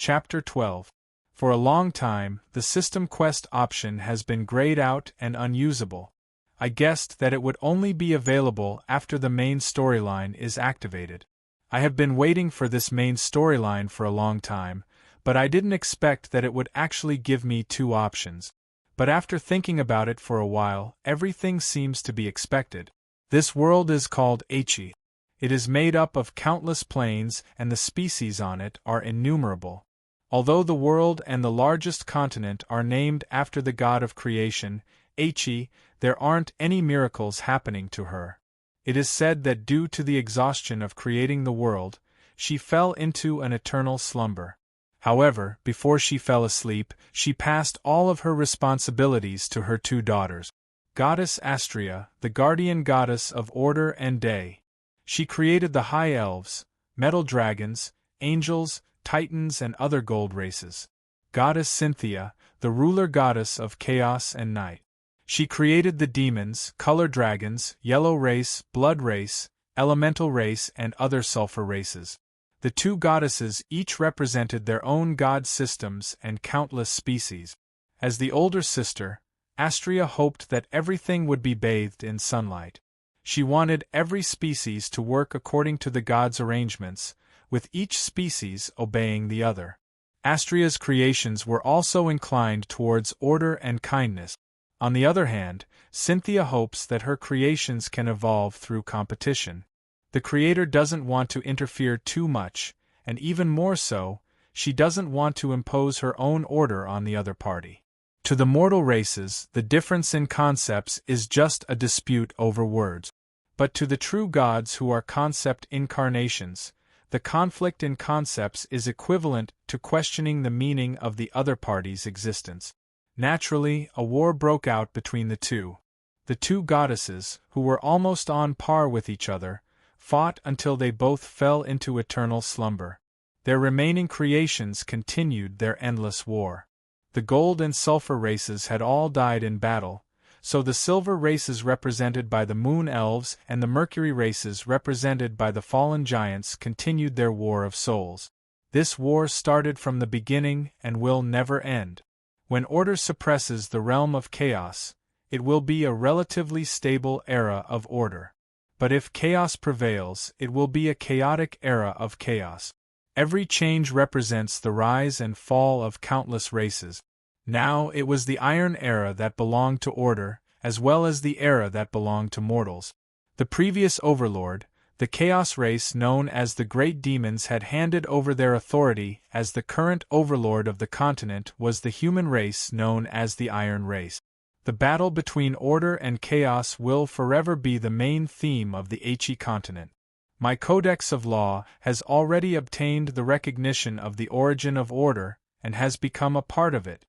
Chapter 12. For a long time, the System Quest option has been grayed out and unusable. I guessed that it would only be available after the main storyline is activated. I have been waiting for this main storyline for a long time, but I didn't expect that it would actually give me two options. But after thinking about it for a while, everything seems to be expected. This world is called Achi. It is made up of countless planes and the species on it are innumerable. Although the world and the largest continent are named after the god of creation, Achi, there aren't any miracles happening to her. It is said that due to the exhaustion of creating the world, she fell into an eternal slumber. However, before she fell asleep, she passed all of her responsibilities to her two daughters. Goddess Astrea, the guardian goddess of order and day. She created the high elves, metal dragons, angels, titans and other gold races. Goddess Cynthia, the ruler goddess of chaos and night. She created the demons, color dragons, yellow race, blood race, elemental race and other sulfur races. The two goddesses each represented their own god systems and countless species. As the older sister, Astrea hoped that everything would be bathed in sunlight. She wanted every species to work according to the gods' arrangements, with each species obeying the other. Astrea's creations were also inclined towards order and kindness. On the other hand, Cynthia hopes that her creations can evolve through competition. The creator doesn't want to interfere too much, and even more so, she doesn't want to impose her own order on the other party. To the mortal races, the difference in concepts is just a dispute over words. But to the true gods who are concept incarnations, the conflict in concepts is equivalent to questioning the meaning of the other party's existence. Naturally, a war broke out between the two. The two goddesses, who were almost on par with each other, fought until they both fell into eternal slumber. Their remaining creations continued their endless war. The gold and sulfur races had all died in battle, so the silver races represented by the moon elves and the mercury races represented by the fallen giants continued their war of souls. This war started from the beginning and will never end. When order suppresses the realm of chaos, it will be a relatively stable era of order. But if chaos prevails, it will be a chaotic era of chaos. Every change represents the rise and fall of countless races. Now it was the Iron Era that belonged to order, as well as the era that belonged to mortals. The previous overlord, the Chaos race known as the Great Demons, had handed over their authority as the current overlord of the continent was the human race known as the Iron Race. The battle between order and chaos will forever be the main theme of the Achi continent. My Codex of Law has already obtained the recognition of the origin of order and has become a part of it.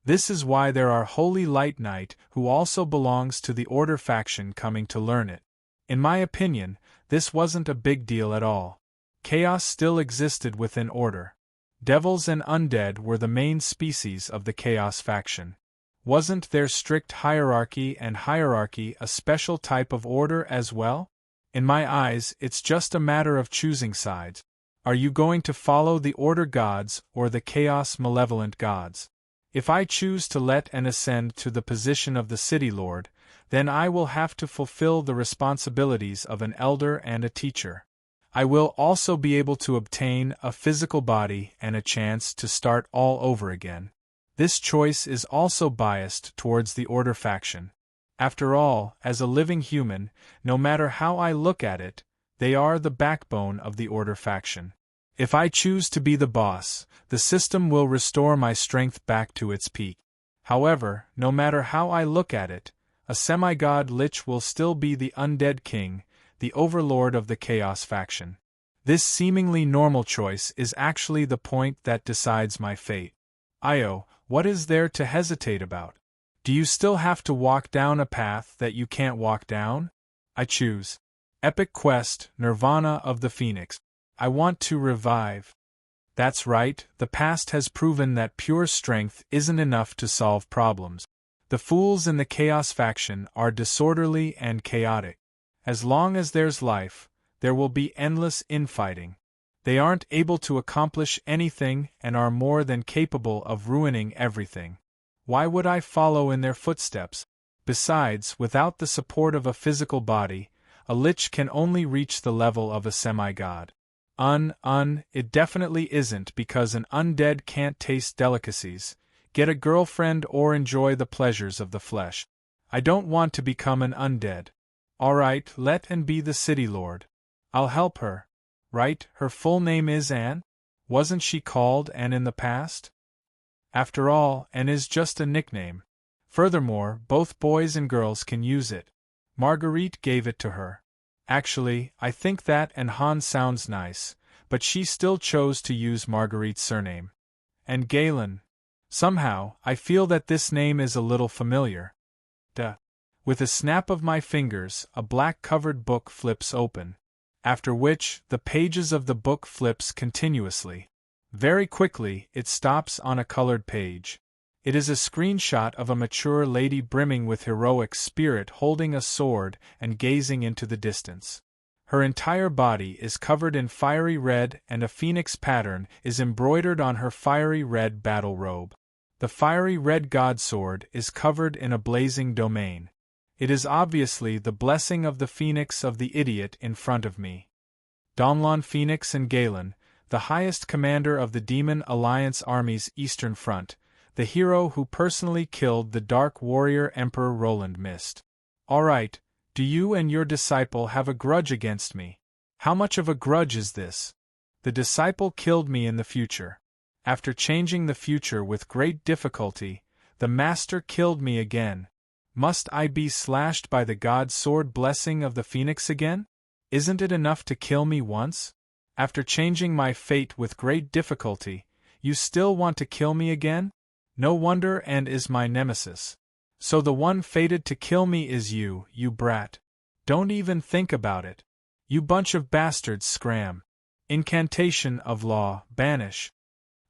This is why there are Holy Light Knight who also belongs to the Order faction coming to learn it. In my opinion, this wasn't a big deal at all. Chaos still existed within Order. Devils and undead were the main species of the Chaos faction. Wasn't there strict hierarchy and hierarchy a special type of order as well? In my eyes, it's just a matter of choosing sides. Are you going to follow the Order gods or the Chaos malevolent gods? If I choose to let and ascend to the position of the City Lord, then I will have to fulfill the responsibilities of an elder and a teacher. I will also be able to obtain a physical body and a chance to start all over again. This choice is also biased towards the Order faction. After all, as a living human, no matter how I look at it, they are the backbone of the Order faction. If I choose to be the boss, the system will restore my strength back to its peak. However, no matter how I look at it, a semi-god Lich will still be the undead king, the overlord of the Chaos faction. This seemingly normal choice is actually the point that decides my fate. Io, what is there to hesitate about? Do you still have to walk down a path that you can't walk down? I choose. Epic Quest, Nirvana of the Phoenix. I want to revive. That's right, the past has proven that pure strength isn't enough to solve problems. The fools in the Chaos faction are disorderly and chaotic. As long as there's life, there will be endless infighting. They aren't able to accomplish anything and are more than capable of ruining everything. Why would I follow in their footsteps? Besides, without the support of a physical body, a Lich can only reach the level of a semi-god. It definitely isn't, because an undead can't taste delicacies, get a girlfriend, or enjoy the pleasures of the flesh. I don't want to become an undead. Alright, let Anne be the city lord. I'll help her. Right, her full name is Anne? Wasn't she called Anne in the past? After all, Anne is just a nickname. Furthermore, both boys and girls can use it. Marguerite gave it to her. Actually, I think that and Hans sounds nice, but she still chose to use Marguerite's surname. And Galen. Somehow, I feel that this name is a little familiar. Duh. With a snap of my fingers, a black-covered book flips open, after which, the pages of the book flips continuously. Very quickly, it stops on a colored page. It is a screenshot of a mature lady brimming with heroic spirit holding a sword and gazing into the distance. Her entire body is covered in fiery red and a phoenix pattern is embroidered on her fiery red battle robe. The fiery red god sword is covered in a blazing domain. It is obviously the blessing of the phoenix of the idiot in front of me. Donlon Phoenix and Galen, the highest commander of the Demon Alliance Army's Eastern Front, the hero who personally killed the Dark Warrior Emperor Roland Mist. Alright, do you and your disciple have a grudge against me? How much of a grudge is this? The disciple killed me in the future. After changing the future with great difficulty, the master killed me again. Must I be slashed by the god sword blessing of the phoenix again? Isn't it enough to kill me once? After changing my fate with great difficulty, you still want to kill me again? No wonder Anne is my nemesis. So the one fated to kill me is you, you brat. Don't even think about it. You bunch of bastards, scram. Incantation of law, banish.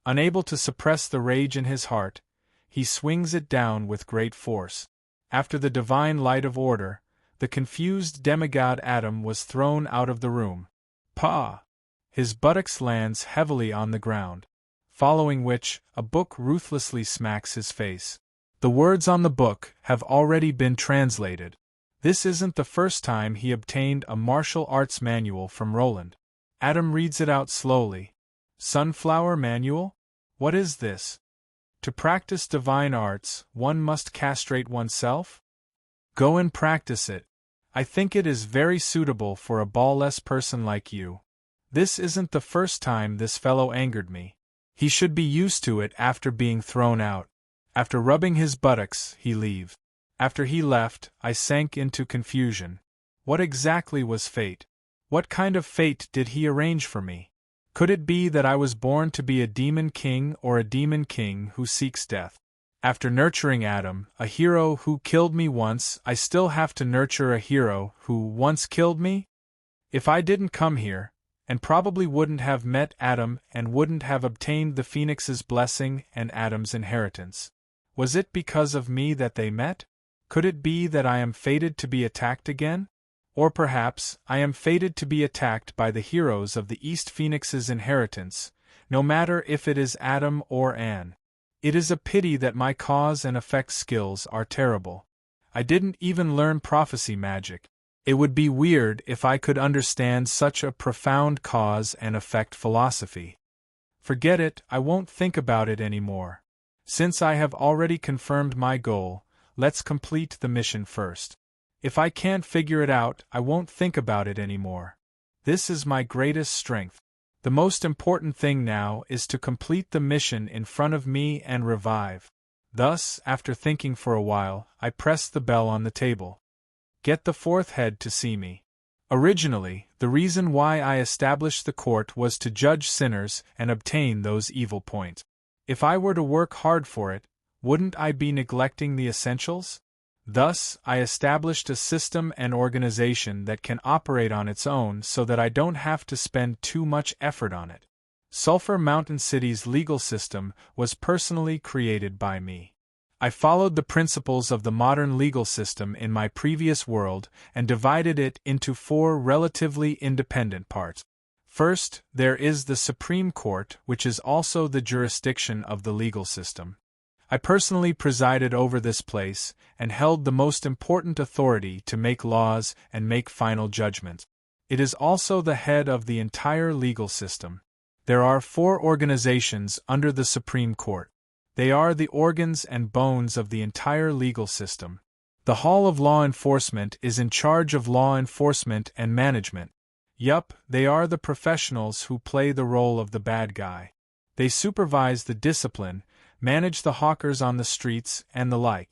Unable to suppress the rage in his heart, he swings it down with great force. After the divine light of order, the confused demigod Adam was thrown out of the room. Pah! His buttocks lands heavily on the ground. Following which, a book ruthlessly smacks his face. The words on the book have already been translated. This isn't the first time he obtained a martial arts manual from Roland. Adam reads it out slowly. Sunflower Manual? What is this? To practice divine arts, one must castrate oneself? Go and practice it. I think it is very suitable for a ballless person like you. This isn't the first time this fellow angered me. He should be used to it after being thrown out. After rubbing his buttocks, he leave. After he left, I sank into confusion. What exactly was fate? What kind of fate did he arrange for me? Could it be that I was born to be a demon king or a demon king who seeks death? After nurturing Adam, a hero who killed me once, I still have to nurture a hero who once killed me? If I didn't come here, and probably wouldn't have met Adam and wouldn't have obtained the Phoenix's blessing and Adam's inheritance, was it because of me that they met? Could it be that I am fated to be attacked again? Or perhaps, I am fated to be attacked by the heroes of the East Phoenix's inheritance, no matter if it is Adam or Anne. It is a pity that my cause and effect skills are terrible. I didn't even learn prophecy magic. It would be weird if I could understand such a profound cause and effect philosophy. Forget it, I won't think about it anymore. Since I have already confirmed my goal, let's complete the mission first. If I can't figure it out, I won't think about it anymore. This is my greatest strength. The most important thing now is to complete the mission in front of me and revive. Thus, after thinking for a while, I pressed the bell on the table. Get the fourth head to see me. Originally, the reason why I established the court was to judge sinners and obtain those evil points. If I were to work hard for it, wouldn't I be neglecting the essentials? Thus, I established a system and organization that can operate on its own so that I don't have to spend too much effort on it. Sulphur Mountain City's legal system was personally created by me. I followed the principles of the modern legal system in my previous world and divided it into 4 relatively independent parts. First, there is the Supreme Court, which is also the jurisdiction of the legal system. I personally presided over this place and held the most important authority to make laws and make final judgments. It is also the head of the entire legal system. There are 4 organizations under the Supreme Court. They are the organs and bones of the entire legal system. The Hall of Law Enforcement is in charge of law enforcement and management. Yup, they are the professionals who play the role of the bad guy. They supervise the discipline, manage the hawkers on the streets, and the like.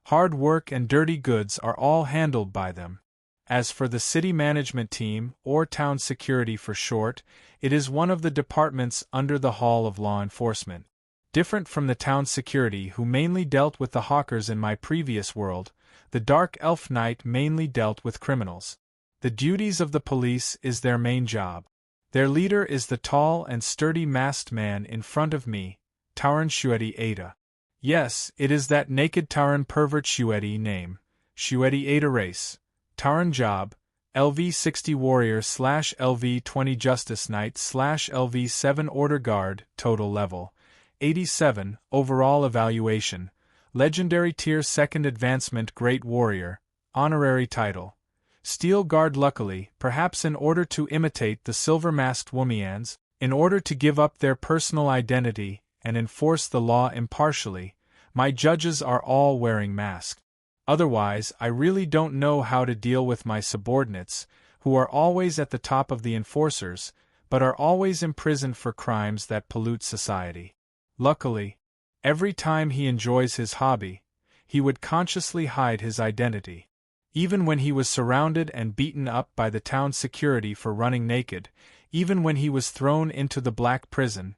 Hard work and dirty goods are all handled by them. As for the city management team, or town security for short, it is one of the departments under the Hall of Law Enforcement. Different from the town security who mainly dealt with the hawkers in my previous world, the Dark Elf Knight mainly dealt with criminals. The duties of the police is their main job. Their leader is the tall and sturdy masked man in front of me, Tauren Shueti Ada. Yes, it is that naked Tauren pervert Shueti name, Shueti Ada race. Tauren job, LV-60 warrior / LV-20 justice knight / LV-7 order guard, total level 87, overall evaluation, legendary tier 2nd advancement great warrior, honorary title. Steel guard luckily, perhaps in order to imitate the silver-masked Womians, in order to give up their personal identity and enforce the law impartially, my judges are all wearing masks. Otherwise, I really don't know how to deal with my subordinates, who are always at the top of the enforcers, but are always imprisoned for crimes that pollute society. Luckily, every time he enjoys his hobby, he would consciously hide his identity. Even when he was surrounded and beaten up by the town security for running naked, even when he was thrown into the black prison,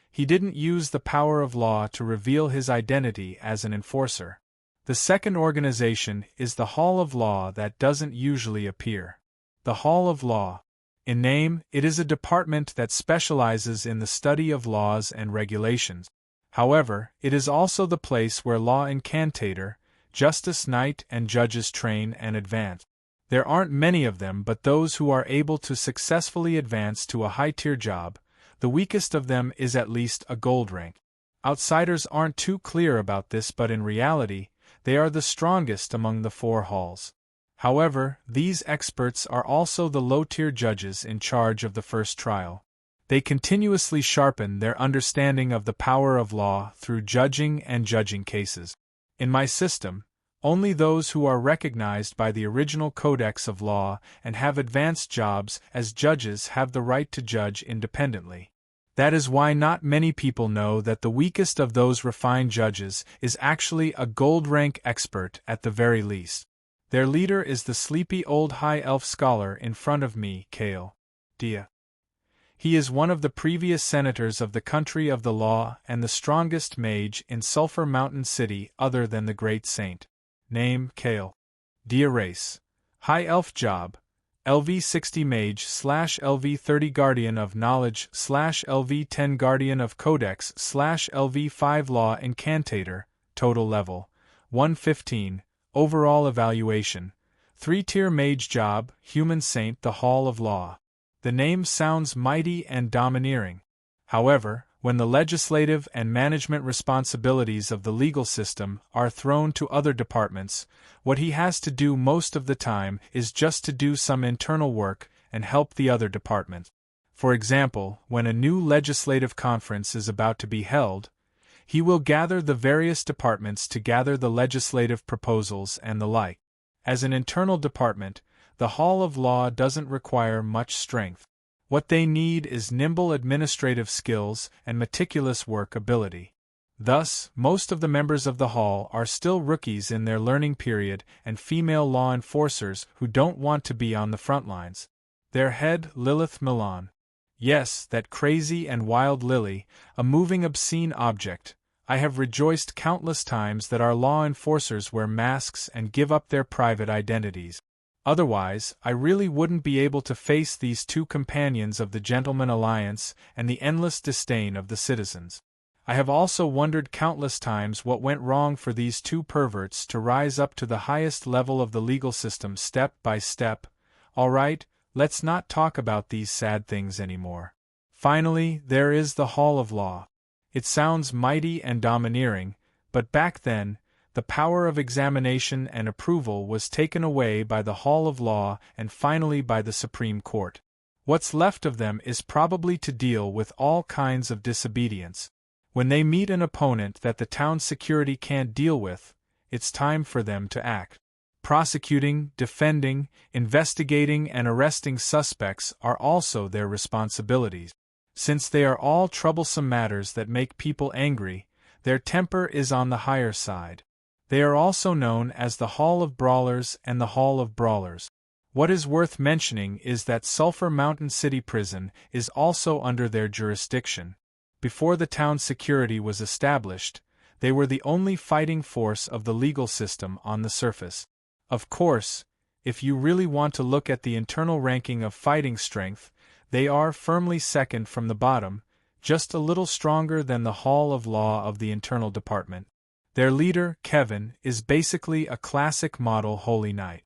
he didn't use the power of law to reveal his identity as an enforcer. The second organization is the Hall of Law that doesn't usually appear. The Hall of Law. In name, it is a department that specializes in the study of laws and regulations. However, it is also the place where law incantator, justice knight and judges train and advance. There aren't many of them, but those who are able to successfully advance to a high-tier job, the weakest of them is at least a gold rank. Outsiders aren't too clear about this, but in reality, they are the strongest among the 4 halls. However, these experts are also the low-tier judges in charge of the first trial. They continuously sharpen their understanding of the power of law through judging and judging cases. In my system, only those who are recognized by the original Codex of Law and have advanced jobs as judges have the right to judge independently. That is why not many people know that the weakest of those refined judges is actually a gold rank expert at the very least. Their leader is the sleepy old high elf scholar in front of me, Kale. Dia. He is one of the previous senators of the country of the law and the strongest mage in Sulphur Mountain City other than the great saint. Name, Kale. Dia race. High elf job. LV-60 Mage / LV-30 Guardian of Knowledge / LV-10 Guardian of Codex / LV-5 Law Incantator, total level 115, overall evaluation, 3-tier Mage job, Human Saint the Hall of Law. The name sounds mighty and domineering. However, when the legislative and management responsibilities of the legal system are thrown to other departments, what he has to do most of the time is just to do some internal work and help the other departments. For example, when a new legislative conference is about to be held, he will gather the various departments to gather the legislative proposals and the like. As an internal department, the Hall of Law doesn't require much strength. What they need is nimble administrative skills and meticulous work ability. Thus, most of the members of the Hall are still rookies in their learning period and female law enforcers who don't want to be on the front lines. Their head, Lilith Milan. Yes, that crazy and wild Lily, a moving obscene object. I have rejoiced countless times that our law enforcers wear masks and give up their private identities. Otherwise, I really wouldn't be able to face these 2 companions of the Gentleman Alliance and the endless disdain of the citizens. I have also wondered countless times what went wrong for these 2 perverts to rise up to the highest level of the legal system step by step. All right, Let's not talk about these sad things anymore. Finally, there is the Hall of Law. It sounds mighty and domineering, but back then, the power of examination and approval was taken away by the Hall of Law and finally by the Supreme Court. What's left of them is probably to deal with all kinds of disobedience. When they meet an opponent that the town security can't deal with, it's time for them to act. Prosecuting, defending, investigating, and arresting suspects are also their responsibilities. Since they are all troublesome matters that make people angry, their temper is on the higher side. They are also known as the Hall of Brawlers and the Hall of Brawlers. What is worth mentioning is that Sulphur Mountain City Prison is also under their jurisdiction. Before the town security was established, they were the only fighting force of the legal system on the surface. Of course, if you really want to look at the internal ranking of fighting strength, they are firmly second from the bottom, just a little stronger than the Hall of Law of the Internal Department. Their leader, Kevin, is basically a classic model holy knight.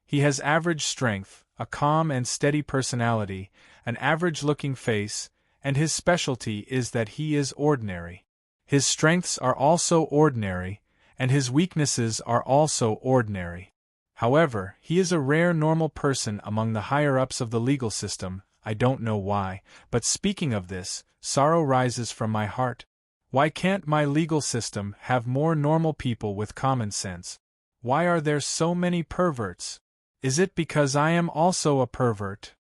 He has average strength, a calm and steady personality, an average-looking face, and his specialty is that he is ordinary. His strengths are also ordinary, and his weaknesses are also ordinary. However, he is a rare normal person among the higher-ups of the legal system. I don't know why, but speaking of this, sorrow rises from my heart. Why can't my legal system have more normal people with common sense? Why are there so many perverts? Is it because I am also a pervert?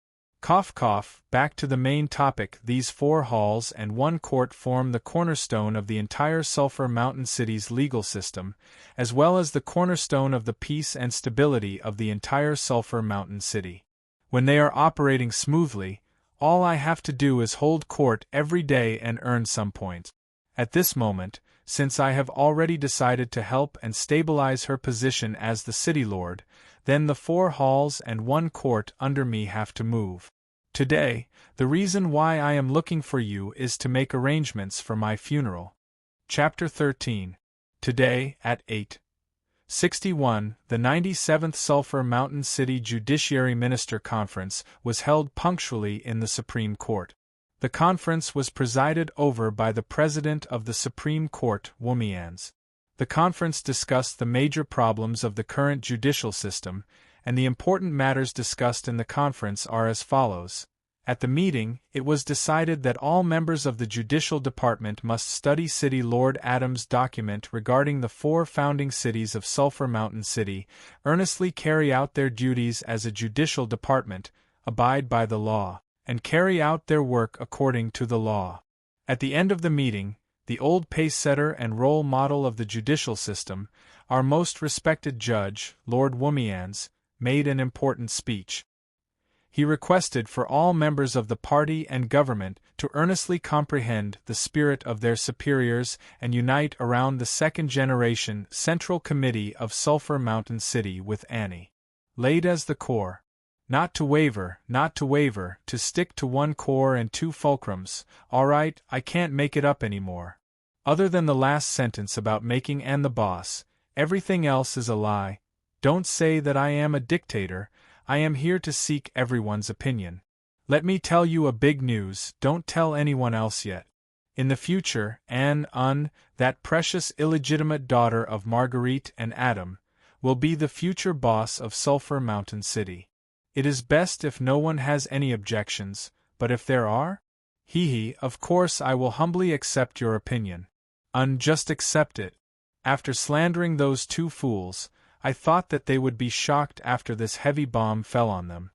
Cough cough, back to the main topic. These 4 halls and 1 court form the cornerstone of the entire Sulphur Mountain City's legal system, as well as the cornerstone of the peace and stability of the entire Sulphur Mountain City. When they are operating smoothly, all I have to do is hold court every day and earn some points. At this moment, since I have already decided to help and stabilize her position as the city lord, then the 4 halls and 1 court under me have to move. Today, the reason why I am looking for you is to make arrangements for my funeral. Chapter 13. Today, at 8:61, the 97th Sulphur Mountain City Judiciary Minister Conference was held punctually in the Supreme Court. The conference was presided over by the President of the Supreme Court, Womians. The conference discussed the major problems of the current judicial system, and the important matters discussed in the conference are as follows. At the meeting, it was decided that all members of the Judicial Department must study City Lord Adams' document regarding the 4 founding cities of Sulphur Mountain City, earnestly carry out their duties as a judicial department, abide by the law, and carry out their work according to the law. At the end of the meeting, the old pace-setter and role model of the judicial system, our most respected judge, Lord Womians, made an important speech. He requested for all members of the party and government to earnestly comprehend the spirit of their superiors and unite around the second-generation Central Committee of Sulphur Mountain City with Annie laid as the core. Not to waver, to stick to 1 core and 2 fulcrums. All right, I can't make it up anymore. Other than the last sentence about making Anne the boss, everything else is a lie. Don't say that I am a dictator. I am here to seek everyone's opinion. Let me tell you a big news, don't tell anyone else yet. In the future, Anne, that precious illegitimate daughter of Marguerite and Adam, will be the future boss of Sulphur Mountain City. It is best if no one has any objections, but if there are? Of course I will humbly accept your opinion. Just accept it. After slandering those 2 fools, I thought that they would be shocked after this heavy bomb fell on them.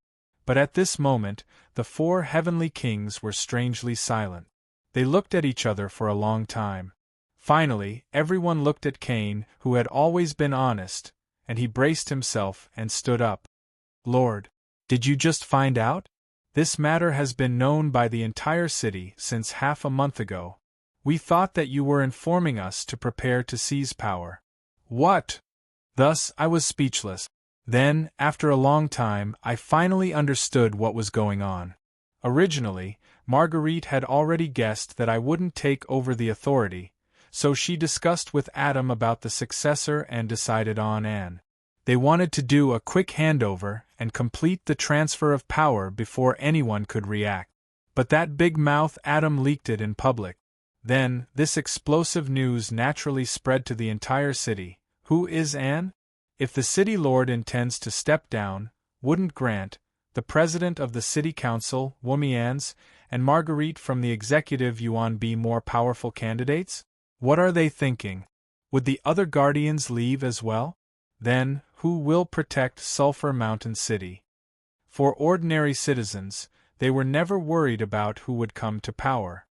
But at this moment, the 4 heavenly kings were strangely silent. They looked at each other for a long time. Finally, everyone looked at Cain, who had always been honest, and he braced himself and stood up. Lord, did you just find out? This matter has been known by the entire city since half a month ago. We thought that you were informing us to prepare to seize power. What? Thus, I was speechless. Then, after a long time, I finally understood what was going on. Originally, Marguerite had already guessed that I wouldn't take over the authority, so she discussed with Adam about the successor and decided on Anne. They wanted to do a quick handover, and complete the transfer of power before anyone could react. But that big mouth Adam leaked it in public. Then, this explosive news naturally spread to the entire city. Who is Anne? If the city lord intends to step down, wouldn't Grant, the president of the city council, Womians, and Marguerite from the executive yuan be more powerful candidates? What are they thinking? Would the other guardians leave as well? Then, who will protect Sulphur Mountain City? For ordinary citizens, they were never worried about who would come to power.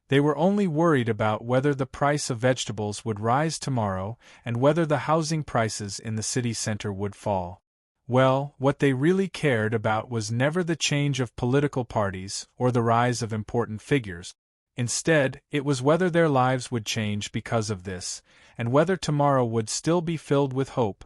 They were only worried about whether the price of vegetables would rise tomorrow and whether the housing prices in the city center would fall. Well, what they really cared about was never the change of political parties or the rise of important figures. Instead, it was whether their lives would change because of this, and whether tomorrow would still be filled with hope.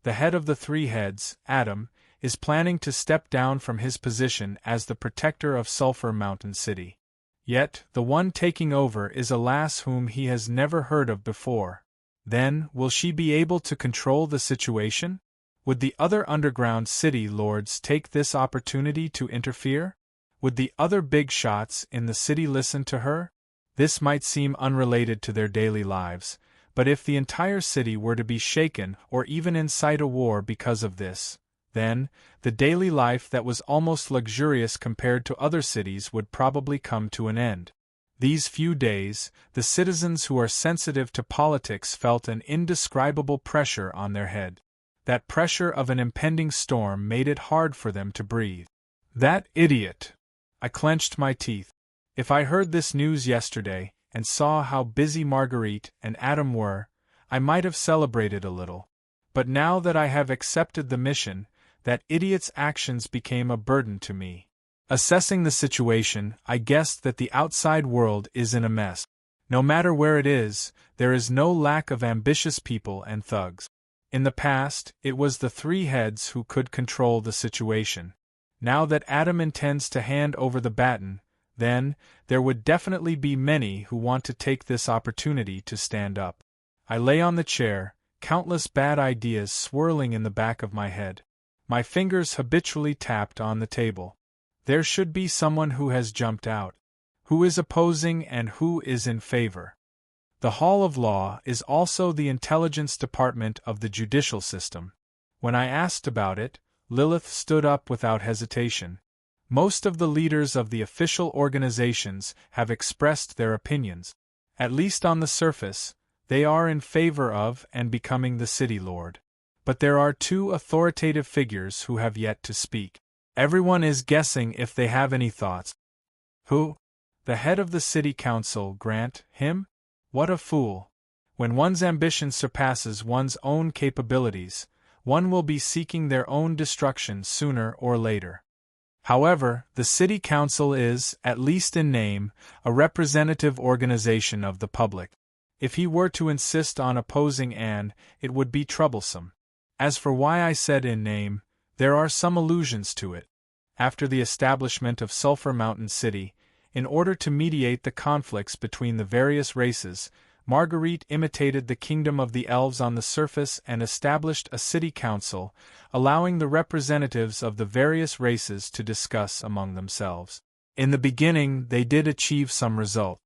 The head of the three heads, Adam, is planning to step down from his position as the protector of Sulphur Mountain City. Yet, the one taking over is a lass whom he has never heard of before. Then, will she be able to control the situation? Would the other underground city lords take this opportunity to interfere? Would the other big shots in the city listen to her? This might seem unrelated to their daily lives, but if the entire city were to be shaken or even incite a war because of this, then, the daily life that was almost luxurious compared to other cities would probably come to an end. These few days, the citizens who are sensitive to politics felt an indescribable pressure on their head. That pressure of an impending storm made it hard for them to breathe. That idiot! I clenched my teeth. If I heard this news yesterday, and saw how busy Marguerite and Adam were, I might have celebrated a little. But now that I have accepted the mission, that idiot's actions became a burden to me. Assessing the situation, I guessed that the outside world is in a mess. No matter where it is, there is no lack of ambitious people and thugs. In the past, it was the three heads who could control the situation. Now that Adam intends to hand over the baton, then, there would definitely be many who want to take this opportunity to stand up. I lay on the chair, countless bad ideas swirling in the back of my head. My fingers habitually tapped on the table. There should be someone who has jumped out. Who is opposing and who is in favor? The Hall of Law is also the intelligence department of the judicial system. When I asked about it, Lilith stood up without hesitation. Most of the leaders of the official organizations have expressed their opinions. At least on the surface, they are in favor of and becoming the city lord. But there are two authoritative figures who have yet to speak. Everyone is guessing if they have any thoughts. Who? The head of the city council, Grant, him? What a fool. When one's ambition surpasses one's own capabilities, one will be seeking their own destruction sooner or later. However, the city council is, at least in name, a representative organization of the public. If he were to insist on opposing Anne, it would be troublesome. As for why I said in name, there are some allusions to it. After the establishment of Sulphur Mountain City, in order to mediate the conflicts between the various races, Marguerite imitated the kingdom of the elves on the surface and established a city council, allowing the representatives of the various races to discuss among themselves. In the beginning, they did achieve some result,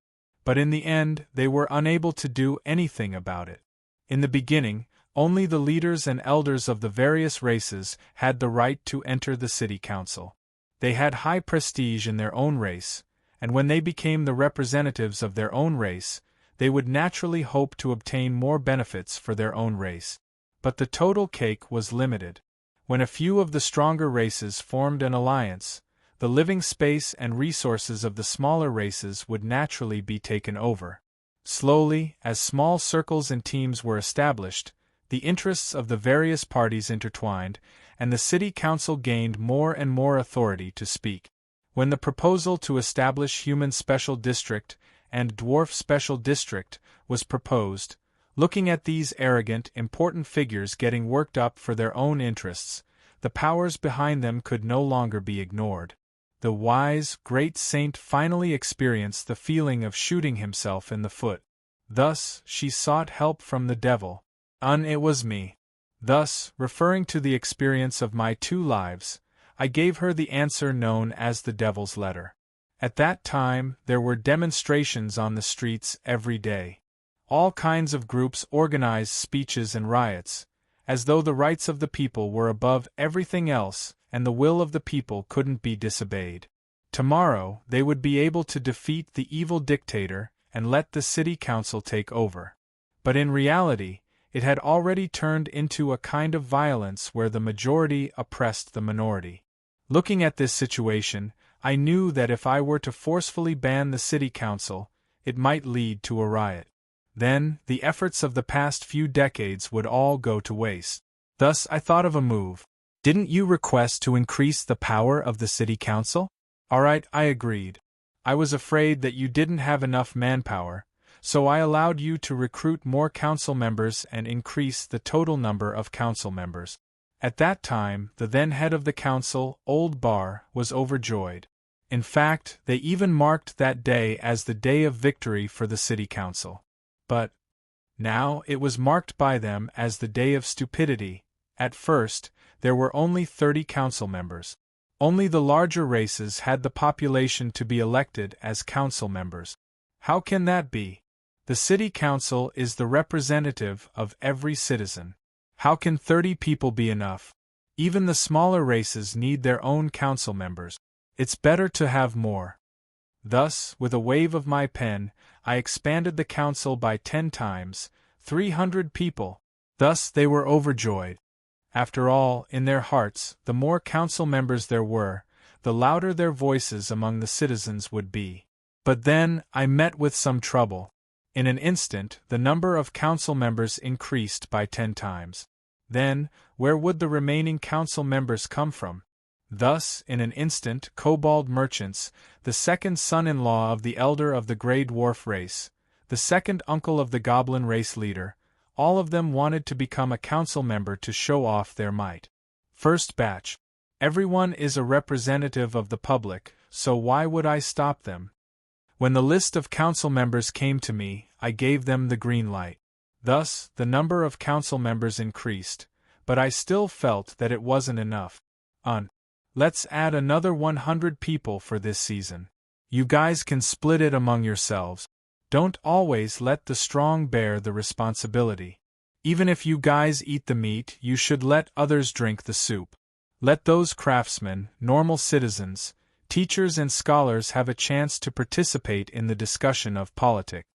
but in the end, they were unable to do anything about it. In the beginning, only the leaders and elders of the various races had the right to enter the city council. They had high prestige in their own race, and when they became the representatives of their own race, they would naturally hope to obtain more benefits for their own race. But the total cake was limited. When a few of the stronger races formed an alliance, the living space and resources of the smaller races would naturally be taken over. Slowly, as small circles and teams were established, the interests of the various parties intertwined, and the city council gained more and more authority to speak. When the proposal to establish Human Special District and Dwarf Special District was proposed, looking at these arrogant, important figures getting worked up for their own interests, the powers behind them could no longer be ignored. The wise, great saint finally experienced the feeling of shooting himself in the foot. Thus, she sought help from the devil. It was me. Thus, referring to the experience of my 2 lives, I gave her the answer known as the Devil's Letter. At that time, there were demonstrations on the streets every day. All kinds of groups organized speeches and riots, as though the rights of the people were above everything else and the will of the people couldn't be disobeyed. Tomorrow, they would be able to defeat the evil dictator and let the city council take over. But in reality, it had already turned into a kind of violence where the majority oppressed the minority. Looking at this situation, I knew that if I were to forcefully ban the city council, it might lead to a riot. Then, the efforts of the past few decades would all go to waste. Thus, I thought of a move. Didn't you request to increase the power of the city council? Alright, I agreed. I was afraid that you didn't have enough manpower, so I allowed you to recruit more council members and increase the total number of council members. At that time, the then head of the council, Old Bar, was overjoyed. In fact, they even marked that day as the day of victory for the city council. But now it was marked by them as the day of stupidity. At first, there were only 30 council members. Only the larger races had the population to be elected as council members. How can that be? The city council is the representative of every citizen. How can 30 people be enough? Even the smaller races need their own council members. It's better to have more. Thus, with a wave of my pen, I expanded the council by 10 times, 300 people. Thus they were overjoyed. After all, in their hearts, the more council members there were, the louder their voices among the citizens would be. But then, I met with some trouble. In an instant, the number of council members increased by 10 times. Then, where would the remaining council members come from? Thus, in an instant, kobold merchants, the second son-in-law of the elder of the grey dwarf race, the second uncle of the goblin race leader, all of them wanted to become a council member to show off their might. First batch. Everyone is a representative of the public, so why would I stop them? When the list of council members came to me, I gave them the green light. Thus, the number of council members increased, but I still felt that it wasn't enough. Let's add another 100 people for this season. You guys can split it among yourselves. Don't always let the strong bear the responsibility. Even if you guys eat the meat, you should let others drink the soup. Let those craftsmen, normal citizens, teachers and scholars have a chance to participate in the discussion of politics.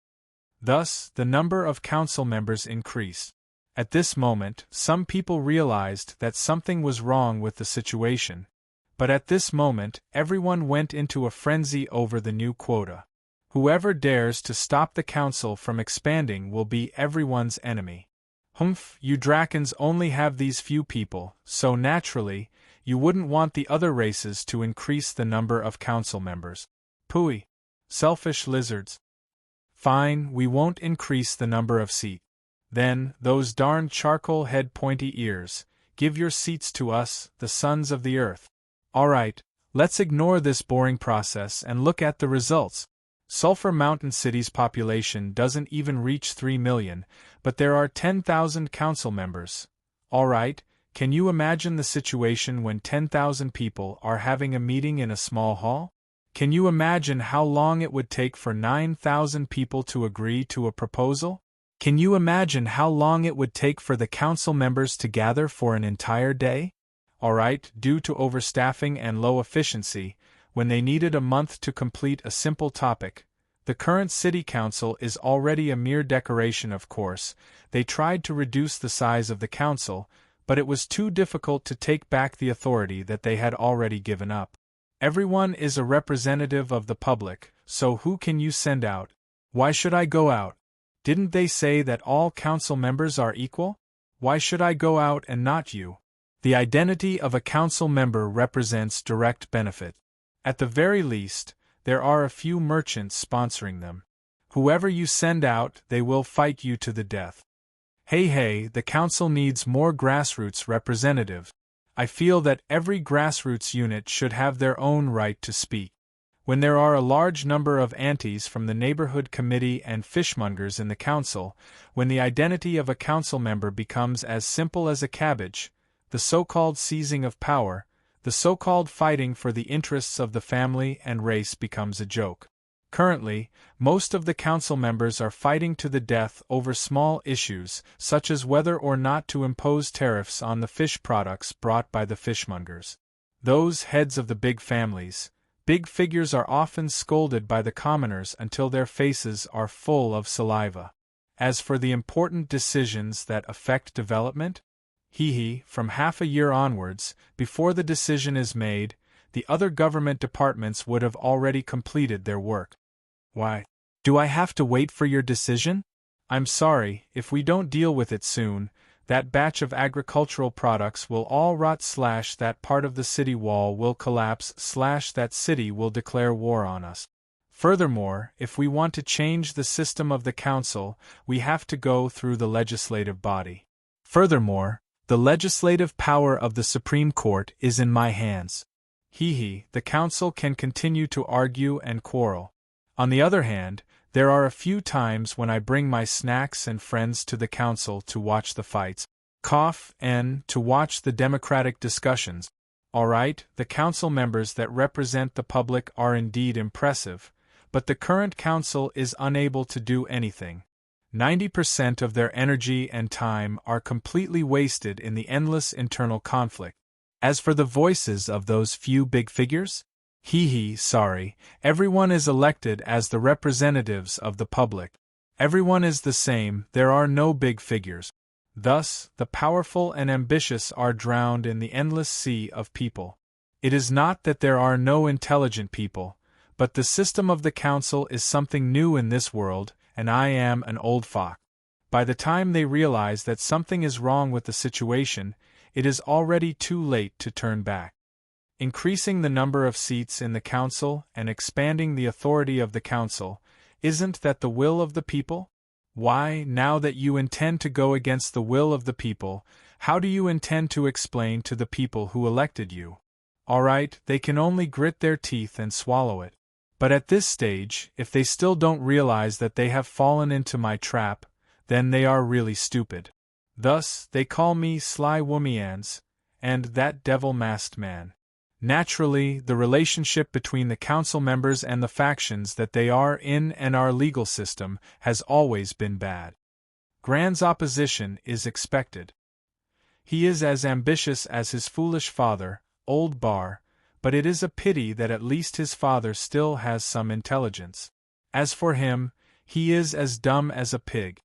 Thus, the number of council members increased. At this moment, some people realized that something was wrong with the situation. But at this moment, everyone went into a frenzy over the new quota. Whoever dares to stop the council from expanding will be everyone's enemy. Humph, you Drakons only have these few people, so naturally, you wouldn't want the other races to increase the number of council members. Pooey. Selfish lizards. Fine, we won't increase the number of seats. Then, those darn charcoal head pointy ears, give your seats to us, the sons of the earth. Alright, let's ignore this boring process and look at the results. Sulphur Mountain City's population doesn't even reach 3 million, but there are 10,000 council members. Alright, can you imagine the situation when 10,000 people are having a meeting in a small hall? Can you imagine how long it would take for 9,000 people to agree to a proposal? Can you imagine how long it would take for the council members to gather for an entire day? Alright, due to overstaffing and low efficiency, when they needed a month to complete a simple topic, the current city council is already a mere decoration, of course. They tried to reduce the size of the council, but it was too difficult to take back the authority that they had already given up. Everyone is a representative of the public, so who can you send out? Why should I go out? Didn't they say that all council members are equal? Why should I go out and not you? The identity of a council member represents direct benefit. At the very least, there are a few merchants sponsoring them. Whoever you send out, they will fight you to the death. Hey, the council needs more grassroots representatives. I feel that every grassroots unit should have their own right to speak. When there are a large number of aunties from the neighborhood committee and fishmongers in the council, when the identity of a council member becomes as simple as a cabbage, the so-called seizing of power, the so-called fighting for the interests of the family and race becomes a joke. Currently, most of the council members are fighting to the death over small issues, such as whether or not to impose tariffs on the fish products brought by the fishmongers. Those heads of the big families, big figures are often scolded by the commoners until their faces are full of saliva. As for the important decisions that affect development, from half a year onwards, before the decision is made, the other government departments would have already completed their work. Why? Do I have to wait for your decision? I'm sorry, if we don't deal with it soon, that batch of agricultural products will all rot / that part of the city wall will collapse / that city will declare war on us. Furthermore, if we want to change the system of the council, we have to go through the legislative body. Furthermore, the legislative power of the Supreme Court is in my hands. The council can continue to argue and quarrel. On the other hand, there are a few times when I bring my snacks and friends to the council to watch the fights, and to watch the democratic discussions. Alright, the council members that represent the public are indeed impressive, but the current council is unable to do anything. 90% of their energy and time are completely wasted in the endless internal conflict. As for the voices of those few big figures? Sorry, everyone is elected as the representatives of the public. Everyone is the same, there are no big figures. Thus, the powerful and ambitious are drowned in the endless sea of people. It is not that there are no intelligent people, but the system of the council is something new in this world, and I am an old fox. By the time they realize that something is wrong with the situation, it is already too late to turn back. Increasing the number of seats in the council and expanding the authority of the council, isn't that the will of the people? Why, now that you intend to go against the will of the people, how do you intend to explain to the people who elected you? Alright, they can only grit their teeth and swallow it. But at this stage, if they still don't realize that they have fallen into my trap, then they are really stupid. Thus, they call me Sly Womians, and that devil-masked man. Naturally, the relationship between the council members and the factions that they are in and our legal system has always been bad. Grand's opposition is expected. He is as ambitious as his foolish father, Old Bar, but it is a pity that at least his father still has some intelligence. As for him, he is as dumb as a pig.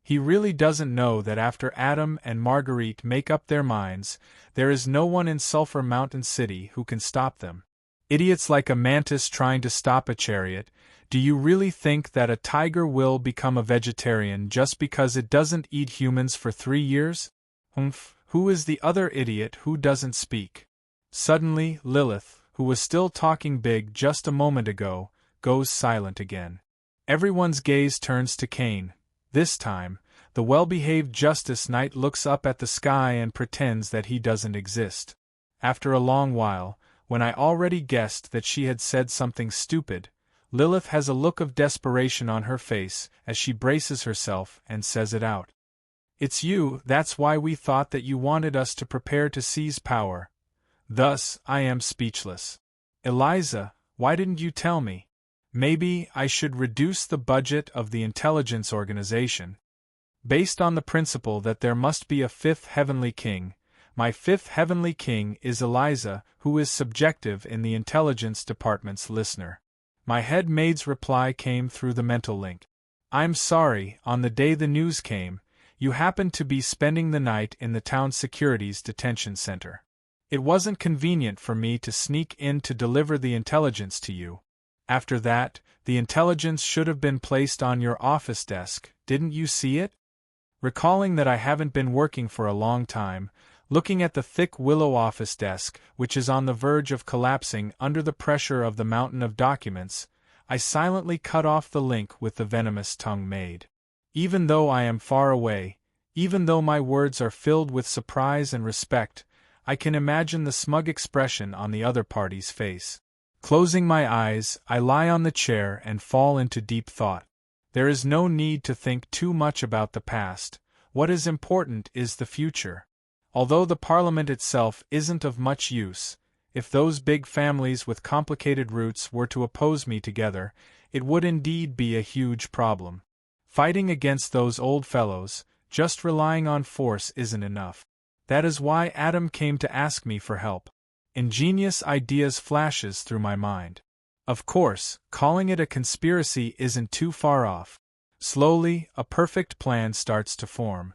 He really doesn't know that after Adam and Marguerite make up their minds, there is no one in Sulphur Mountain City who can stop them. Idiots like a mantis trying to stop a chariot, do you really think that a tiger will become a vegetarian just because it doesn't eat humans for 3 years? Who is the other idiot who doesn't speak? Suddenly, Lilith, who was still talking big just a moment ago, goes silent again. Everyone's gaze turns to Cain. This time, the well-behaved Justice Knight looks up at the sky and pretends that he doesn't exist. After a long while, when I already guessed that she had said something stupid, Lilith has a look of desperation on her face as she braces herself and says it out. It's you, that's why we thought that you wanted us to prepare to seize power. Thus, I am speechless. Eliza, why didn't you tell me? Maybe I should reduce the budget of the intelligence organization. Based on the principle that there must be a fifth heavenly king, my fifth heavenly king is Eliza, who is subjective in the intelligence department's listener. My head maid's reply came through the mental link. I'm sorry, on the day the news came, you happened to be spending the night in the town security's detention center. It wasn't convenient for me to sneak in to deliver the intelligence to you. After that, the intelligence should have been placed on your office desk, didn't you see it? Recalling that I haven't been working for a long time, looking at the thick willow office desk, which is on the verge of collapsing under the pressure of the mountain of documents, I silently cut off the link with the venomous tongue maid. Even though I am far away, even though my words are filled with surprise and respect, I can imagine the smug expression on the other party's face. Closing my eyes, I lie on the chair and fall into deep thought. There is no need to think too much about the past. What is important is the future. Although the Parliament itself isn't of much use, if those big families with complicated roots were to oppose me together, it would indeed be a huge problem. Fighting against those old fellows, just relying on force isn't enough. That is why Adam came to ask me for help. Ingenious ideas flashes through my mind. Of course, calling it a conspiracy isn't too far off. Slowly, a perfect plan starts to form.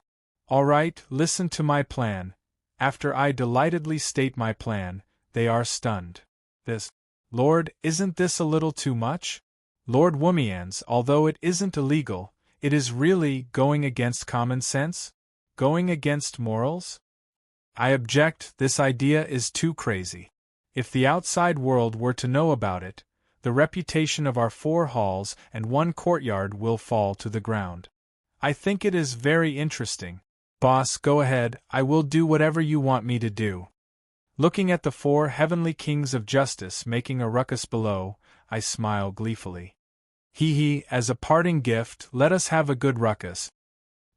All right, listen to my plan. After I delightedly state my plan, they are stunned. This, Lord, isn't this a little too much? Lord Womians, although it isn't illegal, it is really going against common sense? Going against morals? I object, this idea is too crazy. If the outside world were to know about it, the reputation of our 4 halls and 1 courtyard will fall to the ground. I think it is very interesting. Boss, go ahead, I will do whatever you want me to do. Looking at the 4 heavenly kings of justice making a ruckus below, I smile gleefully. Hee, as a parting gift, let us have a good ruckus.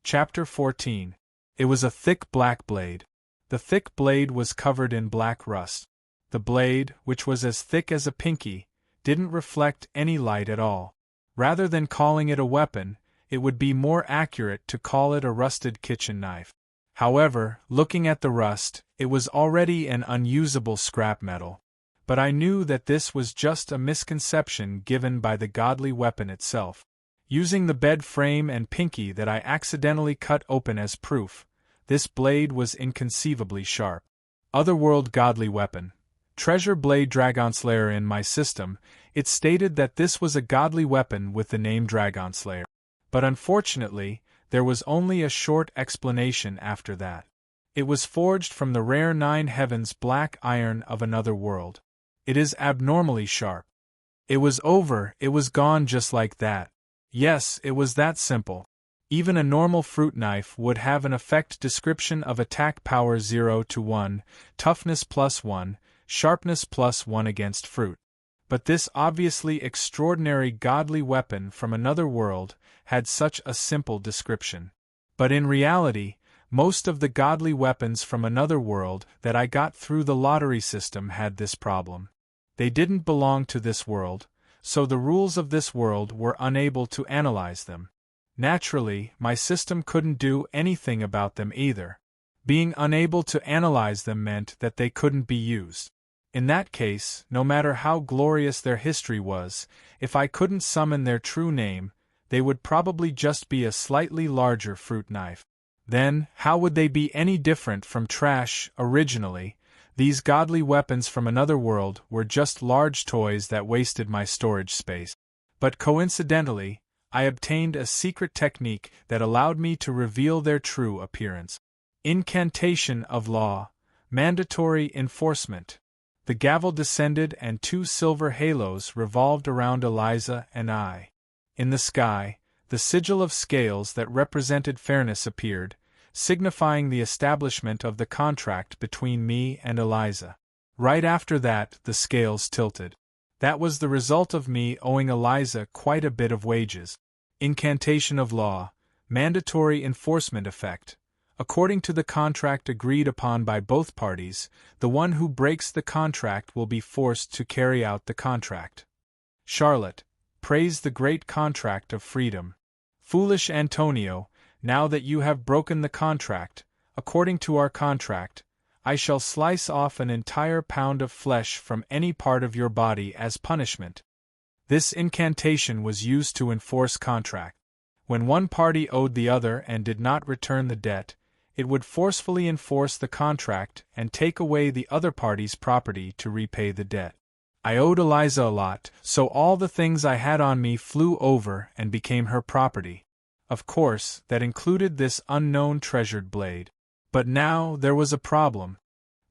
Chapter 14. It was a thick black blade. The thick blade was covered in black rust. The blade, which was as thick as a pinky, didn't reflect any light at all. Rather than calling it a weapon, it would be more accurate to call it a rusted kitchen knife. However, looking at the rust, it was already an unusable scrap metal. But I knew that this was just a misconception given by the godly weapon itself. Using the bed frame and pinky that I accidentally cut open as proof, this blade was inconceivably sharp. Otherworld godly weapon. Treasure Blade Dragonslayer. In my system, it stated that this was a godly weapon with the name Dragonslayer. But unfortunately, there was only a short explanation after that. It was forged from the rare 9 heavens black iron of another world. It is abnormally sharp. It was over, it was gone just like that. Yes, it was that simple. Even a normal fruit knife would have an effect description of attack power 0 to 1, toughness +1, sharpness +1 against fruit. But this obviously extraordinary godly weapon from another world had such a simple description. But in reality, most of the godly weapons from another world that I got through the lottery system had this problem. They didn't belong to this world, so the rules of this world were unable to analyze them. Naturally, my system couldn't do anything about them either. Being unable to analyze them meant that they couldn't be used. In that case, no matter how glorious their history was, if I couldn't summon their true name, they would probably just be a slightly larger fruit knife. Then, how would they be any different from trash? Originally, these godly weapons from another world were just large toys that wasted my storage space. But coincidentally, I obtained a secret technique that allowed me to reveal their true appearance. Incantation of law. Mandatory enforcement. The gavel descended and 2 silver halos revolved around Eliza and I. In the sky, the sigil of scales that represented fairness appeared, signifying the establishment of the contract between me and Eliza. Right after that, the scales tilted. That was the result of me owing Eliza quite a bit of wages. Incantation of law. Mandatory enforcement effect. According to the contract agreed upon by both parties, the one who breaks the contract will be forced to carry out the contract. Charlotte, praise the great contract of freedom. Foolish Antonio, now that you have broken the contract, according to our contract, I shall slice off an entire pound of flesh from any part of your body as punishment. This incantation was used to enforce contract. When one party owed the other and did not return the debt, it would forcefully enforce the contract and take away the other party's property to repay the debt. I owed Eliza a lot, so all the things I had on me flew over and became her property. Of course, that included this unknown treasured blade. But now there was a problem.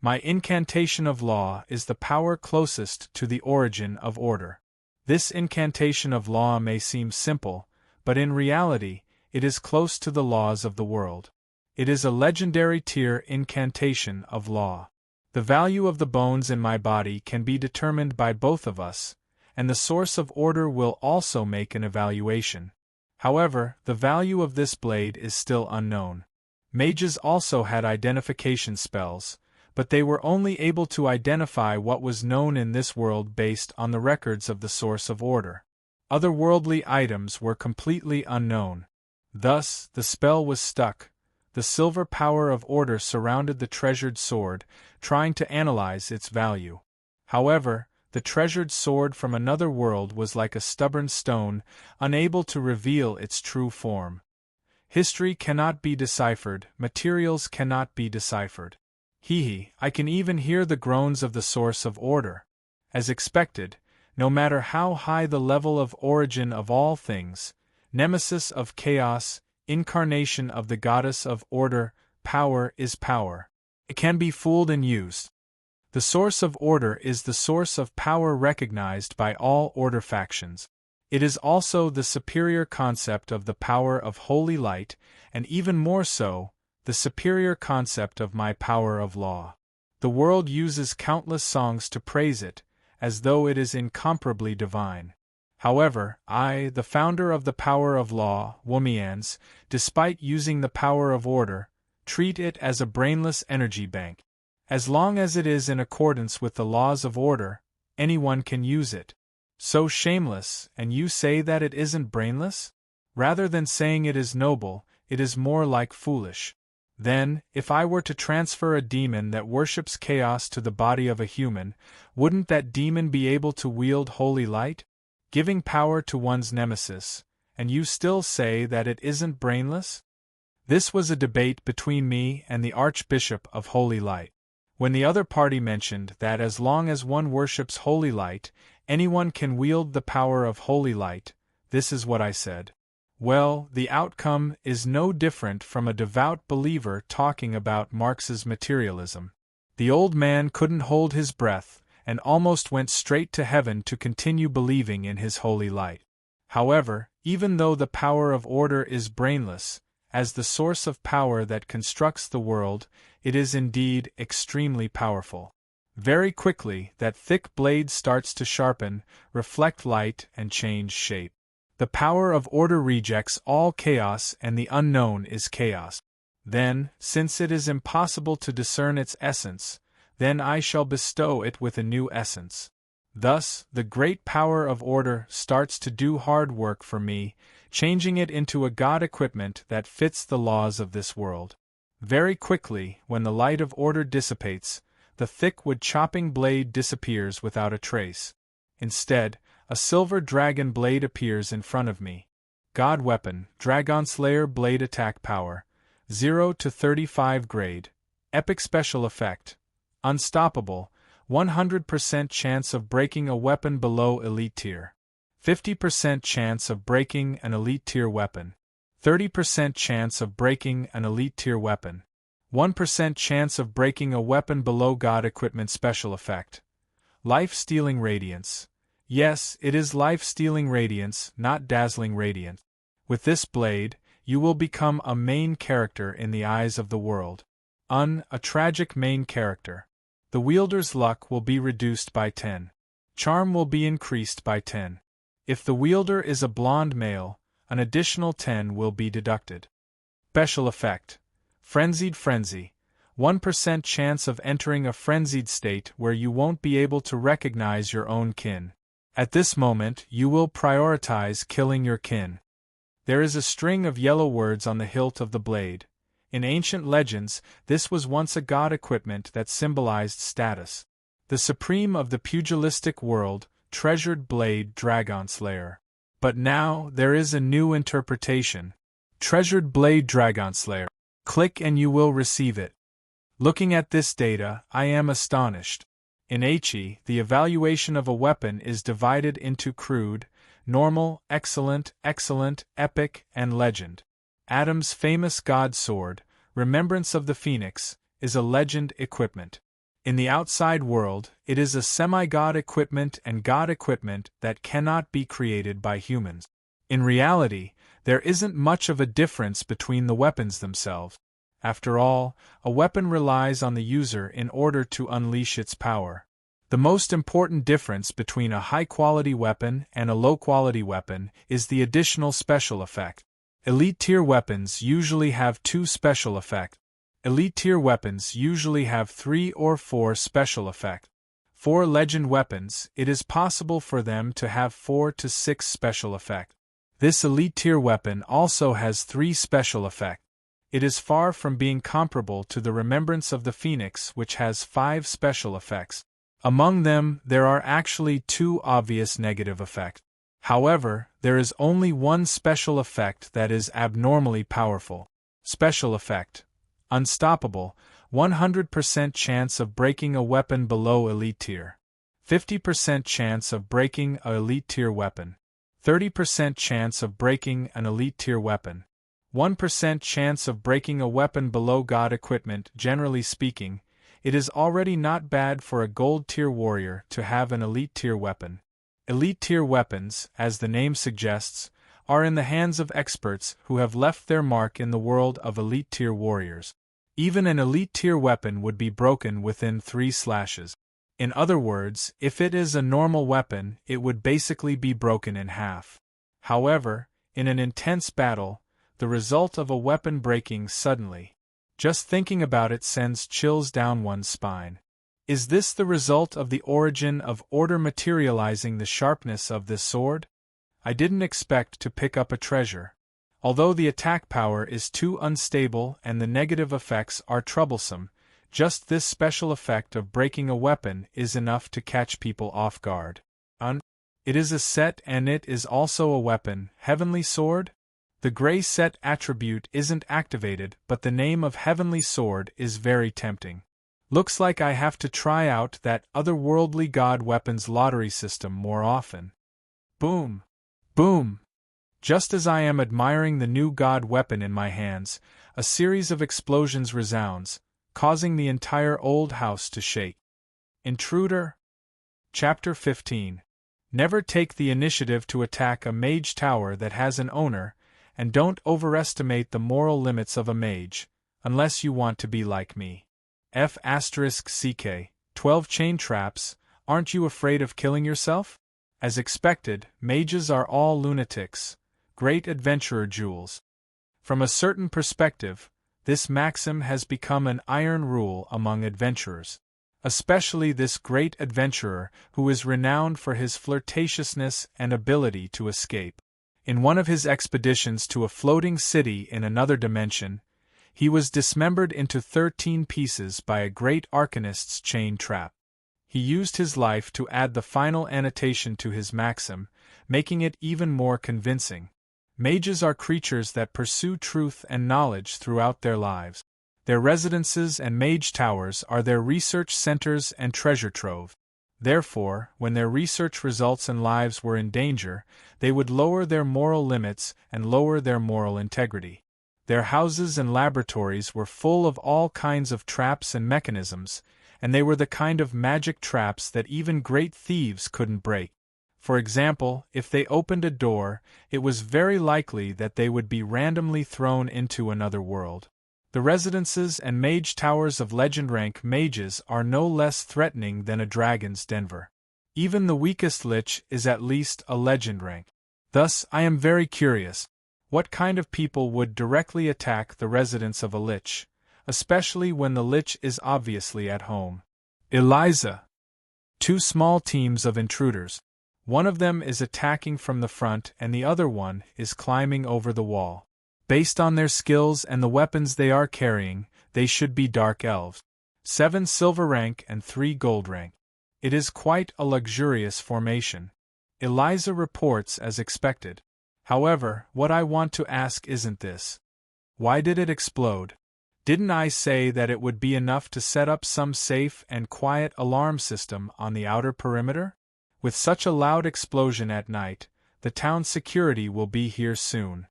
My incantation of law is the power closest to the origin of order. This incantation of law may seem simple, but in reality, it is close to the laws of the world. It is a legendary tier incantation of law. The value of the bones in my body can be determined by both of us, and the source of order will also make an evaluation. However, the value of this blade is still unknown. Mages also had identification spells, but they were only able to identify what was known in this world based on the records of the source of order. Otherworldly items were completely unknown. Thus, the spell was stuck. The silver power of order surrounded the treasured sword, trying to analyze its value. However, the treasured sword from another world was like a stubborn stone, unable to reveal its true form. History cannot be deciphered, materials cannot be deciphered. I can even hear the groans of the source of order. As expected, no matter how high the level of origin of all things, nemesis of chaos, incarnation of the goddess of order, power is power. It can be fooled and used. The source of order is the source of power recognized by all order factions. It is also the superior concept of the power of holy light, and even more so, the superior concept of my power of law. The world uses countless songs to praise it, as though it is incomparably divine. However, I, the founder of the power of law, Womians, despite using the power of order, treat it as a brainless energy bank. As long as it is in accordance with the laws of order, anyone can use it. So shameless, and you say that it isn't brainless? Rather than saying it is noble, it is more like foolish. Then, if I were to transfer a demon that worships chaos to the body of a human, wouldn't that demon be able to wield holy light? Giving power to one's nemesis, and you still say that it isn't brainless? This was a debate between me and the Archbishop of Holy Light. When the other party mentioned that as long as one worships holy light, anyone can wield the power of holy light, this is what I said. Well, the outcome is no different from a devout believer talking about Marx's materialism. The old man couldn't hold his breath, and almost went straight to heaven to continue believing in his holy light. However, even though the power of order is brainless, as the source of power that constructs the world, it is indeed extremely powerful. Very quickly, that thick blade starts to sharpen, reflect light, and change shape. The power of order rejects all chaos, and the unknown is chaos. Then, since it is impossible to discern its essence, then I shall bestow it with a new essence. Thus, the great power of order starts to do hard work for me, changing it into a god equipment that fits the laws of this world. Very quickly, when the light of order dissipates, the thick wood-chopping blade disappears without a trace. Instead, a silver dragon blade appears in front of me. God weapon, Dragon Slayer blade attack power, 0 to 35 grade, epic special effect, unstoppable, 100% chance of breaking a weapon below elite tier. 50% chance of breaking an elite tier weapon. 30% chance of breaking an elite tier weapon. 1% chance of breaking a weapon below God equipment special effect. Life-stealing radiance. Yes, it is life-stealing radiance, not dazzling radiance. With this blade, you will become a main character in the eyes of the world. A tragic main character. The wielder's luck will be reduced by 10. Charm will be increased by 10. If the wielder is a blonde male, an additional 10 will be deducted. Special effect. Frenzied Frenzy. 1% chance of entering a frenzied state where you won't be able to recognize your own kin. At this moment, you will prioritize killing your kin. There is a string of yellow words on the hilt of the blade. In ancient legends, this was once a god equipment that symbolized status. The supreme of the pugilistic world, treasured blade Dragon Slayer. But now, there is a new interpretation. Treasured blade Dragon Slayer. Click and you will receive it. Looking at this data, I am astonished. In HE, the evaluation of a weapon is divided into crude, normal, excellent, excellent, epic, and legend. Adam's famous god sword, Remembrance of the Phoenix, is a legend equipment. In the outside world, it is a semi-god equipment and god equipment that cannot be created by humans. In reality, there isn't much of a difference between the weapons themselves. After all, a weapon relies on the user in order to unleash its power. The most important difference between a high-quality weapon and a low-quality weapon is the additional special effect. Elite-tier weapons usually have 2 special effects. Elite-tier weapons usually have 3 or 4 special effects. For legend weapons, it is possible for them to have 4 to 6 special effects. This elite-tier weapon also has 3 special effects. It is far from being comparable to the Remembrance of the Phoenix, which has 5 special effects. Among them, there are actually 2 obvious negative effects. However, there is only one special effect that is abnormally powerful. Special effect: Unstoppable, 100% chance of breaking a weapon below elite tier. 50% chance of breaking a elite tier weapon. 30% chance of breaking an elite tier weapon. 1% chance of breaking a weapon below God equipment. Generally speaking, it is already not bad for a gold tier warrior to have an elite tier weapon. Elite tier weapons, as the name suggests, are in the hands of experts who have left their mark in the world of elite tier warriors. Even an elite tier weapon would be broken within 3 slashes. In other words, if it is a normal weapon, it would basically be broken in half. However, in an intense battle, the result of a weapon breaking suddenly, just thinking about it sends chills down one's spine. Is this the result of the origin of order materializing the sharpness of this sword? I didn't expect to pick up a treasure. Although the attack power is too unstable and the negative effects are troublesome, just this special effect of breaking a weapon is enough to catch people off guard. It is a set and it is also a weapon, Heavenly Sword? The gray set attribute isn't activated, but the name of Heavenly Sword is very tempting. Looks like I have to try out that otherworldly god weapons lottery system more often. Boom! Boom! Just as I am admiring the new god weapon in my hands, a series of explosions resounds, causing the entire old house to shake. Intruder? Chapter 15. Never take the initiative to attack a mage tower that has an owner, and don't overestimate the moral limits of a mage, unless you want to be like me. F***CK, 12 chain traps, aren't you afraid of killing yourself? As expected, mages are all lunatics, great adventurer jewels. From a certain perspective, this maxim has become an iron rule among adventurers. Especially this great adventurer who is renowned for his flirtatiousness and ability to escape. In one of his expeditions to a floating city in another dimension, he was dismembered into 13 pieces by a great arcanist's chain trap. He used his life to add the final annotation to his maxim, making it even more convincing. Mages are creatures that pursue truth and knowledge throughout their lives. Their residences and mage towers are their research centers and treasure trove. Therefore, when their research results and lives were in danger, they would lower their moral limits and lower their moral integrity. Their houses and laboratories were full of all kinds of traps and mechanisms, and they were the kind of magic traps that even great thieves couldn't break. For example, if they opened a door, it was very likely that they would be randomly thrown into another world. The residences and mage towers of legend rank mages are no less threatening than a dragon's denver. Even the weakest lich is at least a legend rank. Thus, I am very curious. What kind of people would directly attack the residence of a lich, especially when the lich is obviously at home? Eliza. 2 small teams of intruders. One of them is attacking from the front and the other one is climbing over the wall. Based on their skills and the weapons they are carrying, they should be dark elves. 7 silver rank and 3 gold rank. It is quite a luxurious formation. Eliza reports as expected. However, what I want to ask isn't this. Why did it explode? Didn't I say that it would be enough to set up some safe and quiet alarm system on the outer perimeter? With such a loud explosion at night, the town security will be here soon.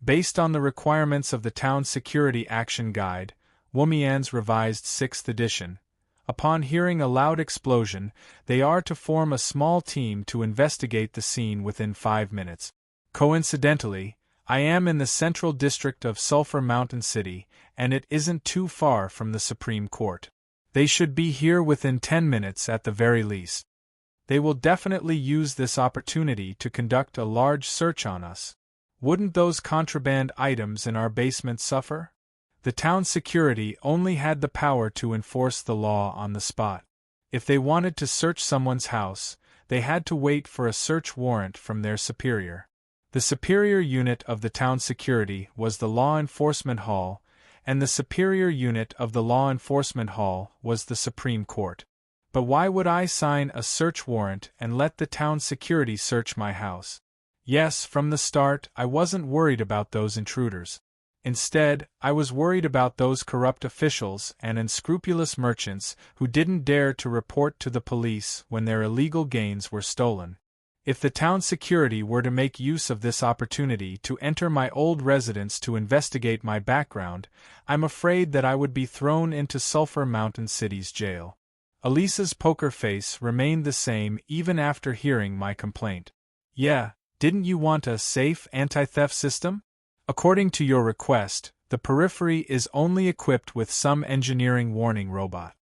Based on the requirements of the Town Security Action Guide, Womian's revised 6th edition, upon hearing a loud explosion, they are to form a small team to investigate the scene within 5 minutes. Coincidentally, I am in the central district of Sulphur Mountain City, and it isn't too far from the Supreme Court. They should be here within 10 minutes at the very least. They will definitely use this opportunity to conduct a large search on us. Wouldn't those contraband items in our basement suffer? The town security only had the power to enforce the law on the spot. If they wanted to search someone's house, they had to wait for a search warrant from their superior. The superior unit of the town security was the Law Enforcement Hall, and the superior unit of the Law Enforcement Hall was the Supreme Court. But why would I sign a search warrant and let the town security search my house? Yes, from the start, I wasn't worried about those intruders. Instead, I was worried about those corrupt officials and unscrupulous merchants who didn't dare to report to the police when their illegal gains were stolen. If the town security were to make use of this opportunity to enter my old residence to investigate my background, I'm afraid that I would be thrown into Sulphur Mountain City's jail. Elisa's poker face remained the same even after hearing my complaint. Yeah, didn't you want a safe anti-theft system? According to your request, the periphery is only equipped with some engineering warning robot.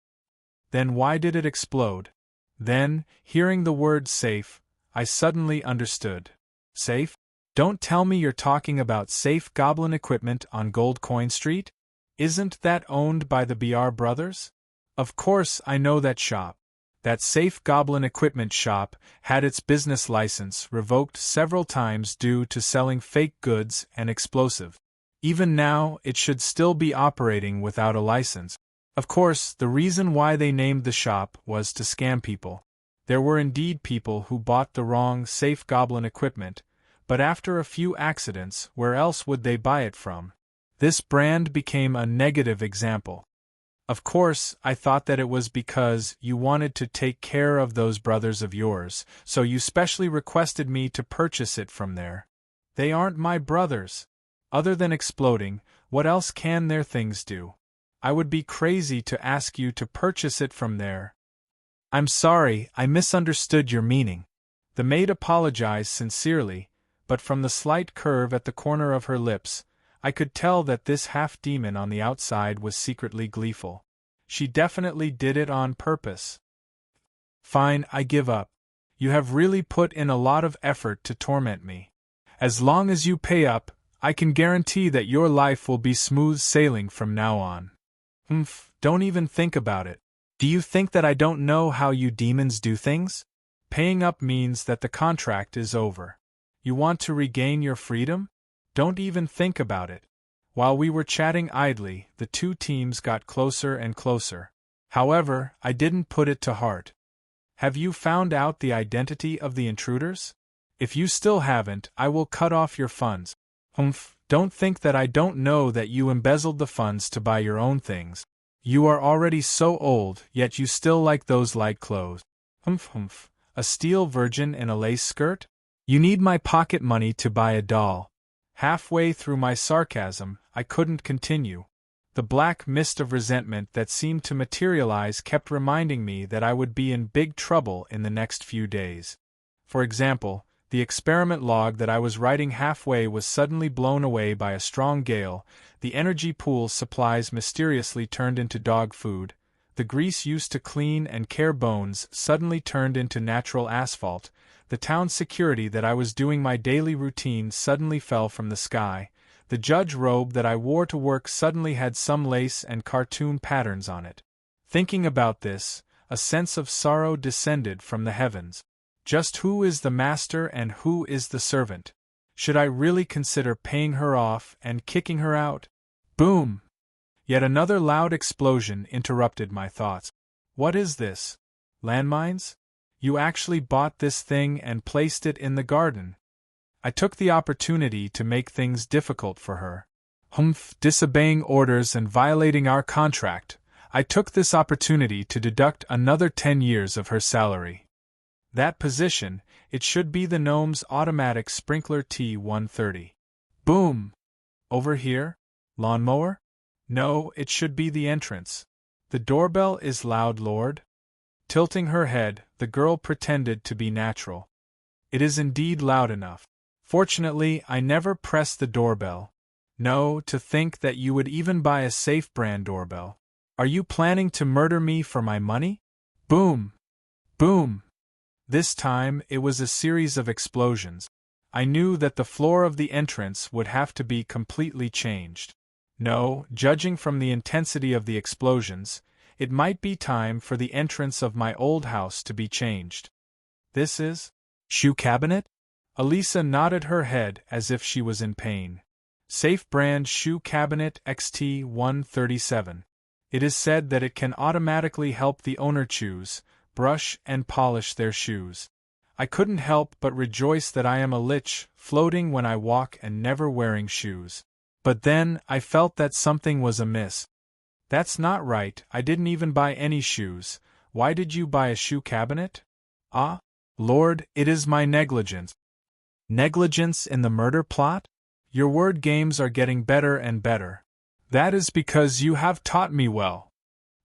Then why did it explode? Then, hearing the word safe, I suddenly understood. Safe? Don't tell me you're talking about safe goblin equipment on Gold Coin Street? Isn't that owned by the BR brothers? Of course I know that shop. That Safe Goblin Equipment shop had its business license revoked several times due to selling fake goods and explosive. Even now, it should still be operating without a license. Of course, the reason why they named the shop was to scam people. There were indeed people who bought the wrong Safe Goblin equipment, but after a few accidents, where else would they buy it from? This brand became a negative example. Of course, I thought that it was because you wanted to take care of those brothers of yours, so you specially requested me to purchase it from there. They aren't my brothers. Other than exploding, what else can their things do? I would be crazy to ask you to purchase it from there. I'm sorry, I misunderstood your meaning. The maid apologized sincerely, but from the slight curve at the corner of her lips, I could tell that this half-demon on the outside was secretly gleeful. She definitely did it on purpose. Fine, I give up. You have really put in a lot of effort to torment me. As long as you pay up, I can guarantee that your life will be smooth sailing from now on. Don't even think about it. Do you think that I don't know how you demons do things? Paying up means that the contract is over. You want to regain your freedom? Don't even think about it. While we were chatting idly, the two teams got closer and closer. However, I didn't put it to heart. Have you found out the identity of the intruders? If you still haven't, I will cut off your funds. Don't think that I don't know that you embezzled the funds to buy your own things. You are already so old, yet you still like those light clothes. A steel virgin in a lace skirt? You need my pocket money to buy a doll. Halfway through my sarcasm, I couldn't continue. The black mist of resentment that seemed to materialize kept reminding me that I would be in big trouble in the next few days. For example, the experiment log that I was writing halfway was suddenly blown away by a strong gale, the energy pool supplies mysteriously turned into dog food, the grease used to clean and care bones suddenly turned into natural asphalt, the town security that I was doing my daily routine suddenly fell from the sky, the judge robe that I wore to work suddenly had some lace and cartoon patterns on it. Thinking about this, a sense of sorrow descended from the heavens. Just who is the master and who is the servant? Should I really consider paying her off and kicking her out? Boom! Yet another loud explosion interrupted my thoughts. What is this? Landmines? You actually bought this thing and placed it in the garden. I took the opportunity to make things difficult for her. Disobeying orders and violating our contract, I took this opportunity to deduct another 10 years of her salary. That position, it should be the gnome's automatic sprinkler T-130. Boom! Over here? Lawnmower? No, it should be the entrance. The doorbell is loud, Lord. Tilting her head, the girl pretended to be natural. It is indeed loud enough. Fortunately, I never pressed the doorbell. No, to think that you would even buy a safe brand doorbell. Are you planning to murder me for my money? Boom! Boom! This time, it was a series of explosions. I knew that the floor of the entrance would have to be completely changed. No, judging from the intensity of the explosions, it might be time for the entrance of my old house to be changed. This is? Shoe cabinet? Elisa nodded her head as if she was in pain. Safe brand shoe cabinet XT137. It is said that it can automatically help the owner choose, brush, and polish their shoes. I couldn't help but rejoice that I am a lich, floating when I walk and never wearing shoes. But then, I felt that something was amiss. That's not right, I didn't even buy any shoes. Why did you buy a shoe cabinet? Ah, Lord, it is my negligence. Negligence in the murder plot? Your word games are getting better and better. That is because you have taught me well.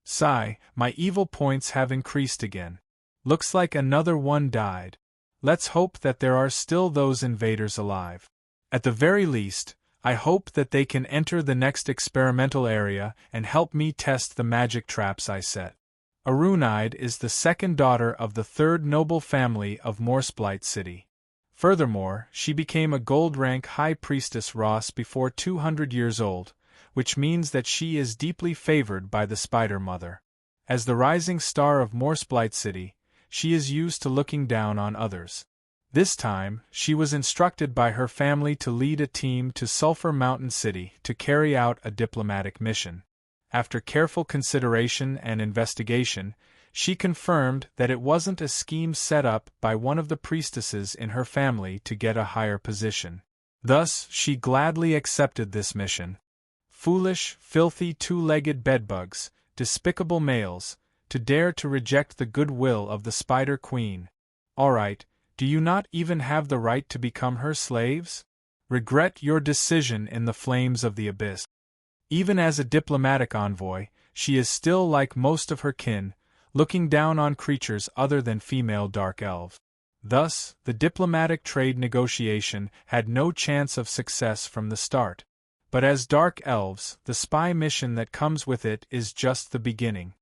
Sigh, my evil points have increased again. Looks like another one died. Let's hope that there are still those invaders alive. At the very least, I hope that they can enter the next experimental area and help me test the magic traps I set. Arunide is the second daughter of the third noble family of Morspite City. Furthermore, she became a gold-rank high priestess Ross before 200 years old, which means that she is deeply favored by the Spider Mother. As the rising star of Morspite City, she is used to looking down on others. This time, she was instructed by her family to lead a team to Sulphur Mountain City to carry out a diplomatic mission. After careful consideration and investigation, she confirmed that it wasn't a scheme set up by one of the priestesses in her family to get a higher position. Thus, she gladly accepted this mission. Foolish, filthy two-legged bedbugs, despicable males, to dare to reject the goodwill of the Spider Queen. All right, do you not even have the right to become her slaves? Regret your decision in the flames of the abyss. Even as a diplomatic envoy, she is still like most of her kin, looking down on creatures other than female dark elves. Thus, the diplomatic trade negotiation had no chance of success from the start. But as dark elves, the spy mission that comes with it is just the beginning.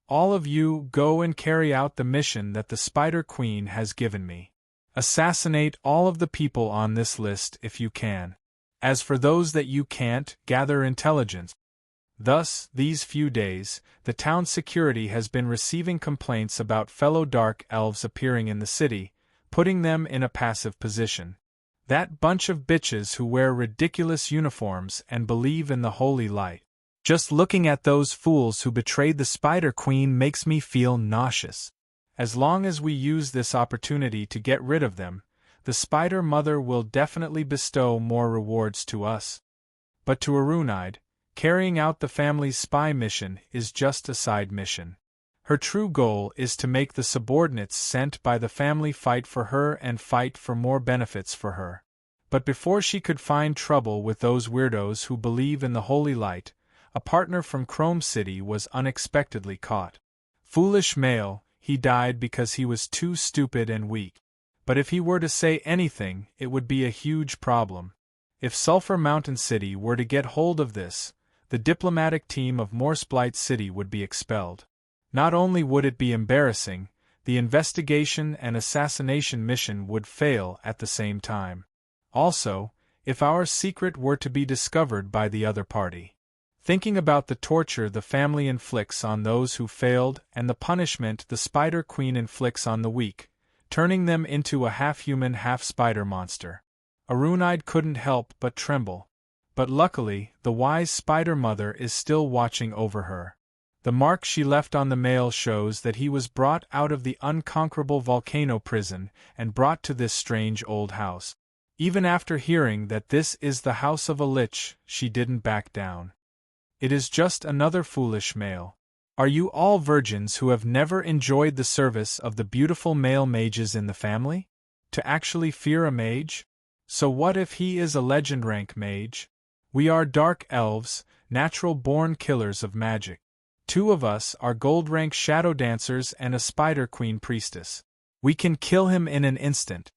All of you go and carry out the mission that the Spider Queen has given me. Assassinate all of the people on this list if you can. As for those that you can't, gather intelligence. Thus, these few days, the town security has been receiving complaints about fellow dark elves appearing in the city, putting them in a passive position. That bunch of bitches who wear ridiculous uniforms and believe in the holy light. Just looking at those fools who betrayed the Spider Queen makes me feel nauseous. As long as we use this opportunity to get rid of them, the Spider Mother will definitely bestow more rewards to us. But to Arunide, carrying out the family's spy mission is just a side mission. Her true goal is to make the subordinates sent by the family fight for her and fight for more benefits for her. But before she could find trouble with those weirdos who believe in the holy light, a partner from Chrome City was unexpectedly caught. Foolish male, he died because he was too stupid and weak. But if he were to say anything, it would be a huge problem. If Sulphur Mountain City were to get hold of this, the diplomatic team of Morspite City would be expelled. Not only would it be embarrassing, the investigation and assassination mission would fail at the same time. Also, if our secret were to be discovered by the other party. Thinking about the torture the family inflicts on those who failed and the punishment the Spider Queen inflicts on the weak, turning them into a half-human half-spider monster, Arunide couldn't help but tremble. But luckily, the wise Spider Mother is still watching over her. The mark she left on the mail shows that he was brought out of the unconquerable volcano prison and brought to this strange old house. Even after hearing that this is the house of a lich, she didn't back down. It is just another foolish male. Are you all virgins who have never enjoyed the service of the beautiful male mages in the family? To actually fear a mage? So what if he is a legend-rank mage? We are dark elves, natural-born killers of magic. 2 of us are gold-rank shadow dancers and a Spider Queen priestess. We can kill him in an instant.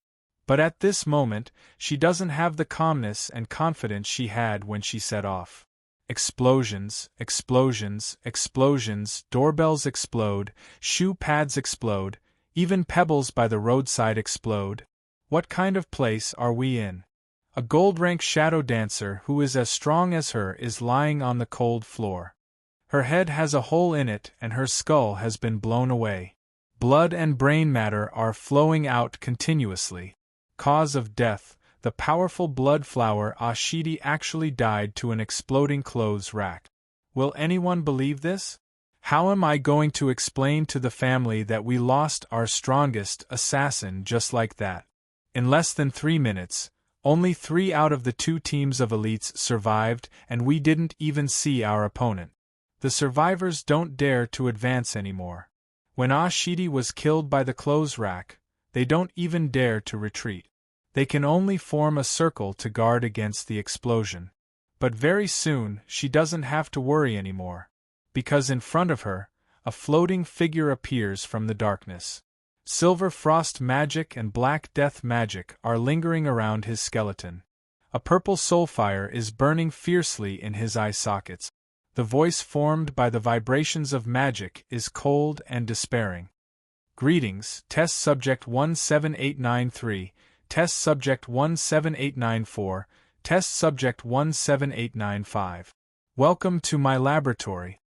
But at this moment, she doesn't have the calmness and confidence she had when she set off. Explosions, explosions, explosions, doorbells explode, shoe pads explode, even pebbles by the roadside explode. What kind of place are we in? A gold-rank shadow dancer who is as strong as her is lying on the cold floor. Her head has a hole in it and her skull has been blown away. Blood and brain matter are flowing out continuously. Cause of death: the powerful blood flower Ashidi actually died to an exploding clothes rack. Will anyone believe this? How am I going to explain to the family that we lost our strongest assassin just like that? In less than 3 minutes, only 3 out of the 2 teams of elites survived, and we didn't even see our opponent. The survivors don't dare to advance anymore. When Ashidi was killed by the clothes rack, they don't even dare to retreat. They can only form a circle to guard against the explosion. But very soon she doesn't have to worry anymore, because in front of her, a floating figure appears from the darkness. Silver frost magic and black death magic are lingering around his skeleton. A purple soulfire is burning fiercely in his eye sockets. The voice formed by the vibrations of magic is cold and despairing. Greetings, Test Subject 17893, Test Subject 17894, Test Subject 17895. Welcome to my laboratory.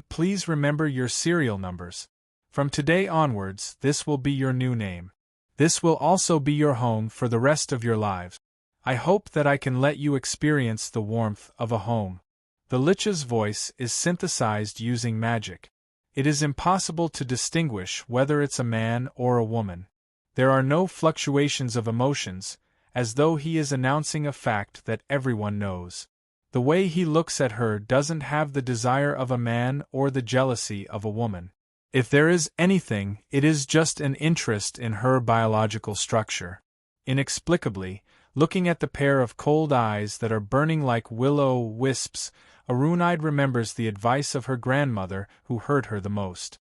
Please remember your serial numbers. From today onwards, this will be your new name. This will also be your home for the rest of your lives. I hope that I can let you experience the warmth of a home. The Lich's voice is synthesized using magic. It is impossible to distinguish whether it's a man or a woman. There are no fluctuations of emotions, as though he is announcing a fact that everyone knows. The way he looks at her doesn't have the desire of a man or the jealousy of a woman. If there is anything, it is just an interest in her biological structure. Inexplicably, looking at the pair of cold eyes that are burning like will-o'-wisps, Arunaide remembers the advice of her grandmother who hurt her the most.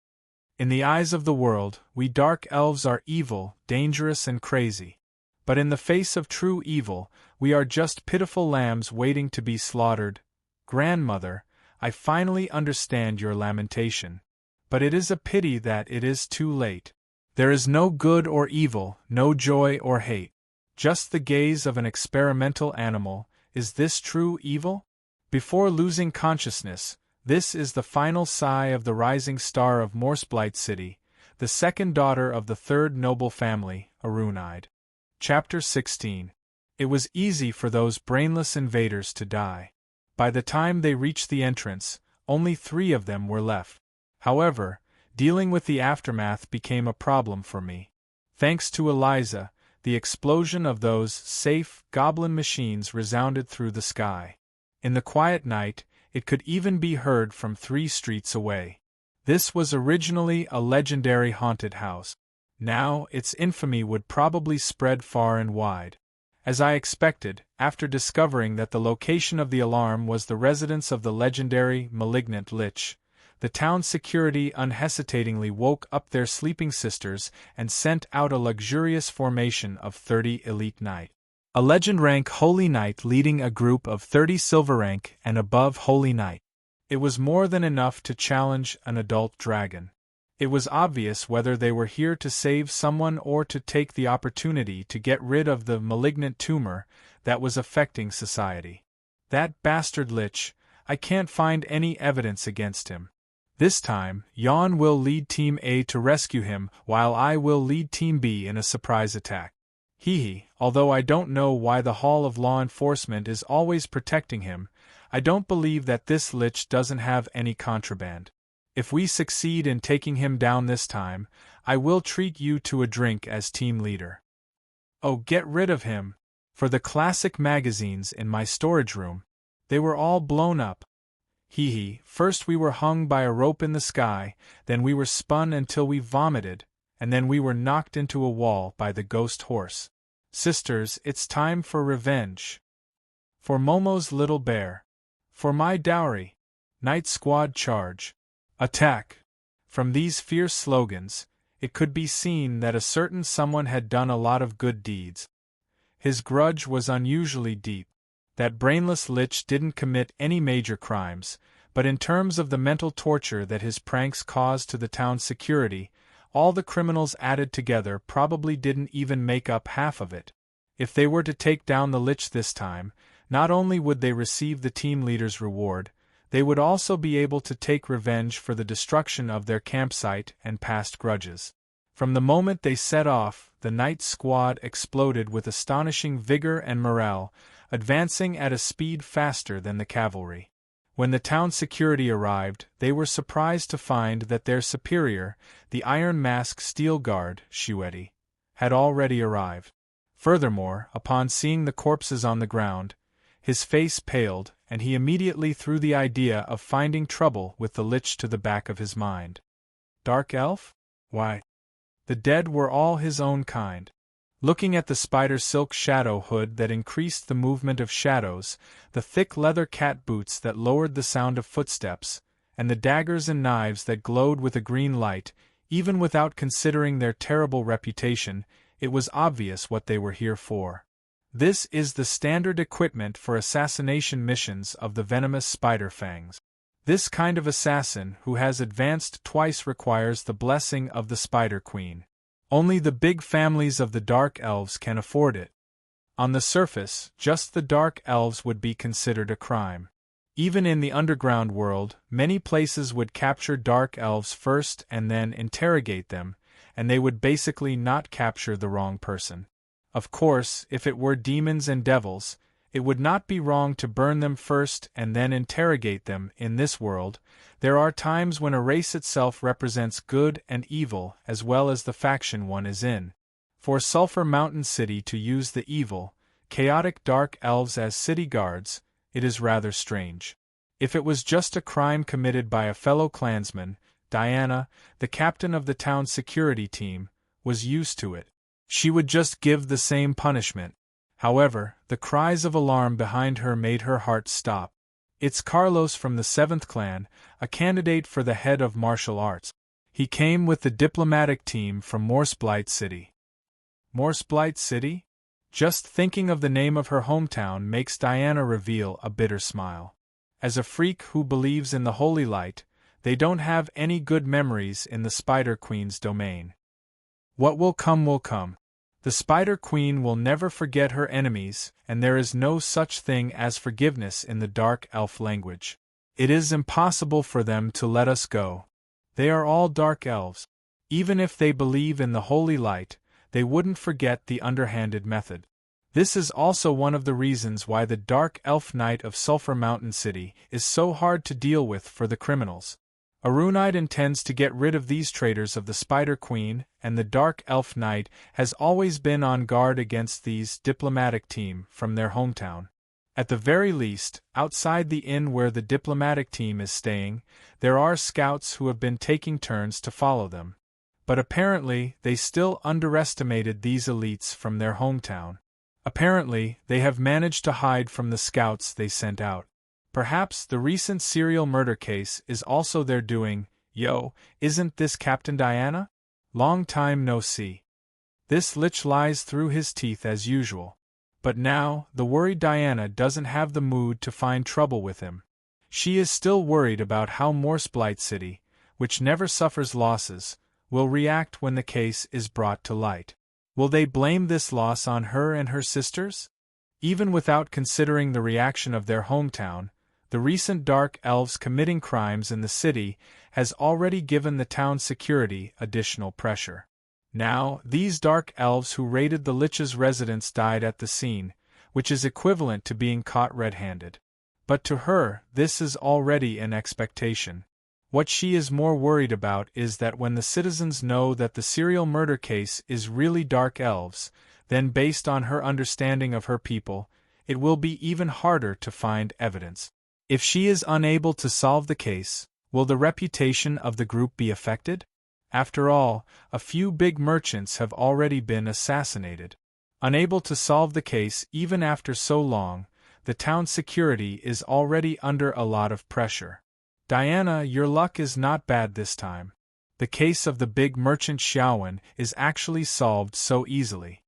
In the eyes of the world, we dark elves are evil, dangerous and crazy. But in the face of true evil, we are just pitiful lambs waiting to be slaughtered. Grandmother, I finally understand your lamentation. But it is a pity that it is too late. There is no good or evil, no joy or hate. Just the gaze of an experimental animal. Is this true evil? Before losing consciousness, this is the final sigh of the rising star of Morseblight City, the second daughter of the third noble family, Arunaide. Chapter 16. It was easy for those brainless invaders to die. By the time they reached the entrance, only 3 of them were left. However, dealing with the aftermath became a problem for me. Thanks to Eliza, the explosion of those safe goblin machines resounded through the sky. In the quiet night, it could even be heard from 3 streets away. This was originally a legendary haunted house. Now, its infamy would probably spread far and wide. As I expected, after discovering that the location of the alarm was the residence of the legendary, malignant Lich, the town security unhesitatingly woke up their sleeping sisters and sent out a luxurious formation of 30 elite knights. A legend rank Holy Knight leading a group of 30 silver rank and above Holy Knight. It was more than enough to challenge an adult dragon. It was obvious whether they were here to save someone or to take the opportunity to get rid of the malignant tumor that was affecting society. That bastard Lich, I can't find any evidence against him. This time, Yon will lead Team A to rescue him while I will lead Team B in a surprise attack. Although I don't know why the Hall of Law Enforcement is always protecting him, I don't believe that this Lich doesn't have any contraband. If we succeed in taking him down this time, I will treat you to a drink as team leader. Oh, get rid of him! For the classic magazines in my storage room, they were all blown up. First we were hung by a rope in the sky, then we were spun until we vomited, and then we were knocked into a wall by the ghost horse. Sisters, it's time for revenge. For Momo's little bear. For my dowry. Night Squad charge. Attack! From these fierce slogans, it could be seen that a certain someone had done a lot of good deeds. His grudge was unusually deep. That brainless Lich didn't commit any major crimes, but in terms of the mental torture that his pranks caused to the town's security, all the criminals added together probably didn't even make up half of it. If they were to take down the Lich this time, not only would they receive the team leader's reward, they would also be able to take revenge for the destruction of their campsite and past grudges. From the moment they set off, the night squad exploded with astonishing vigor and morale, advancing at a speed faster than the cavalry. When the town security arrived, they were surprised to find that their superior, the Iron Mask Steel Guard, Shueti, had already arrived. Furthermore, upon seeing the corpses on the ground, his face paled, and he immediately threw the idea of finding trouble with the Lich to the back of his mind. Dark elf? Why, the dead were all his own kind. Looking at the spider silk shadow hood that increased the movement of shadows, the thick leather cat boots that lowered the sound of footsteps, and the daggers and knives that glowed with a green light, even without considering their terrible reputation, it was obvious what they were here for. This is the standard equipment for assassination missions of the venomous spider fangs. This kind of assassin who has advanced twice requires the blessing of the Spider Queen. Only the big families of the Dark Elves can afford it. On the surface, just the Dark Elves would be considered a crime. Even in the underground world, many places would capture Dark Elves first and then interrogate them, and they would basically not capture the wrong person. Of course, if it were demons and devils, it would not be wrong to burn them first and then interrogate them. In this world, there are times when a race itself represents good and evil as well as the faction one is in. For Sulphur Mountain City to use the evil, chaotic Dark Elves as city guards, it is rather strange. If it was just a crime committed by a fellow clansman, Diana, the captain of the town's security team, was used to it. She would just give the same punishment. However, the cries of alarm behind her made her heart stop. It's Carlos from the 7th clan, a candidate for the head of martial arts. He came with the diplomatic team from Morseblight City. Morseblight City? Just thinking of the name of her hometown makes Diana reveal a bitter smile. As a freak who believes in the holy light, they don't have any good memories in the Spider Queen's domain. What will come will come. The Spider Queen will never forget her enemies, and there is no such thing as forgiveness in the Dark Elf language. It is impossible for them to let us go. They are all Dark Elves. Even if they believe in the holy light, they wouldn't forget the underhanded method. This is also one of the reasons why the Dark Elf Knight of Sulphur Mountain City is so hard to deal with for the criminals. A Runite intends to get rid of these traitors of the Spider Queen, and the Dark Elf Knight has always been on guard against these diplomatic team from their hometown. At the very least, outside the inn where the diplomatic team is staying, there are scouts who have been taking turns to follow them. But apparently, they still underestimated these elites from their hometown. Apparently, they have managed to hide from the scouts they sent out. Perhaps the recent serial murder case is also their doing. Yo, isn't this Captain Diana? Long time no see. This Lich lies through his teeth as usual. But now, the worried Diana doesn't have the mood to find trouble with him. She is still worried about how Morseblight City, which never suffers losses, will react when the case is brought to light. Will they blame this loss on her and her sisters? Even without considering the reaction of their hometown, the recent Dark Elves committing crimes in the city has already given the town's security additional pressure. Now, these Dark Elves who raided the Lich's residence died at the scene, which is equivalent to being caught red-handed. But to her, this is already an expectation. What she is more worried about is that when the citizens know that the serial murder case is really Dark Elves, then based on her understanding of her people, it will be even harder to find evidence. If she is unable to solve the case, will the reputation of the group be affected? After all, a few big merchants have already been assassinated. Unable to solve the case even after so long, the town's security is already under a lot of pressure. Diana, your luck is not bad this time. The case of the big merchant Xiaowen is actually solved so easily.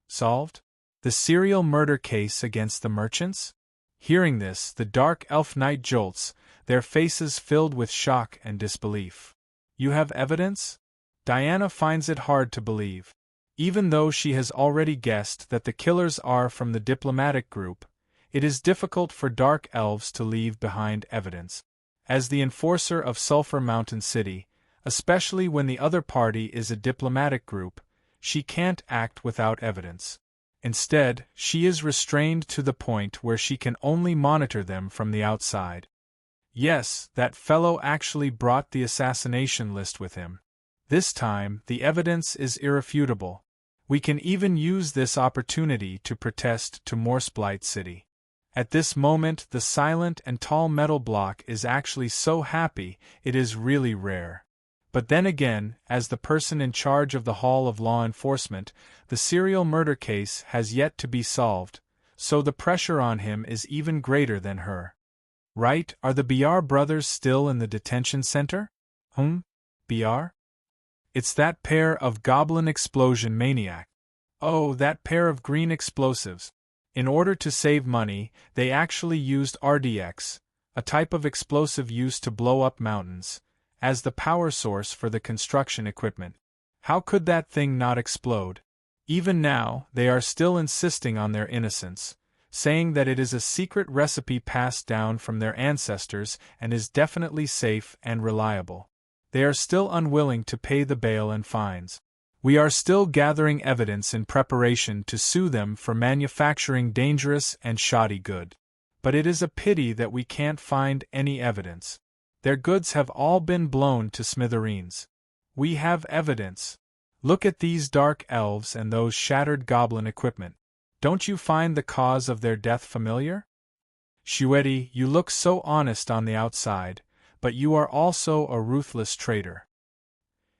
Solved? The serial murder case against the merchants? Hearing this, the dark elf knight jolts, their faces filled with shock and disbelief. You have evidence? Diana finds it hard to believe. Even though she has already guessed that the killers are from the diplomatic group, it is difficult for dark elves to leave behind evidence. As the enforcer of Sulphur Mountain City, especially when the other party is a diplomatic group, she can't act without evidence. Instead, she is restrained to the point where she can only monitor them from the outside. Yes, that fellow actually brought the assassination list with him. This time, the evidence is irrefutable. We can even use this opportunity to protest to Morseblight City. At this moment, the silent and tall metal block is actually so happy, it is really rare. But then again, as the person in charge of the Hall of Law Enforcement, the serial murder case has yet to be solved, so the pressure on him is even greater than her. Right, are the BR brothers still in the detention center? BR? It's that pair of goblin explosion maniac. Oh, that pair of green explosives. In order to save money, they actually used RDX, a type of explosive used to blow up mountains, as the power source for the construction equipment. How could that thing not explode? Even now, they are still insisting on their innocence, saying that it is a secret recipe passed down from their ancestors and is definitely safe and reliable. They are still unwilling to pay the bail and fines. We are still gathering evidence in preparation to sue them for manufacturing dangerous and shoddy good. But it is a pity that we can't find any evidence. Their goods have all been blown to smithereens. We have evidence. Look at these dark elves and those shattered goblin equipment. Don't you find the cause of their death familiar? Shueti, you look so honest on the outside, but you are also a ruthless traitor.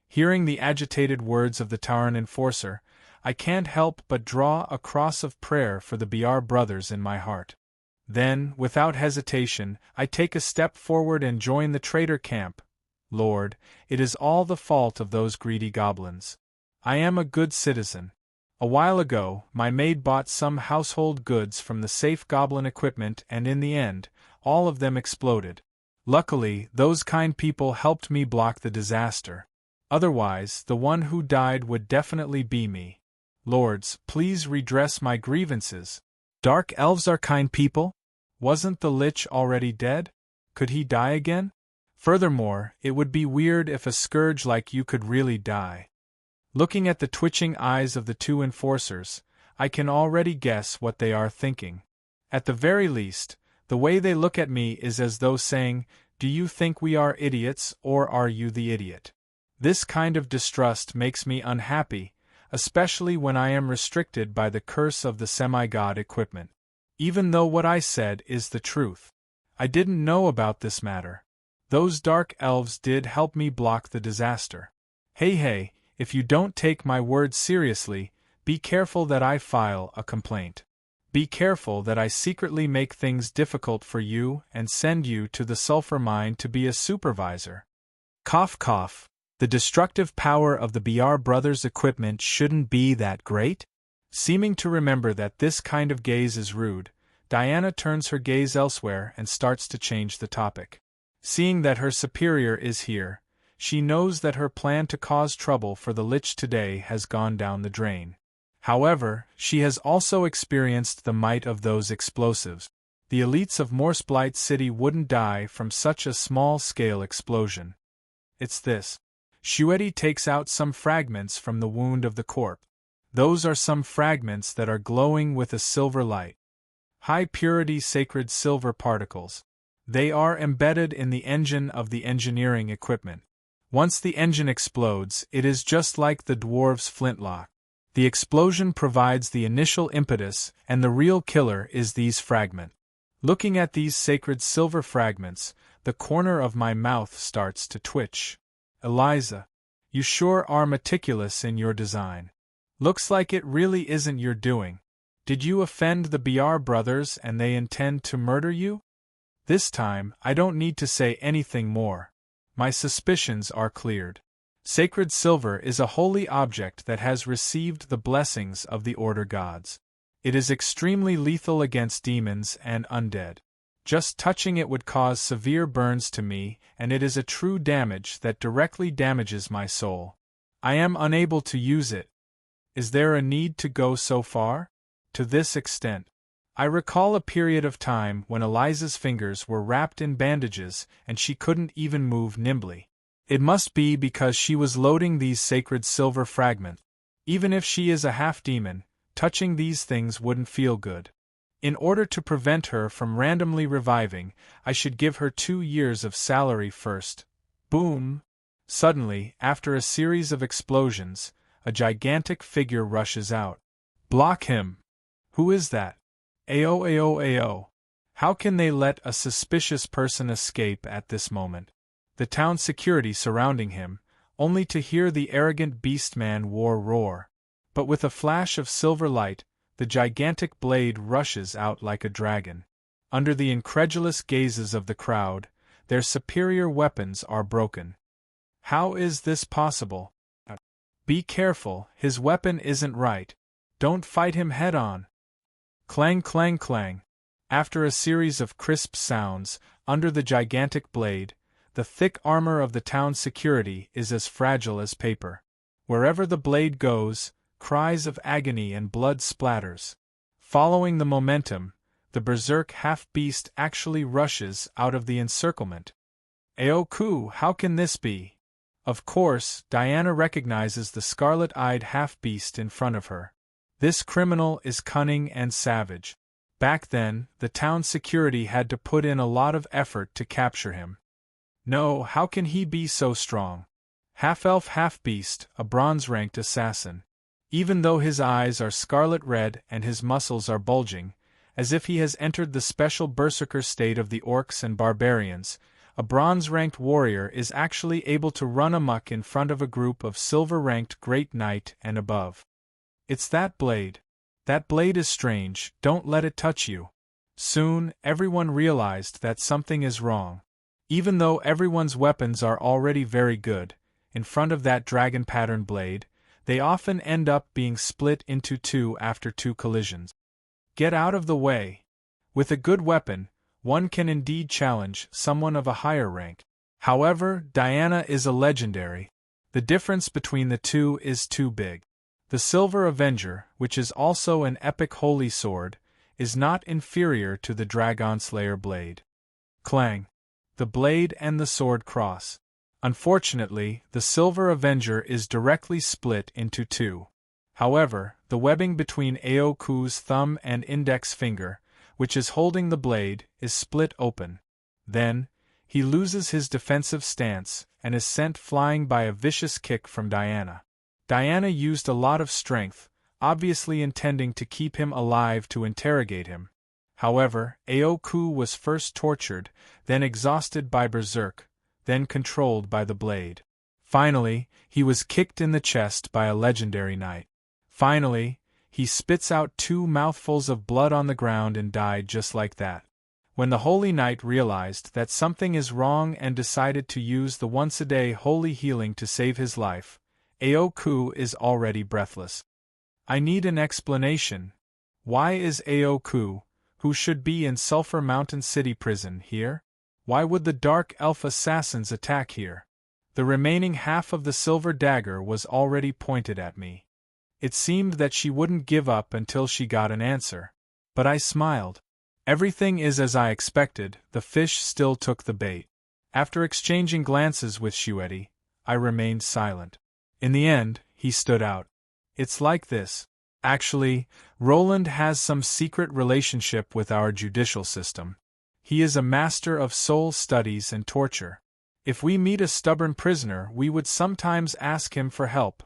Hearing the agitated words of the Tauran enforcer, I can't help but draw a cross of prayer for the BR brothers in my heart. Then, without hesitation, I take a step forward and join the traitor camp. Lord, it is all the fault of those greedy goblins. I am a good citizen. A while ago, my maid bought some household goods from the safe goblin equipment and in the end, all of them exploded. Luckily, those kind people helped me block the disaster. Otherwise, the one who died would definitely be me. Lords, please redress my grievances. Dark elves are kind people? Wasn't the Lich already dead? Could he die again? Furthermore, it would be weird if a scourge like you could really die. Looking at the twitching eyes of the two enforcers, I can already guess what they are thinking. At the very least, the way they look at me is as though saying, "Do you think we are idiots, or are you the idiot?" This kind of distrust makes me unhappy, especially when I am restricted by the curse of the semi-god equipment. Even though what I said is the truth. I didn't know about this matter. Those dark elves did help me block the disaster. Hey, if you don't take my words seriously, be careful that I file a complaint. Be careful that I secretly make things difficult for you and send you to the sulfur mine to be a supervisor. Cough cough. The destructive power of the BR brothers' equipment shouldn't be that great? Seeming to remember that this kind of gaze is rude, Diana turns her gaze elsewhere and starts to change the topic. Seeing that her superior is here, she knows that her plan to cause trouble for the Lich today has gone down the drain. However, she has also experienced the might of those explosives. The elites of Morseblight City wouldn't die from such a small-scale explosion. It's this. Shueti takes out some fragments from the wound of the corpse. Those are some fragments that are glowing with a silver light. High-purity sacred silver particles. They are embedded in the engine of the engineering equipment. Once the engine explodes, it is just like the dwarves' flintlock. The explosion provides the initial impetus, and the real killer is these fragments. Looking at these sacred silver fragments, the corner of my mouth starts to twitch. Eliza, you sure are meticulous in your design. Looks like it really isn't your doing. Did you offend the BR brothers and they intend to murder you? This time, I don't need to say anything more. My suspicions are cleared. Sacred silver is a holy object that has received the blessings of the Order gods. It is extremely lethal against demons and undead. Just touching it would cause severe burns to me, and it is a true damage that directly damages my soul. I am unable to use it. Is there a need to go so far? To this extent. I recall a period of time when Eliza's fingers were wrapped in bandages and she couldn't even move nimbly. It must be because she was loading these sacred silver fragments. Even if she is a half-demon, touching these things wouldn't feel good. In order to prevent her from randomly reviving, I should give her 2 years of salary first. Boom! Suddenly, after a series of explosions, a gigantic figure rushes out. Block him! Who is that? Ayo. How can they let a suspicious person escape at this moment? The town security surrounding him, only to hear the arrogant beastman roar. But with a flash of silver light, the gigantic blade rushes out like a dragon. Under the incredulous gazes of the crowd, their superior weapons are broken. How is this possible? Be careful, his weapon isn't right. Don't fight him head-on. Clang clang clang. After a series of crisp sounds, under the gigantic blade, the thick armor of the town security is as fragile as paper. Wherever the blade goes, cries of agony and blood splatters. Following the momentum, the berserk half-beast actually rushes out of the encirclement. Aoku, how can this be? Of course, Diana recognizes the scarlet-eyed half-beast in front of her. This criminal is cunning and savage. Back then, the town security had to put in a lot of effort to capture him. No, how can he be so strong? Half-elf half-beast, a bronze-ranked assassin. Even though his eyes are scarlet red and his muscles are bulging, as if he has entered the special berserker state of the orcs and barbarians, a bronze-ranked warrior is actually able to run amok in front of a group of silver-ranked great knight and above. It's that blade. That blade is strange, don't let it touch you. Soon, everyone realized that something is wrong. Even though everyone's weapons are already very good, in front of that dragon-pattern blade, they often end up being split into 2 after 2 collisions. Get out of the way. With a good weapon, one can indeed challenge someone of a higher rank. However, Diana is a legendary. The difference between the two is too big. The Silver Avenger, which is also an epic holy sword, is not inferior to the Dragon Slayer blade. Clang. The blade and the sword cross. Unfortunately, the Silver Avenger is directly split into 2. However, the webbing between Aoku's thumb and index finger, which is holding the blade, is split open. Then, he loses his defensive stance and is sent flying by a vicious kick from Diana. Diana used a lot of strength, obviously intending to keep him alive to interrogate him. However, Aoku was first tortured, then exhausted by berserk, then controlled by the blade. Finally, he was kicked in the chest by a legendary knight. Finally, he spits out 2 mouthfuls of blood on the ground and died just like that. When the holy knight realized that something is wrong and decided to use the once-a-day holy healing to save his life, Aoku is already breathless. I need an explanation. Why is Aoku, who should be in Sulphur Mountain City Prison, here? Why would the Dark Elf assassins attack here? The remaining half of the silver dagger was already pointed at me. It seemed that she wouldn't give up until she got an answer. But I smiled. Everything is as I expected, the fish still took the bait. After exchanging glances with Shueti, I remained silent. In the end, he stood out. It's like this. Actually, Roland has some secret relationship with our judicial system. He is a master of soul studies and torture. If we meet a stubborn prisoner, we would sometimes ask him for help.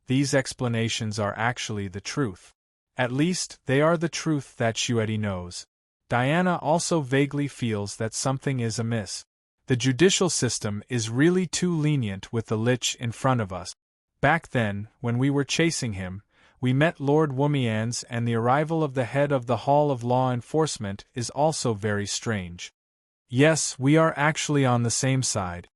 These explanations are actually the truth. At least, they are the truth that Shueti knows. Diana also vaguely feels that something is amiss. The judicial system is really too lenient with the Lich in front of us. Back then, when we were chasing him, we met Lord Wumians, and the arrival of the head of the Hall of Law Enforcement is also very strange. Yes, we are actually on the same side.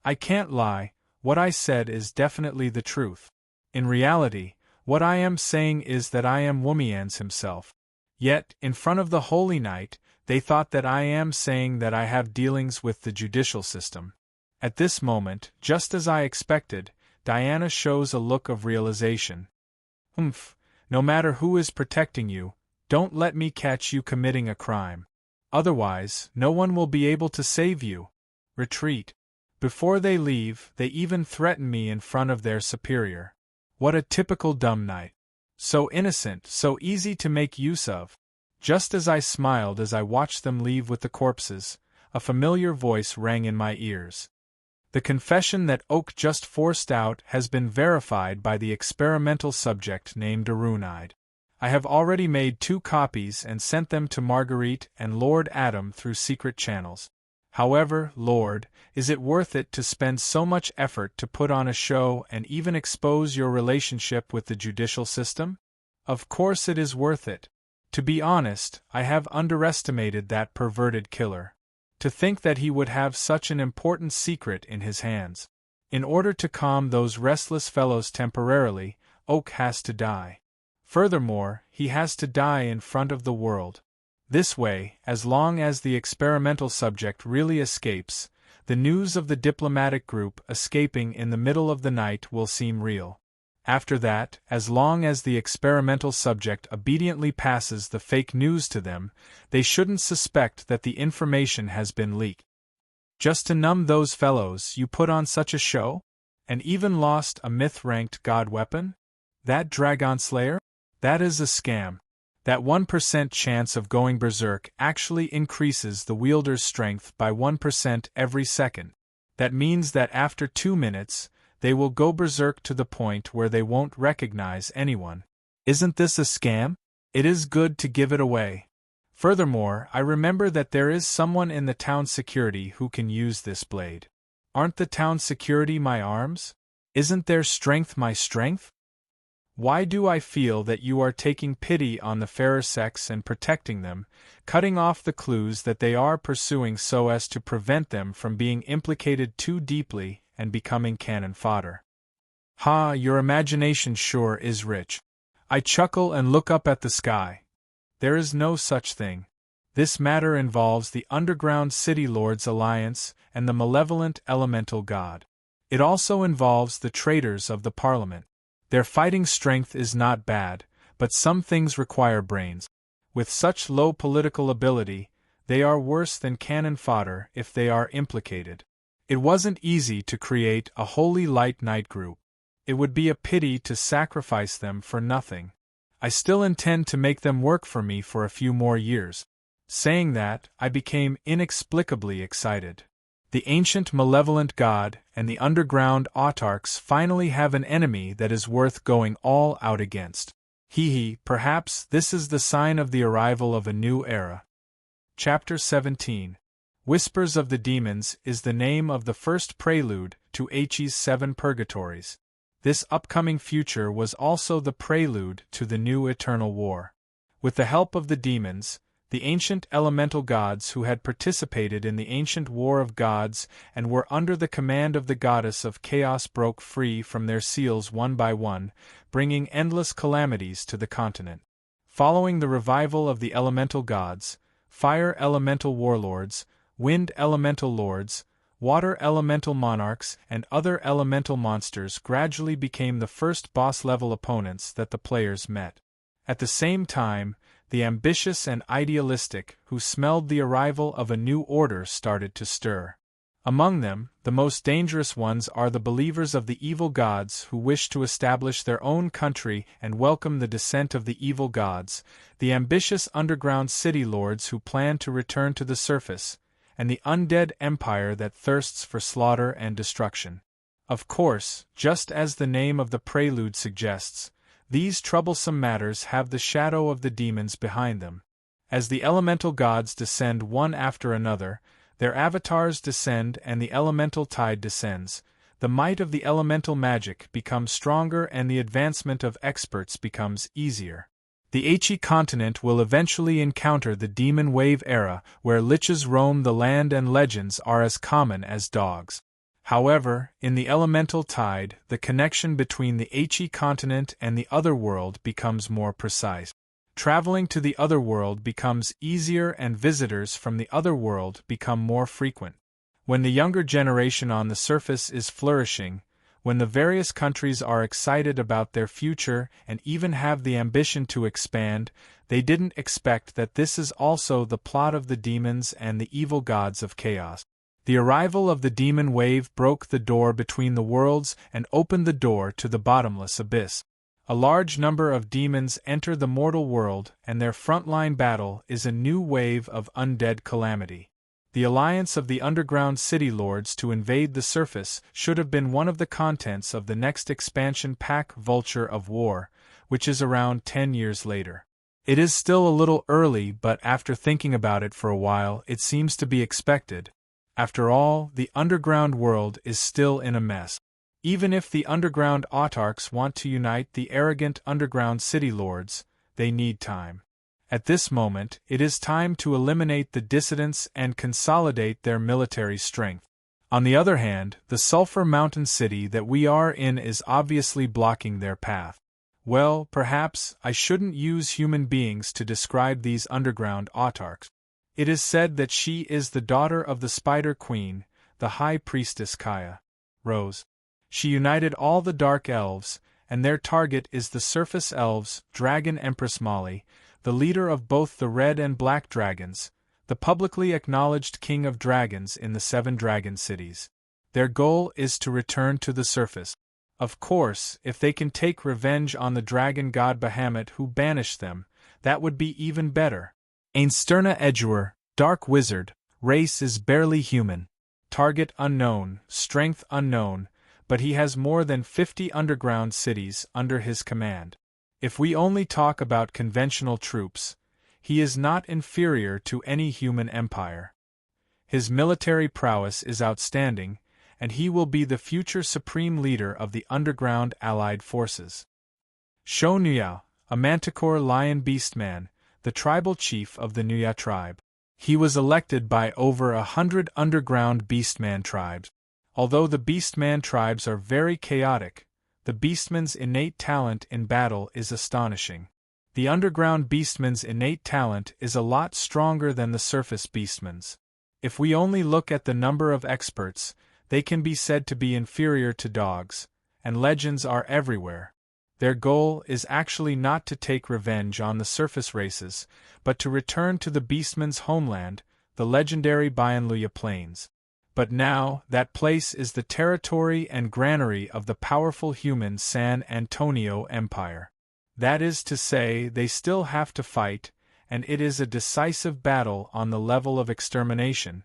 I can't lie, What I said is definitely the truth. In reality, what I am saying is that I am Womians himself. Yet, in front of the Holy Knight, they thought that I am saying that I have dealings with the judicial system. At this moment, just as I expected, Diana shows a look of realization. No matter who is protecting you, don't let me catch you committing a crime. Otherwise, no one will be able to save you. Retreat. Before they leave, they even threaten me in front of their superior. What a typical dumb knight. So innocent, so easy to make use of. Just as I smiled as I watched them leave with the corpses, a familiar voice rang in my ears. The confession that Oak just forced out has been verified by the experimental subject named Arunide. I have already made 2 copies and sent them to Marguerite and Lord Adam through secret channels. However, Lord, is it worth it to spend so much effort to put on a show and even expose your relationship with the judicial system? Of course it is worth it. To be honest, I have underestimated that perverted killer. To think that he would have such an important secret in his hands. In order to calm those restless fellows temporarily, Oak has to die. Furthermore, he has to die in front of the world. This way, as long as the experimental subject really escapes, the news of the diplomatic group escaping in the middle of the night will seem real. After that, as long as the experimental subject obediently passes the fake news to them, they shouldn't suspect that the information has been leaked. Just to numb those fellows, you put on such a show? And even lost a myth-ranked god weapon? That Dragon Slayer? That is a scam. That 1% chance of going berserk actually increases the wielder's strength by 1% every second. That means that after 2 minutes, they will go berserk to the point where they won't recognize anyone. Isn't this a scam? It is good to give it away. Furthermore, I remember that there is someone in the town security who can use this blade. Aren't the town security my arms? Isn't their strength my strength? Why do I feel that you are taking pity on the fairer sex and protecting them, cutting off the clues that they are pursuing so as to prevent them from being implicated too deeply and becoming cannon fodder? Ha, your imagination sure is rich. I chuckle and look up at the sky. There is no such thing. This matter involves the Underground City Lords Alliance and the malevolent elemental god. It also involves the traitors of the Parliament. Their fighting strength is not bad, but some things require brains. With such low political ability, they are worse than cannon fodder if they are implicated. It wasn't easy to create a Holy Light Knight group. It would be a pity to sacrifice them for nothing. I still intend to make them work for me for a few more years. Saying that, I became inexplicably excited. The ancient malevolent god and the underground autarchs finally have an enemy that is worth going all out against. Perhaps this is the sign of the arrival of a new era. Chapter 17. Whispers of the Demons is the name of the first prelude to H's 7 Purgatories. This upcoming future was also the prelude to the new eternal war. With the help of the demons, the ancient elemental gods who had participated in the ancient war of gods and were under the command of the goddess of chaos broke free from their seals one by one, bringing endless calamities to the continent. Following the revival of the elemental gods, fire elemental warlords, wind elemental lords, water elemental monarchs, and other elemental monsters gradually became the first boss-level opponents that the players met. At the same time, the ambitious and idealistic who smelled the arrival of a new order started to stir. Among them, the most dangerous ones are the believers of the evil gods who wish to establish their own country and welcome the descent of the evil gods, the ambitious underground city lords who plan to return to the surface, and the undead empire that thirsts for slaughter and destruction. Of course, just as the name of the prelude suggests, these troublesome matters have the shadow of the demons behind them. As the elemental gods descend one after another, their avatars descend and the elemental tide descends, the might of the elemental magic becomes stronger and the advancement of experts becomes easier. The He continent will eventually encounter the demon wave era where liches roam the land and legends are as common as dogs. However, in the elemental tide, the connection between the He continent and the otherworld becomes more precise. Traveling to the otherworld becomes easier and visitors from the otherworld become more frequent. When the younger generation on the surface is flourishing, when the various countries are excited about their future and even have the ambition to expand, they didn't expect that this is also the plot of the demons and the evil gods of chaos. The arrival of the demon wave broke the door between the worlds and opened the door to the bottomless abyss. A large number of demons enter the mortal world, and their frontline battle is a new wave of undead calamity. The alliance of the underground city lords to invade the surface should have been one of the contents of the next expansion pack, Vulture of War, which is around 10 years later. It is still a little early, but after thinking about it for a while, it seems to be expected. After all, the underground world is still in a mess. Even if the underground autarchs want to unite the arrogant underground city lords, they need time. At this moment, it is time to eliminate the dissidents and consolidate their military strength. On the other hand, the Sulphur Mountain city that we are in is obviously blocking their path. Well, perhaps I shouldn't use human beings to describe these underground autarchs. It is said that she is the daughter of the Spider Queen, the High Priestess Kaya Rose. She united all the Dark Elves, and their target is the Surface Elves, Dragon Empress Molly, the leader of both the Red and Black Dragons, the publicly acknowledged King of Dragons in the 7 Dragon Cities. Their goal is to return to the surface. Of course, if they can take revenge on the dragon god Bahamut who banished them, that would be even better. Einsterna Edgewer, Dark Wizard, race is barely human. Target unknown, strength unknown, but he has more than 50 underground cities under his command. If we only talk about conventional troops, he is not inferior to any human empire. His military prowess is outstanding, and he will be the future supreme leader of the underground allied forces. Shou Nuya, a manticore lion beastman, the tribal chief of the Nuya tribe. He was elected by over 100 underground beastman tribes. Although the beastman tribes are very chaotic, the beastman's innate talent in battle is astonishing. The underground beastman's innate talent is a lot stronger than the surface beastman's. If we only look at the number of experts, they can be said to be inferior to dogs, and legends are everywhere. Their goal is actually not to take revenge on the surface races, but to return to the beastman's homeland, the legendary Bianluya Plains. But now, that place is the territory and granary of the powerful human San Antonio Empire. That is to say, they still have to fight, and it is a decisive battle on the level of extermination.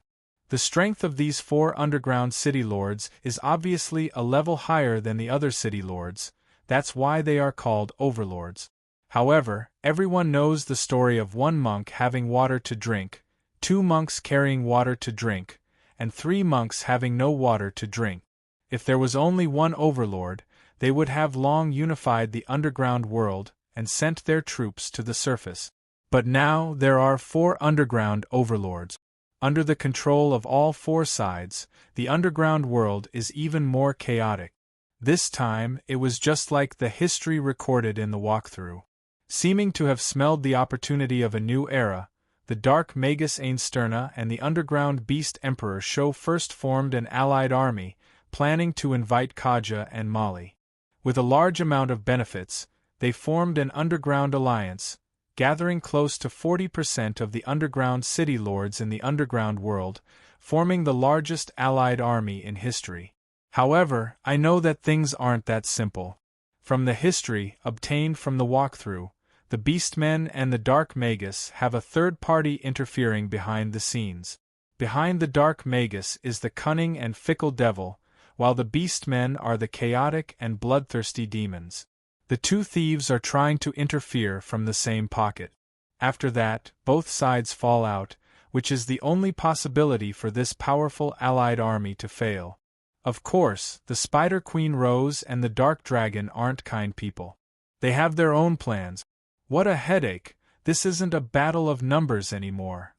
The strength of these 4 underground city lords is obviously a level higher than the other city lords. That's why they are called overlords. However, everyone knows the story of 1 monk having water to drink, 2 monks carrying water to drink, and 3 monks having no water to drink. If there was only 1 overlord, they would have long unified the underground world and sent their troops to the surface. But now there are 4 underground overlords. Under the control of all 4 sides, the underground world is even more chaotic. This time, it was just like the history recorded in the walkthrough. Seeming to have smelled the opportunity of a new era, the Dark Magus Einsterna and the Underground Beast Emperor Shou first formed an allied army, planning to invite Kaja and Molly. With a large amount of benefits, they formed an underground alliance, gathering close to 40% of the underground city lords in the underground world, forming the largest allied army in history. However, I know that things aren't that simple. From the history obtained from the walkthrough, the Beastmen and the Dark Magus have a third party interfering behind the scenes. Behind the Dark Magus is the cunning and fickle devil, while the Beastmen are the chaotic and bloodthirsty demons. The 2 thieves are trying to interfere from the same pocket. After that, both sides fall out, which is the only possibility for this powerful allied army to fail. Of course, the Spider Queen Rose and the Dark Dragon aren't kind people. They have their own plans. What a headache, this isn't a battle of numbers anymore.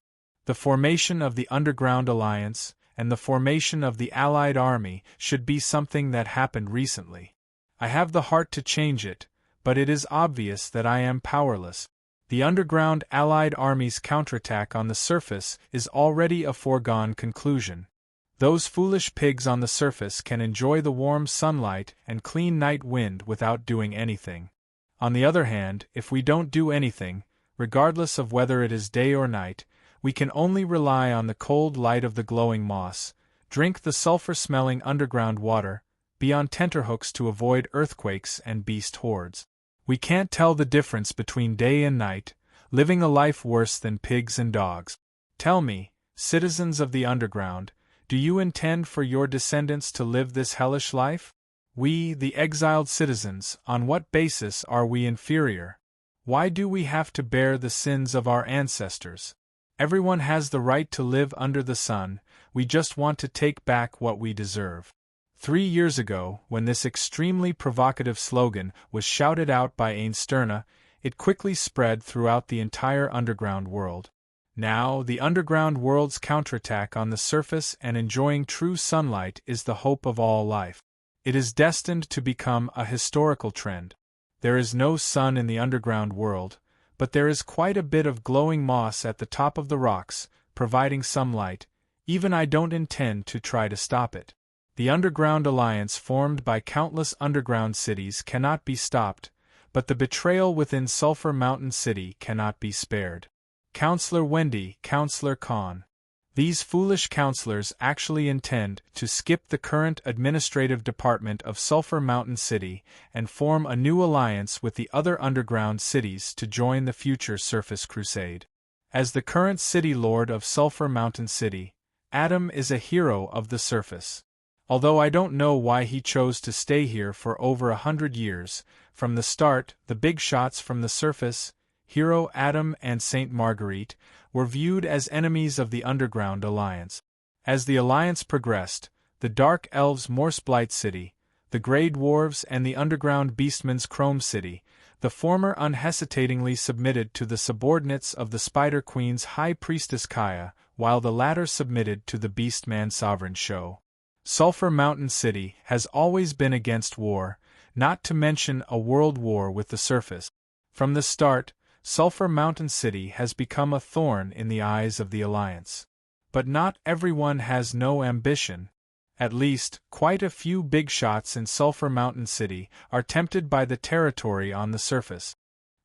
The formation of the Underground Alliance, and the formation of the Allied army should be something that happened recently. I have the heart to change it, but it is obvious that I am powerless. The underground Allied army's counterattack on the surface is already a foregone conclusion. Those foolish pigs on the surface can enjoy the warm sunlight and clean night wind without doing anything. On the other hand, if we don't do anything, regardless of whether it is day or night, we can only rely on the cold light of the glowing moss, drink the sulfur-smelling underground water, be on tenterhooks to avoid earthquakes and beast hordes. We can't tell the difference between day and night, living a life worse than pigs and dogs. Tell me, citizens of the underground, do you intend for your descendants to live this hellish life? We, the exiled citizens, on what basis are we inferior? Why do we have to bear the sins of our ancestors? Everyone has the right to live under the sun, we just want to take back what we deserve. 3 years ago, when this extremely provocative slogan was shouted out by Einsterna, it quickly spread throughout the entire underground world. Now, the underground world's counterattack on the surface and enjoying true sunlight is the hope of all life. It is destined to become a historical trend. There is no sun in the underground world, but there is quite a bit of glowing moss at the top of the rocks, providing some light. Even I don't intend to try to stop it. The underground alliance formed by countless underground cities cannot be stopped, but the betrayal within Sulphur Mountain City cannot be spared. Counselor Wendy, Counselor Khan. These foolish counselors actually intend to skip the current administrative department of Sulphur Mountain City and form a new alliance with the other underground cities to join the future Surface Crusade. As the current city lord of Sulphur Mountain City, Adam is a hero of the surface. Although I don't know why he chose to stay here for over 100 years, from the start, the big shots from the surface, Hero Adam and Saint Marguerite, were viewed as enemies of the Underground Alliance. As the Alliance progressed, the Dark Elves' Morseblight City, the Grey Dwarves and the Underground Beastmen's Chrome City, the former unhesitatingly submitted to the subordinates of the Spider Queen's High Priestess Kaya, while the latter submitted to the Beastman Sovereign Show. Sulphur Mountain City has always been against war, not to mention a world war with the surface. From the start, Sulphur Mountain City has become a thorn in the eyes of the Alliance. But not everyone has no ambition. At least, quite a few big shots in Sulphur Mountain City are tempted by the territory on the surface.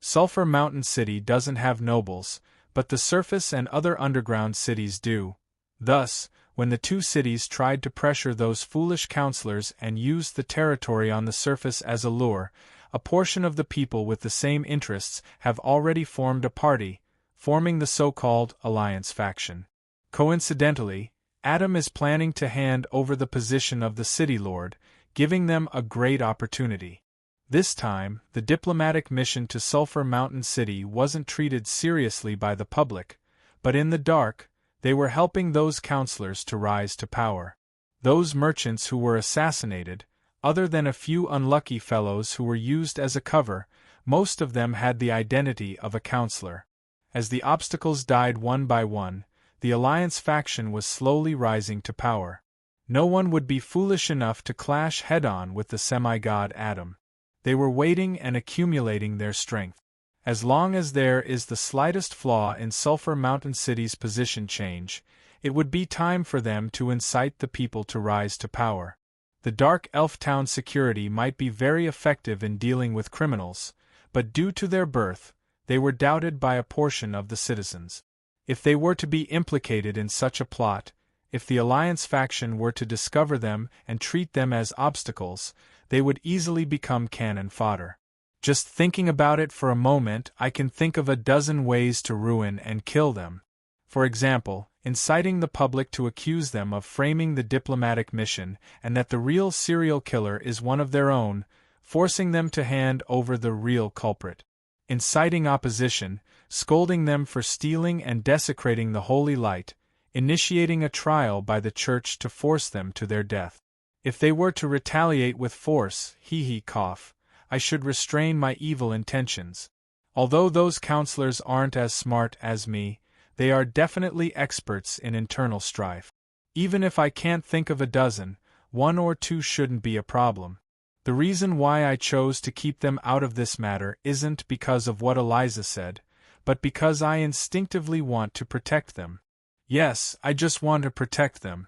Sulphur Mountain City doesn't have nobles, but the surface and other underground cities do. Thus, when the two cities tried to pressure those foolish counselors and used the territory on the surface as a lure, a portion of the people with the same interests have already formed a party, forming the so-called Alliance faction. Coincidentally, Adam is planning to hand over the position of the City Lord, giving them a great opportunity. This time, the diplomatic mission to Sulphur Mountain City wasn't treated seriously by the public, but in the dark, they were helping those counselors to rise to power. Those merchants who were assassinated, other than a few unlucky fellows who were used as a cover, most of them had the identity of a counselor. As the obstacles died one by one, the Alliance faction was slowly rising to power. No one would be foolish enough to clash head-on with the semi-god Adam. They were waiting and accumulating their strength. As long as there is the slightest flaw in Sulphur Mountain City's position change, it would be time for them to incite the people to rise to power. The Dark Elf Town security might be very effective in dealing with criminals, but due to their birth, they were doubted by a portion of the citizens. If they were to be implicated in such a plot, if the Alliance faction were to discover them and treat them as obstacles, they would easily become cannon fodder. Just thinking about it for a moment, I can think of a dozen ways to ruin and kill them. For example, inciting the public to accuse them of framing the diplomatic mission and that the real serial killer is one of their own, forcing them to hand over the real culprit. Inciting opposition, scolding them for stealing and desecrating the holy light, initiating a trial by the church to force them to their death. If they were to retaliate with force, cough, I should restrain my evil intentions. Although those counselors aren't as smart as me, they are definitely experts in internal strife. Even if I can't think of a dozen, 1 or 2 shouldn't be a problem. The reason why I chose to keep them out of this matter isn't because of what Eliza said, but because I instinctively want to protect them. Yes, I just want to protect them.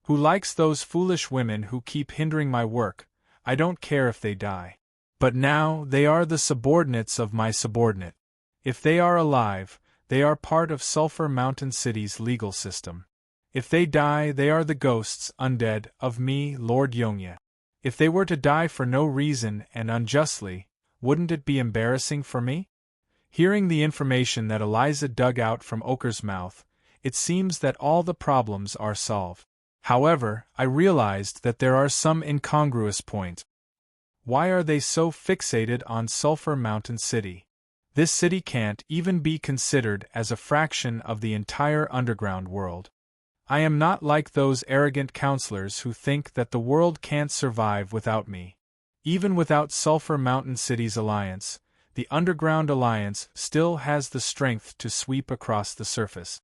Who likes those foolish women who keep hindering my work? I don't care if they die. But now they are the subordinates of my subordinate. If they are alive, they are part of Sulphur Mountain City's legal system. If they die, they are the ghosts, undead, of me, Lord Yongya. If they were to die for no reason and unjustly, wouldn't it be embarrassing for me? Hearing the information that Eliza dug out from Oker's mouth, it seems that all the problems are solved. However, I realized that there are some incongruous points. Why are they so fixated on Sulphur Mountain City? This city can't even be considered as a fraction of the entire underground world. I am not like those arrogant counselors who think that the world can't survive without me. Even without Sulphur Mountain City's alliance, the Underground Alliance still has the strength to sweep across the surface.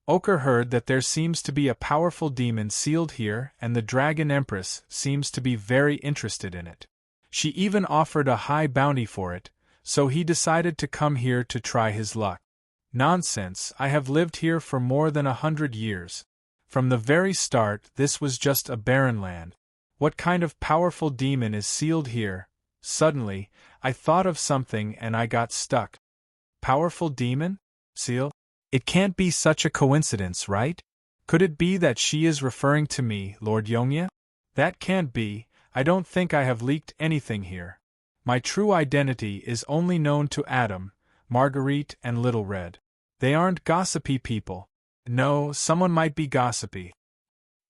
Oker heard that there seems to be a powerful demon sealed here, and the Dragon Empress seems to be very interested in it. She even offered a high bounty for it, so he decided to come here to try his luck. Nonsense, I have lived here for more than 100 years. From the very start, this was just a barren land. What kind of powerful demon is sealed here? Suddenly, I thought of something and I got stuck. Powerful demon? Seal? It can't be such a coincidence, right? Could it be that she is referring to me, Lord Yongya? That can't be. I don't think I have leaked anything here. My true identity is only known to Adam, Marguerite, and Little Red. They aren't gossipy people. No, someone might be gossipy.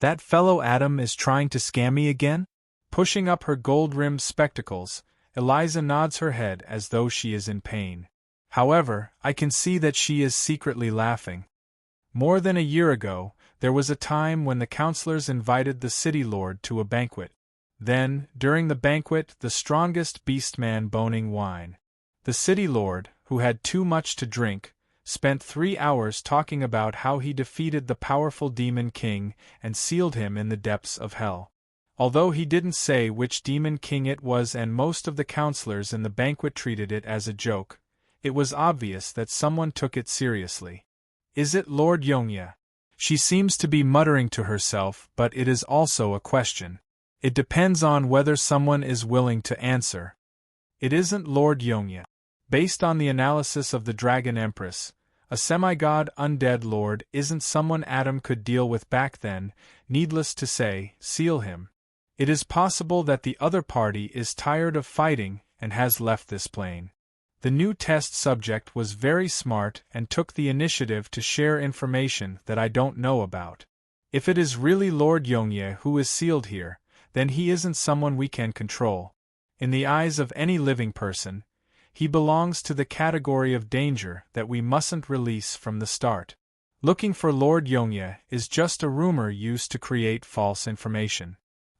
That fellow Adam is trying to scam me again? Pushing up her gold-rimmed spectacles, Eliza nods her head as though she is in pain. However, I can see that she is secretly laughing. More than a year ago, there was a time when the counselors invited the city lord to a banquet. Then, during the banquet, the strongest beastman boning wine. The city lord, who had too much to drink, spent 3 hours talking about how he defeated the powerful demon king and sealed him in the depths of hell. Although he didn't say which demon king it was, and most of the counselors in the banquet treated it as a joke, it was obvious that someone took it seriously. Is it Lord Yongya? She seems to be muttering to herself, but it is also a question. It depends on whether someone is willing to answer. It isn't Lord Yongya. Based on the analysis of the Dragon Empress, a semi-god undead lord isn't someone Adam could deal with back then. Needless to say, seal him. It is possible that the other party is tired of fighting and has left this plane. The new test subject was very smart and took the initiative to share information that I don't know about. If it is really Lord Yongya who is sealed here, then he isn't someone we can control. In the eyes of any living person, he belongs to the category of danger that we mustn't release from the start. Looking for Lord Yongya is just a rumor used to create false information.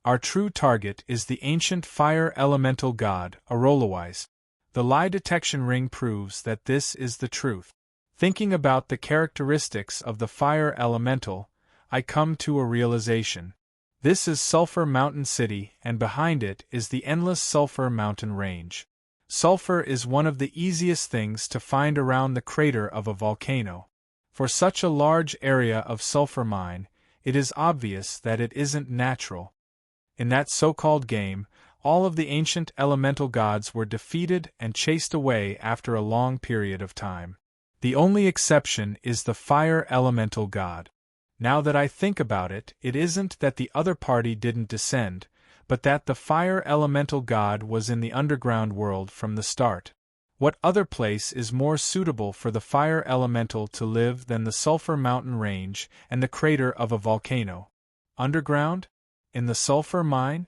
Our true target is the ancient fire elemental god, Arolawise. The lie detection ring proves that this is the truth. Thinking about the characteristics of the fire elemental, I come to a realization. This is Sulphur Mountain City, and behind it is the endless Sulphur Mountain Range. Sulphur is one of the easiest things to find around the crater of a volcano. For such a large area of sulphur mine, it is obvious that it isn't natural. In that so-called game, all of the ancient elemental gods were defeated and chased away after a long period of time. The only exception is the fire elemental god. Now that I think about it, it isn't that the other party didn't descend, but that the fire elemental god was in the underground world from the start. What other place is more suitable for the fire elemental to live than the Sulphur Mountain Range and the crater of a volcano? Underground? In the sulphur mine?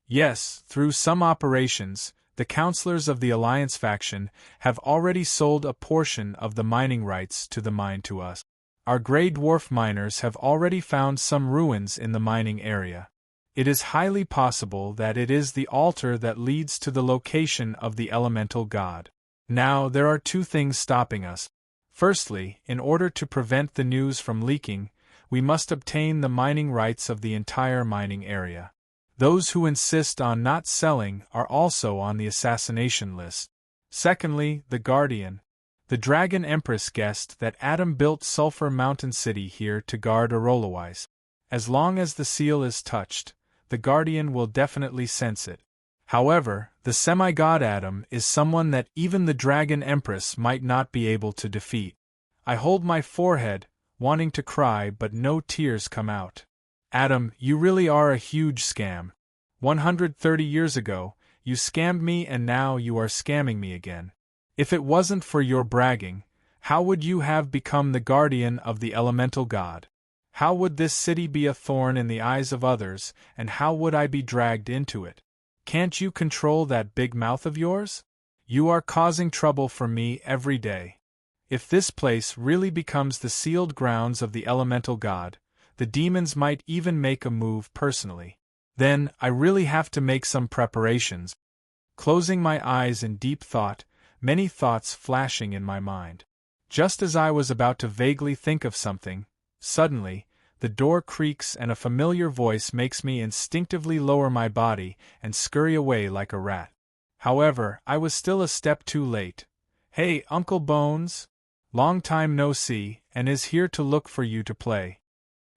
Yes, through some operations, the counselors of the Alliance faction have already sold a portion of the mining rights to the mine to us. Our Grey Dwarf miners have already found some ruins in the mining area. It is highly possible that it is the altar that leads to the location of the elemental god. Now, there are 2 things stopping us. Firstly, in order to prevent the news from leaking, we must obtain the mining rights of the entire mining area. Those who insist on not selling are also on the assassination list. Secondly, the Guardian. The Dragon Empress guessed that Adam built Sulphur Mountain City here to guard Arolawise. As long as the seal is touched, the Guardian will definitely sense it. However, the semi-god Adam is someone that even the Dragon Empress might not be able to defeat. I hold my forehead, wanting to cry but no tears come out. Adam, you really are a huge scam. 130 years ago, you scammed me and now you are scamming me again. If it wasn't for your bragging, how would you have become the guardian of the elemental god? How would this city be a thorn in the eyes of others, and how would I be dragged into it? Can't you control that big mouth of yours? You are causing trouble for me every day. If this place really becomes the sealed grounds of the elemental god, the demons might even make a move personally. Then, I really have to make some preparations. Closing my eyes in deep thought, many thoughts flashing in my mind. Just as I was about to vaguely think of something, suddenly, the door creaks and a familiar voice makes me instinctively lower my body and scurry away like a rat. However, I was still a step too late. Hey, Uncle Bones! Long time no see, and is here to look for you to play.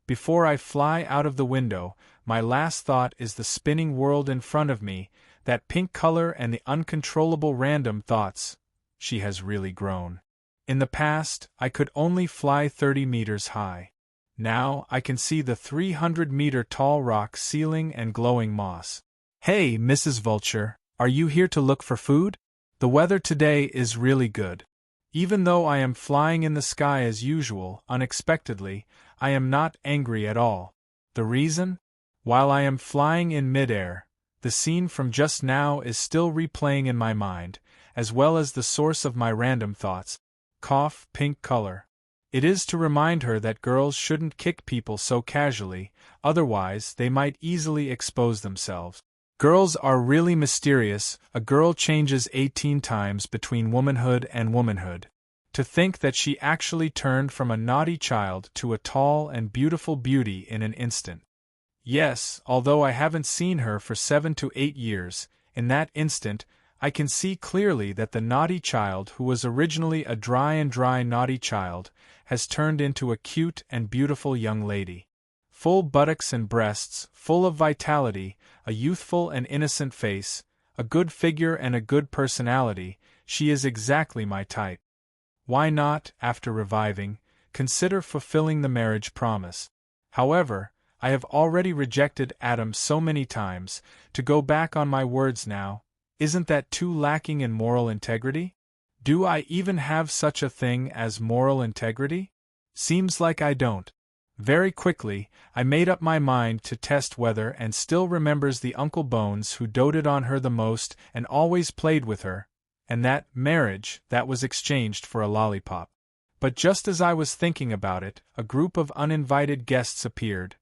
Before I fly out of the window, my last thought is the spinning world in front of me, that pink color and the uncontrollable random thoughts. She has really grown. In the past, I could only fly 30 meters high. Now, I can see the 300-meter-tall rock ceiling and glowing moss. Hey, Mrs. Vulture, are you here to look for food? The weather today is really good. Even though I am flying in the sky as usual, unexpectedly, I am not angry at all. The reason? While I am flying in midair, the scene from just now is still replaying in my mind, as well as the source of my random thoughts. Cough, pink color. It is to remind her that girls shouldn't kick people so casually, otherwise they might easily expose themselves. Girls are really mysterious. A girl changes 18 times between womanhood and womanhood. To think that she actually turned from a naughty child to a tall and beautiful beauty in an instant. Yes, although I haven't seen her for 7 to 8 years, in that instant, I can see clearly that the naughty child who was originally a dry naughty child, has turned into a cute and beautiful young lady. Full buttocks and breasts, full of vitality, a youthful and innocent face, a good figure and a good personality, she is exactly my type. Why not, after reviving, consider fulfilling the marriage promise? However, I have already rejected Adam so many times, to go back on my words now, isn't that too lacking in moral integrity? Do I even have such a thing as moral integrity? Seems like I don't. Very quickly, I made up my mind to test whether and still remembers the Uncle Bones who doted on her the most and always played with her, and that marriage that was exchanged for a lollipop. But just as I was thinking about it, a group of uninvited guests appeared.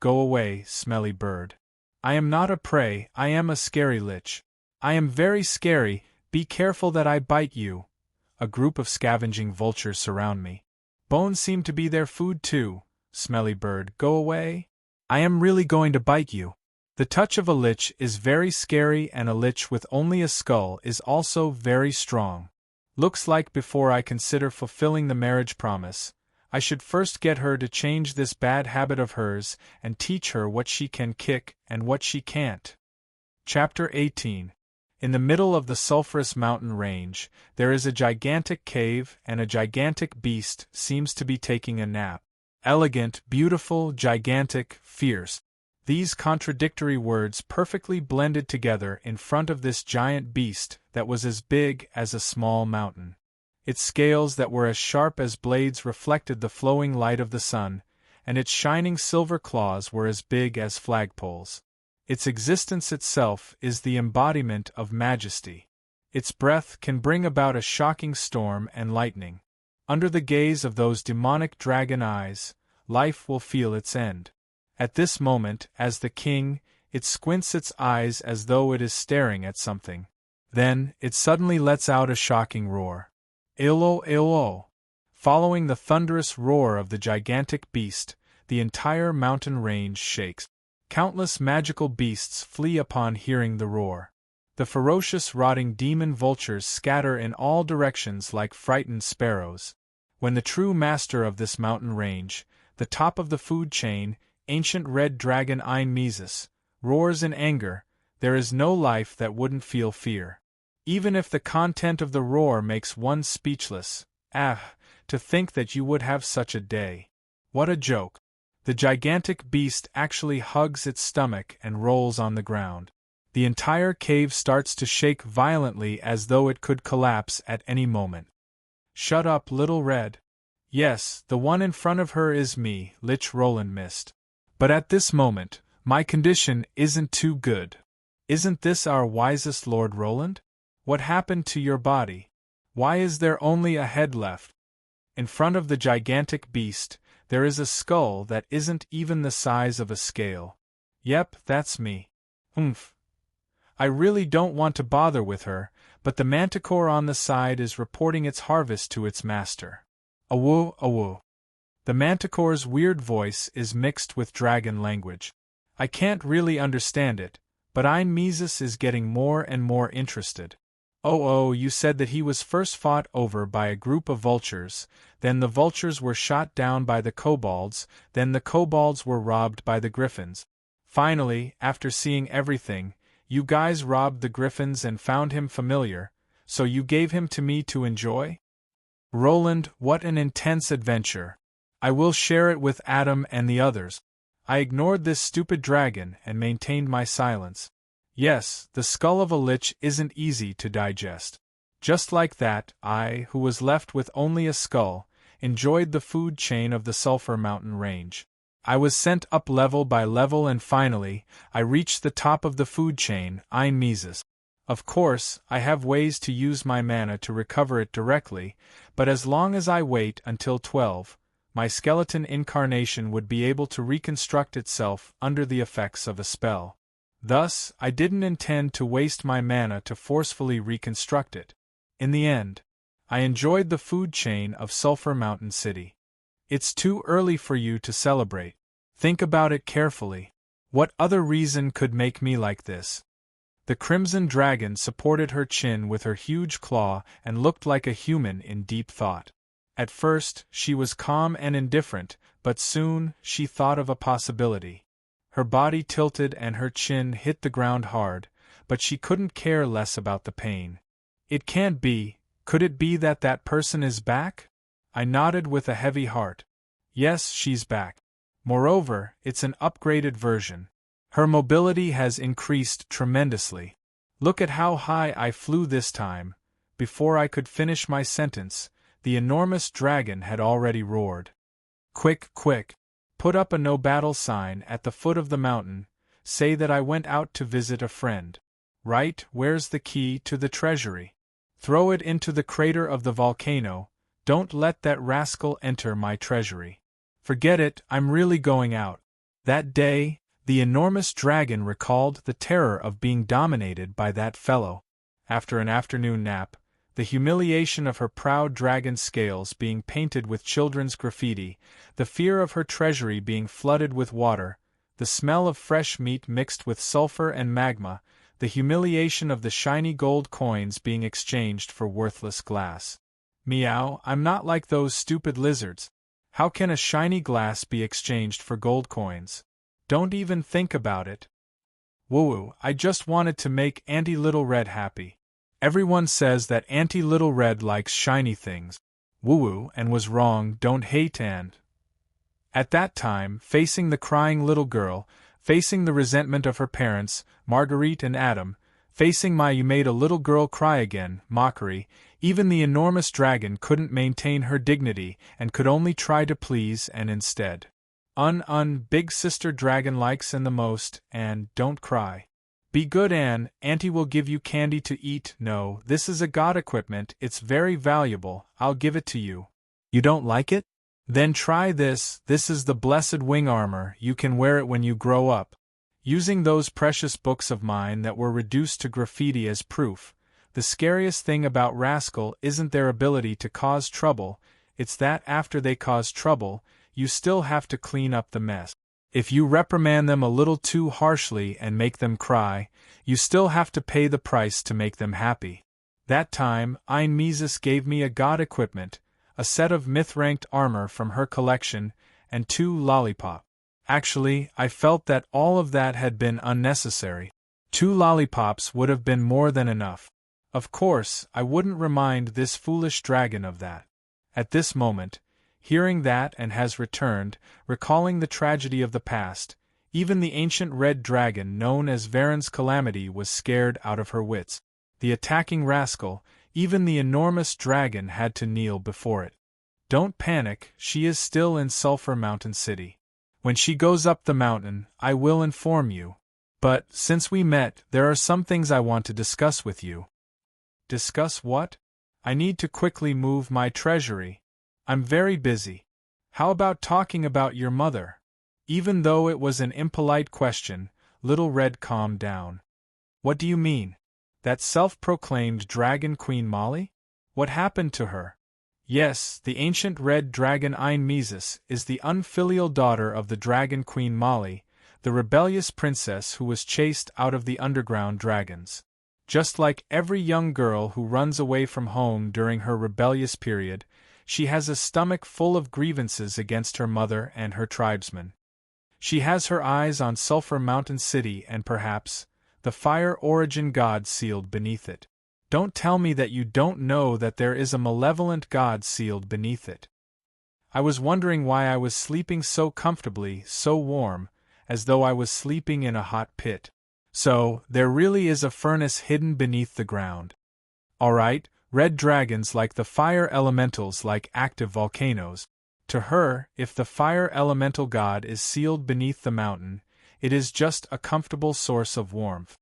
Go away, smelly bird. I am not a prey, I am a scary lich. I am very scary, be careful that I bite you. A group of scavenging vultures surround me. Bones seem to be their food too. Smelly bird, go away. I am really going to bite you. The touch of a lich is very scary, and a lich with only a skull is also very strong. Looks like before I consider fulfilling the marriage promise, I should first get her to change this bad habit of hers and teach her what she can kick and what she can't. Chapter 18. In the middle of the sulphurous mountain range, there is a gigantic cave, and a gigantic beast seems to be taking a nap. Elegant, beautiful, gigantic, fierce. These contradictory words perfectly blended together in front of this giant beast that was as big as a small mountain. Its scales that were as sharp as blades reflected the flowing light of the sun, and its shining silver claws were as big as flagpoles. Its existence itself is the embodiment of majesty. Its breath can bring about a shocking storm and lightning. Under the gaze of those demonic dragon eyes, life will feel its end. At this moment, as the king, it squints its eyes as though it is staring at something. Then, it suddenly lets out a shocking roar. Ilo, ilo! Following the thunderous roar of the gigantic beast, the entire mountain range shakes. Countless magical beasts flee upon hearing the roar. The ferocious rotting demon vultures scatter in all directions like frightened sparrows. When the true master of this mountain range, the top of the food chain, ancient red dragon Ein roars in anger, there is no life that wouldn't feel fear. Even if the content of the roar makes one speechless, to think that you would have such a day. What a joke. The gigantic beast actually hugs its stomach and rolls on the ground. The entire cave starts to shake violently as though it could collapse at any moment. Shut up, little red. Yes, the one in front of her is me, Lich Roland missed. But at this moment, my condition isn't too good. Isn't this our wisest Lord Roland? What happened to your body? Why is there only a head left? In front of the gigantic beast, there is a skull that isn't even the size of a scale. Yep, that's me. I really don't want to bother with her, but the manticore on the side is reporting its harvest to its master. Awoo, awoo. The manticore's weird voice is mixed with dragon language. I can't really understand it, but Ein is getting more and more interested. Oh, you said that he was first fought over by a group of vultures, then the vultures were shot down by the kobolds, then the kobolds were robbed by the griffins. Finally, after seeing everything, you guys robbed the griffins and found him familiar, so you gave him to me to enjoy? Roland, what an intense adventure. I will share it with Adam and the others. I ignored this stupid dragon and maintained my silence. Yes, the skull of a lich isn't easy to digest. Just like that, I, who was left with only a skull, enjoyed the food chain of the Sulphur Mountain range. I was sent up level by level and finally, I reached the top of the food chain, Ein. Of course, I have ways to use my mana to recover it directly, but as long as I wait until 12, my skeleton incarnation would be able to reconstruct itself under the effects of a spell. Thus, I didn't intend to waste my mana to forcefully reconstruct it. In the end, I enjoyed the food chain of Sulphur Mountain City. It's too early for you to celebrate. Think about it carefully. What other reason could make me like this? The Crimson Dragon supported her chin with her huge claw and looked like a human in deep thought. At first, she was calm and indifferent, but soon, she thought of a possibility. Her body tilted and her chin hit the ground hard, but she couldn't care less about the pain. It can't be. Could it be that that person is back? I nodded with a heavy heart. Yes, she's back. Moreover, it's an upgraded version. Her mobility has increased tremendously. Look at how high I flew this time. Before I could finish my sentence, the enormous dragon had already roared. Quick, quick. Put up a no battle sign at the foot of the mountain, say that I went out to visit a friend. Right, where's the key to the treasury? Throw it into the crater of the volcano, don't let that rascal enter my treasury. Forget it, I'm really going out. That day, the enormous dragon recalled the terror of being dominated by that fellow. After an afternoon nap, the humiliation of her proud dragon scales being painted with children's graffiti, the fear of her treasury being flooded with water, the smell of fresh meat mixed with sulfur and magma, the humiliation of the shiny gold coins being exchanged for worthless glass. Meow, I'm not like those stupid lizards. How can a shiny glass be exchanged for gold coins? Don't even think about it. Woo, I just wanted to make Auntie Little Red happy. Everyone says that Auntie Little Red likes shiny things. Woo, and was wrong, don't hate and. At that time, facing the crying little girl, facing the resentment of her parents, Marguerite and Adam, facing my "you made a little girl cry again" mockery, even the enormous dragon couldn't maintain her dignity and could only try to please and instead. Big sister dragon likes and the most, and don't cry. Be good, Anne, Auntie will give you candy to eat. No, this is a god equipment, it's very valuable, I'll give it to you. You don't like it? Then try this is the blessed wing armor, you can wear it when you grow up. Using those precious books of mine that were reduced to graffiti as proof, the scariest thing about Rascal isn't their ability to cause trouble, it's that after they cause trouble, you still have to clean up the mess. If you reprimand them a little too harshly and make them cry, you still have to pay the price to make them happy. That time, Mises gave me a god equipment, a set of myth-ranked armor from her collection, and 2 lollipops. Actually, I felt that all of that had been unnecessary. 2 lollipops would have been more than enough. Of course, I wouldn't remind this foolish dragon of that. At this moment, hearing that and has returned, recalling the tragedy of the past, even the ancient red dragon known as Varen's Calamity was scared out of her wits. The attacking rascal, even the enormous dragon had to kneel before it. Don't panic, she is still in Sulphur Mountain City. When she goes up the mountain, I will inform you. But, since we met, there are some things I want to discuss with you. Discuss what? I need to quickly move my treasury. I'm very busy. How about talking about your mother? Even though it was an impolite question, Little Red calmed down. What do you mean? That self-proclaimed Dragon Queen Molly? What happened to her? Yes, the ancient red dragon Mises is the unfilial daughter of the Dragon Queen Molly, the rebellious princess who was chased out of the underground dragons. Just like every young girl who runs away from home during her rebellious period, she has a stomach full of grievances against her mother and her tribesmen. She has her eyes on Sulphur Mountain City and perhaps the fire origin god sealed beneath it. Don't tell me that you don't know that there is a malevolent god sealed beneath it. I was wondering why I was sleeping so comfortably, so warm, as though I was sleeping in a hot pit. So, there really is a furnace hidden beneath the ground. Alright, red dragons like the fire elementals like active volcanoes. To her, if the fire elemental god is sealed beneath the mountain, it is just a comfortable source of warmth.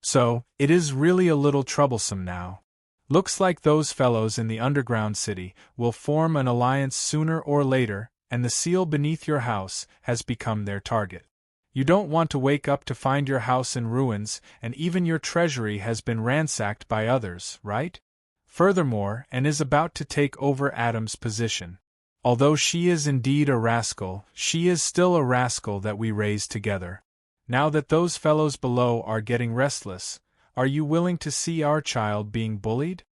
So, it is really a little troublesome now. Looks like those fellows in the underground city will form an alliance sooner or later, and the seal beneath your house has become their target. You don't want to wake up to find your house in ruins, and even your treasury has been ransacked by others, right? Furthermore, Anne is about to take over Adam's position. Although she is indeed a rascal, she is still a rascal that we raised together. Now that those fellows below are getting restless, are you willing to see our child being bullied?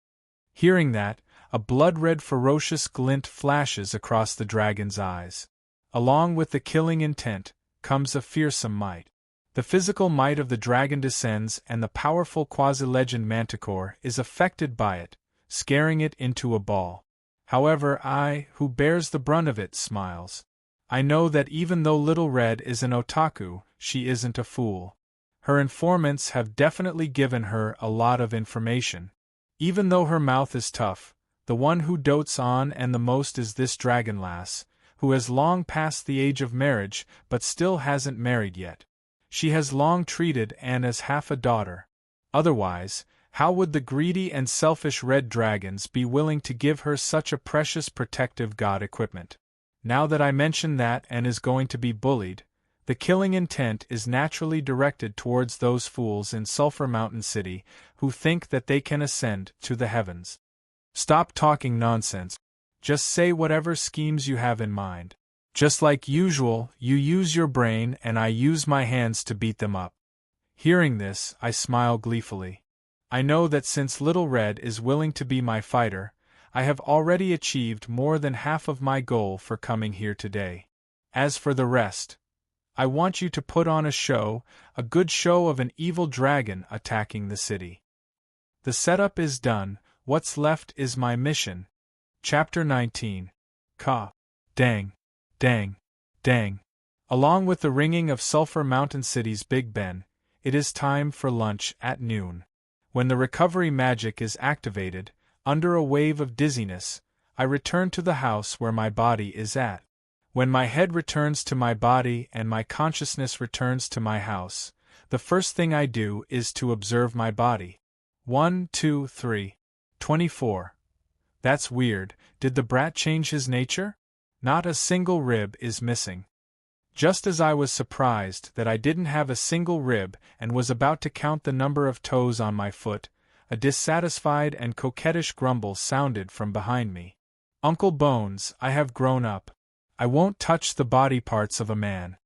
Hearing that, a blood-red ferocious glint flashes across the dragon's eyes. Along with the killing intent, comes a fearsome might. The physical might of the dragon descends and the powerful quasi-legend Manticore is affected by it, scaring it into a ball. However, I, who bears the brunt of it, smiles. I know that even though Little Red is an otaku, she isn't a fool. Her informants have definitely given her a lot of information. Even though her mouth is tough, the one who dotes on and the most is this dragon lass, who has long passed the age of marriage but still hasn't married yet. She has long treated Anne as half a daughter. Otherwise, how would the greedy and selfish red dragons be willing to give her such a precious protective god equipment? Now that I mention that Anne is going to be bullied, the killing intent is naturally directed towards those fools in Sulphur Mountain City who think that they can ascend to the heavens. Stop talking nonsense. Just say whatever schemes you have in mind. Just like usual, you use your brain and I use my hands to beat them up. Hearing this, I smile gleefully. I know that since Little Red is willing to be my fighter, I have already achieved more than half of my goal for coming here today. As for the rest, I want you to put on a good show of an evil dragon attacking the city. The setup is done, what's left is my mission. Chapter 19. Ka. Dang. Dang. Dang. Along with the ringing of Sulphur Mountain City's Big Ben, it is time for lunch at noon. When the recovery magic is activated, under a wave of dizziness, I return to the house where my body is at. When my head returns to my body and my consciousness returns to my house, the first thing I do is to observe my body. 1, 2, 3. 24. That's weird, did the brat change his nature? Not a single rib is missing. Just as I was surprised that I didn't have a single rib and was about to count the number of toes on my foot, a dissatisfied and coquettish grumble sounded from behind me. Uncle Bones, I have grown up. I won't touch the body parts of a man.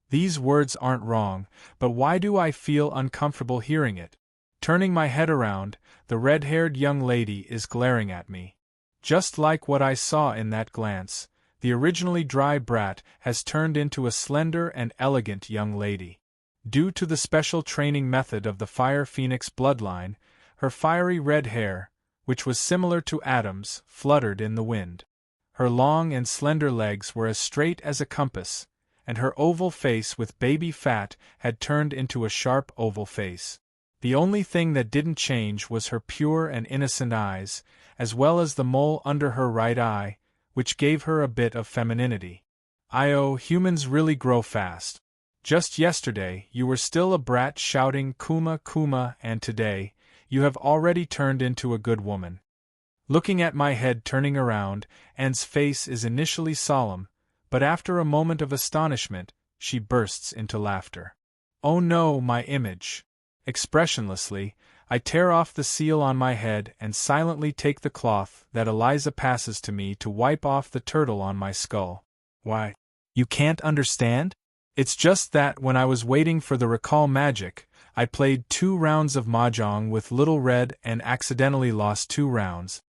These words aren't wrong, but why do I feel uncomfortable hearing it? Turning my head around, the red-haired young lady is glaring at me. Just like what I saw in that glance, the originally dry brat has turned into a slender and elegant young lady. Due to the special training method of the Fire Phoenix bloodline, her fiery red hair, which was similar to Adam's, fluttered in the wind. Her long and slender legs were as straight as a compass, and her oval face with baby fat had turned into a sharp oval face. The only thing that didn't change was her pure and innocent eyes, as well as the mole under her right eye, which gave her a bit of femininity. Humans really grow fast. Just yesterday you were still a brat shouting Kuma Kuma, and today, you have already turned into a good woman. Looking at my head turning around, Anne's face is initially solemn, but after a moment of astonishment, she bursts into laughter. Oh no, my image! Expressionlessly, I tear off the seal on my head and silently take the cloth that Eliza passes to me to wipe off the turtle on my skull. Why? You can't understand? It's just that when I was waiting for the recall magic, I played 2 rounds of mahjong with Little Red and accidentally lost 2 rounds.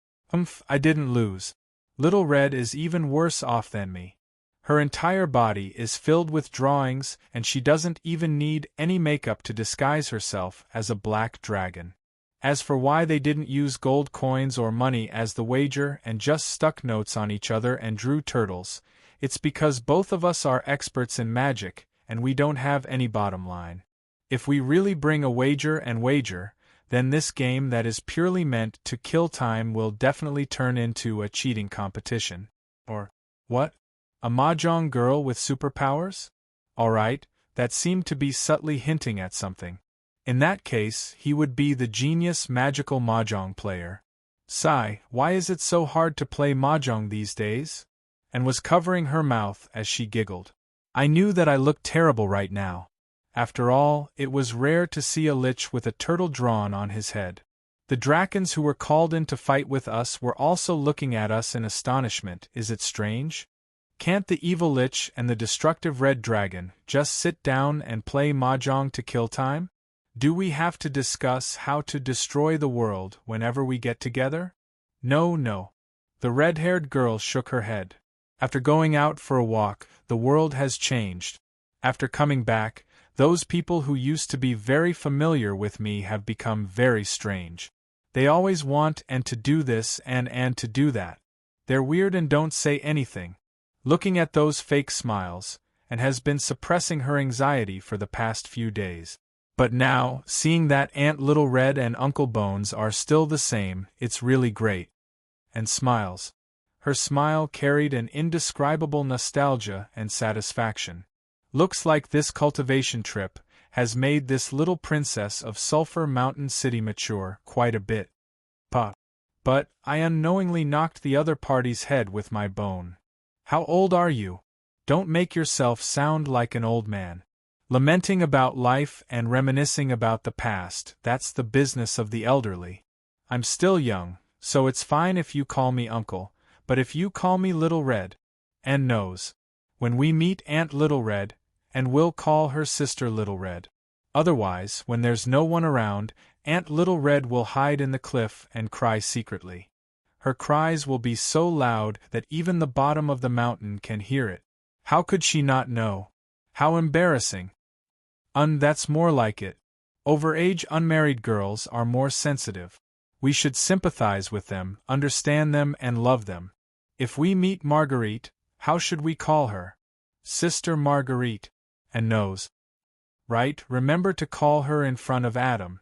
I didn't lose. Little Red is even worse off than me. Her entire body is filled with drawings and she doesn't even need any makeup to disguise herself as a black dragon. As for why they didn't use gold coins or money as the wager and just stuck notes on each other and drew turtles, it's because both of us are experts in magic and we don't have any bottom line. If we really bring a wager, then this game that is purely meant to kill time will definitely turn into a cheating competition. Or, what? A mahjong girl with superpowers? Alright, that seemed to be subtly hinting at something. In that case, he would be the genius magical mahjong player. Sigh, why is it so hard to play mahjong these days? And was covering her mouth as she giggled. I knew that I looked terrible right now. After all, it was rare to see a lich with a turtle drawn on his head. The drakons who were called in to fight with us were also looking at us in astonishment. Is it strange? Can't the evil lich and the destructive red dragon just sit down and play mahjong to kill time? Do we have to discuss how to destroy the world whenever we get together? No. The red-haired girl shook her head. After going out for a walk, the world has changed. After coming back, those people who used to be very familiar with me have become very strange. They always want and to do this and to do that. They're weird and don't say anything. Looking at those fake smiles, and has been suppressing her anxiety for the past few days. But now, seeing that Aunt Little Red and Uncle Bones are still the same, it's really great. And smiles. Her smile carried an indescribable nostalgia and satisfaction. Looks like this cultivation trip has made this little princess of Sulphur Mountain City mature quite a bit. But I unknowingly knocked the other party's head with my bone. How old are you? Don't make yourself sound like an old man. Lamenting about life and reminiscing about the past, that's the business of the elderly. I'm still young, so it's fine if you call me uncle, but if you call me Little Red, Anne knows. When we meet Aunt Little Red, and we'll call her sister Little Red. Otherwise, when there's no one around, Aunt Little Red will hide in the cliff and cry secretly. Her cries will be so loud that even the bottom of the mountain can hear it. How could she not know? How embarrassing. That's more like it. Overage unmarried girls are more sensitive. We should sympathize with them, understand them and love them. If we meet Marguerite, how should we call her? Sister Marguerite. And knows. Right, remember to call her in front of Adam.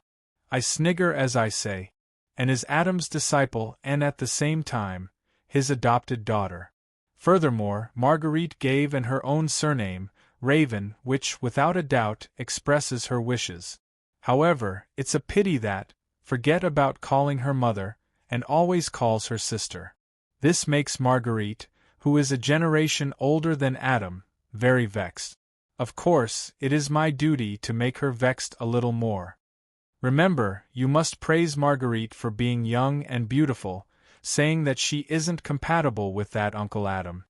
I snigger as I say. And is Adam's disciple and at the same time, his adopted daughter. Furthermore, Marguerite gave and her own surname, Raven, which, without a doubt, expresses her wishes. However, it's a pity that, forget about calling her mother, and always calls her sister. This makes Marguerite, who is a generation older than Adam, very vexed. Of course, it is my duty to make her vexed a little more. Remember, you must praise Marguerite for being young and beautiful, saying that she isn't compatible with that Uncle Adam.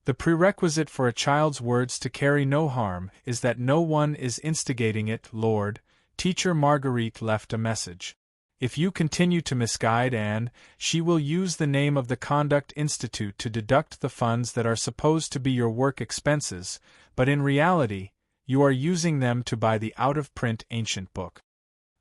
The prerequisite for a child's words to carry no harm is that no one is instigating it. Lord, Teacher Marguerite left a message. If you continue to misguide Anne, she will use the name of the Conduct Institute to deduct the funds that are supposed to be your work expenses, but in reality, you are using them to buy the out-of-print ancient book.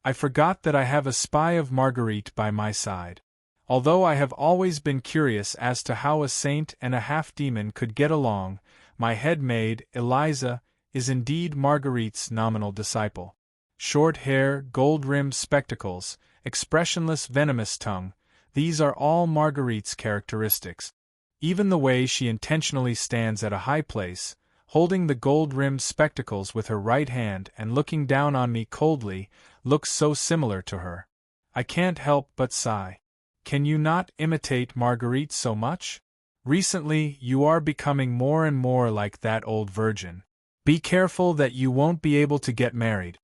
I forgot that I have a spy of Marguerite by my side. Although I have always been curious as to how a saint and a half-demon could get along, my head maid, Eliza, is indeed Marguerite's nominal disciple. Short hair, gold-rimmed spectacles, expressionless venomous tongue, these are all Marguerite's characteristics. Even the way she intentionally stands at a high place, holding the gold-rimmed spectacles with her right hand and looking down on me coldly, looks so similar to her. I can't help but sigh. Can you not imitate Marguerite so much? Recently, you are becoming more and more like that old virgin. Be careful that you won't be able to get married.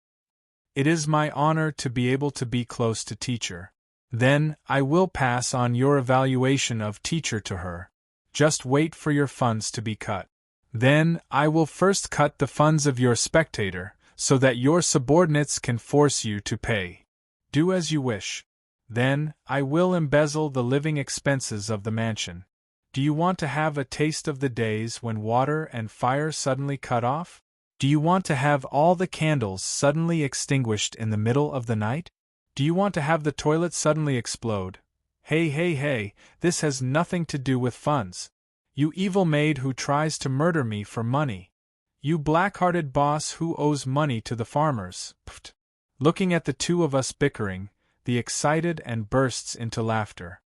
It is my honor to be able to be close to Teacher. Then, I will pass on your evaluation of Teacher to her. Just wait for your funds to be cut. Then, I will first cut the funds of your spectator, so that your subordinates can force you to pay. Do as you wish. Then, I will embezzle the living expenses of the mansion. Do you want to have a taste of the days when water and fire suddenly cut off? Do you want to have all the candles suddenly extinguished in the middle of the night? Do you want to have the toilet suddenly explode? Hey, this has nothing to do with funds. You evil maid who tries to murder me for money. You black-hearted boss who owes money to the farmers. Pfft. Looking at the two of us bickering, the excited and bursts into laughter.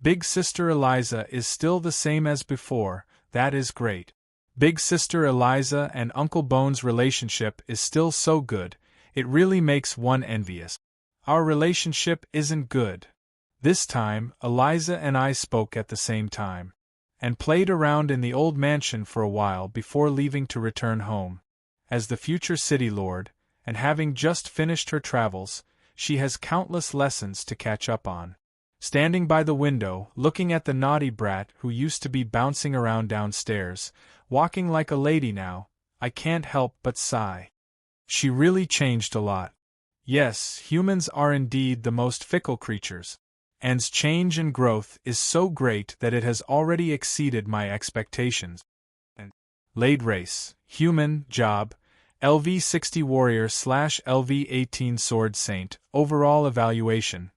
Big Sister Eliza is still the same as before, that is great. Big Sister Eliza and Uncle Bones' relationship is still so good, it really makes one envious. Our relationship isn't good. This time, Eliza and I spoke at the same time, and played around in the old mansion for a while before leaving to return home. As the future city lord, and having just finished her travels, she has countless lessons to catch up on. Standing by the window, looking at the naughty brat who used to be bouncing around downstairs, walking like a lady now, I can't help but sigh. She really changed a lot. Yes, humans are indeed the most fickle creatures. Anne's change and growth is so great that it has already exceeded my expectations. Laid race, human, job, LV60 warrior / LV18 sword saint, overall evaluation.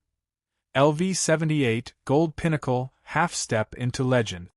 LV78, gold pinnacle, half step into legend.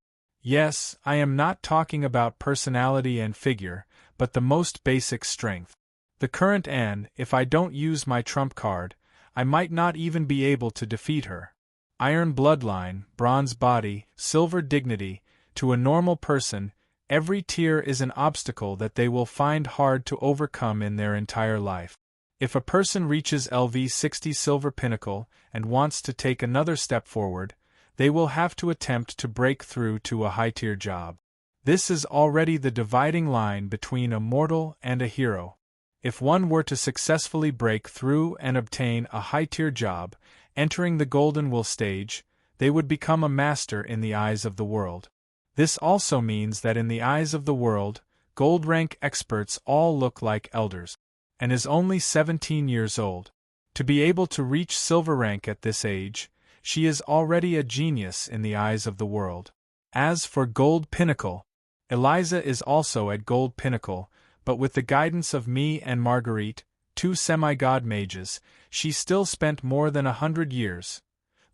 Yes, I am not talking about personality and figure, but the most basic strength. The current Anne, if I don't use my trump card, I might not even be able to defeat her. Iron bloodline, bronze body, silver dignity, to a normal person, every tier is an obstacle that they will find hard to overcome in their entire life. If a person reaches LV60 silver pinnacle and wants to take another step forward, they will have to attempt to break through to a high-tier job. This is already the dividing line between a mortal and a hero. If one were to successfully break through and obtain a high-tier job, entering the Golden Will stage, they would become a master in the eyes of the world. This also means that in the eyes of the world, gold rank experts all look like elders. And is only 17 years old. To be able to reach silver rank at this age, she is already a genius in the eyes of the world. As for gold pinnacle, Eliza is also at gold pinnacle, but with the guidance of me and Marguerite, two semi-god mages, she still spent more than 100 years.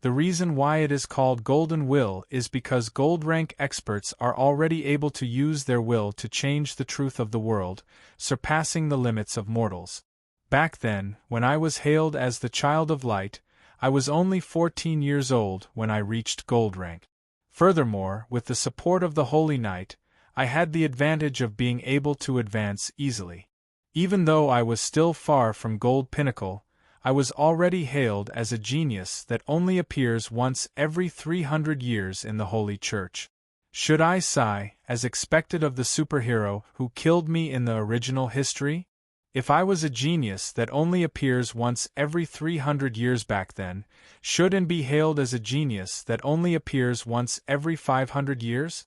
The reason why it is called Golden Will is because gold rank experts are already able to use their will to change the truth of the world, surpassing the limits of mortals. Back then, when I was hailed as the child of light, I was only 14 years old when I reached gold rank. Furthermore, with the support of the Holy Knight, I had the advantage of being able to advance easily. Even though I was still far from gold pinnacle, I was already hailed as a genius that only appears once every 300 years in the Holy Church. Should I sigh, as expected of the superhero who killed me in the original history? If I was a genius that only appears once every 300 years back then, should and be hailed as a genius that only appears once every 500 years?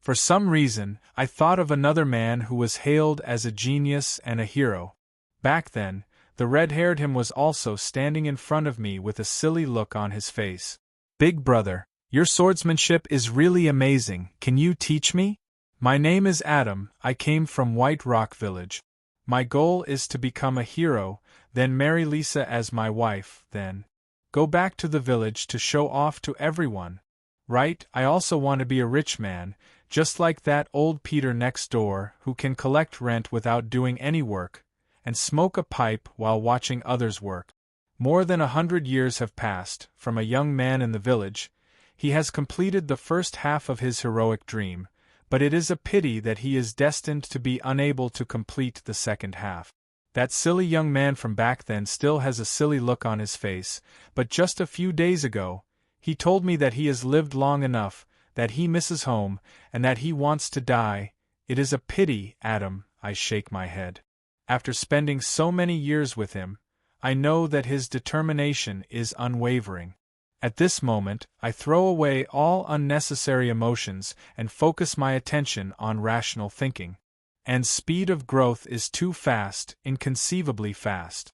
For some reason, I thought of another man who was hailed as a genius and a hero. Back then, the red-haired him was also standing in front of me with a silly look on his face. "Big brother, your swordsmanship is really amazing, can you teach me? My name is Adam, I came from White Rock Village. My goal is to become a hero, then marry Lisa as my wife, then go back to the village to show off to everyone. Right, I also want to be a rich man, just like that old Peter next door who can collect rent without doing any work, and smoke a pipe while watching others work." More than 100 years have passed, from a young man in the village. He has completed the first half of his heroic dream, but it is a pity that he is destined to be unable to complete the second half. That silly young man from back then still has a silly look on his face, but just a few days ago, he told me that he has lived long enough, that he misses home, and that he wants to die. It is a pity, Adam, I shake my head. After spending so many years with him, I know that his determination is unwavering. At this moment, I throw away all unnecessary emotions and focus my attention on rational thinking. And speed of growth is too fast, inconceivably fast.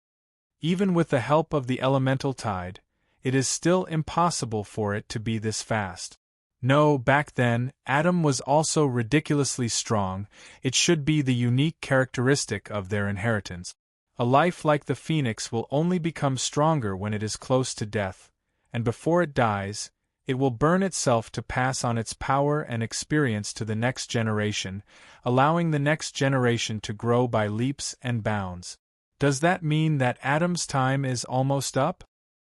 Even with the help of the elemental tide, it is still impossible for it to be this fast. No, back then, Adam was also ridiculously strong. It should be the unique characteristic of their inheritance. A life like the phoenix will only become stronger when it is close to death, and before it dies, it will burn itself to pass on its power and experience to the next generation, allowing the next generation to grow by leaps and bounds. Does that mean that Adam's time is almost up?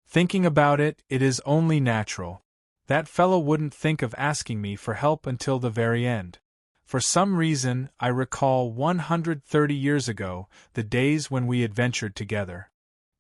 Thinking about it, it is only natural. That fellow wouldn't think of asking me for help until the very end. For some reason, I recall 130 years ago, the days when we adventured together.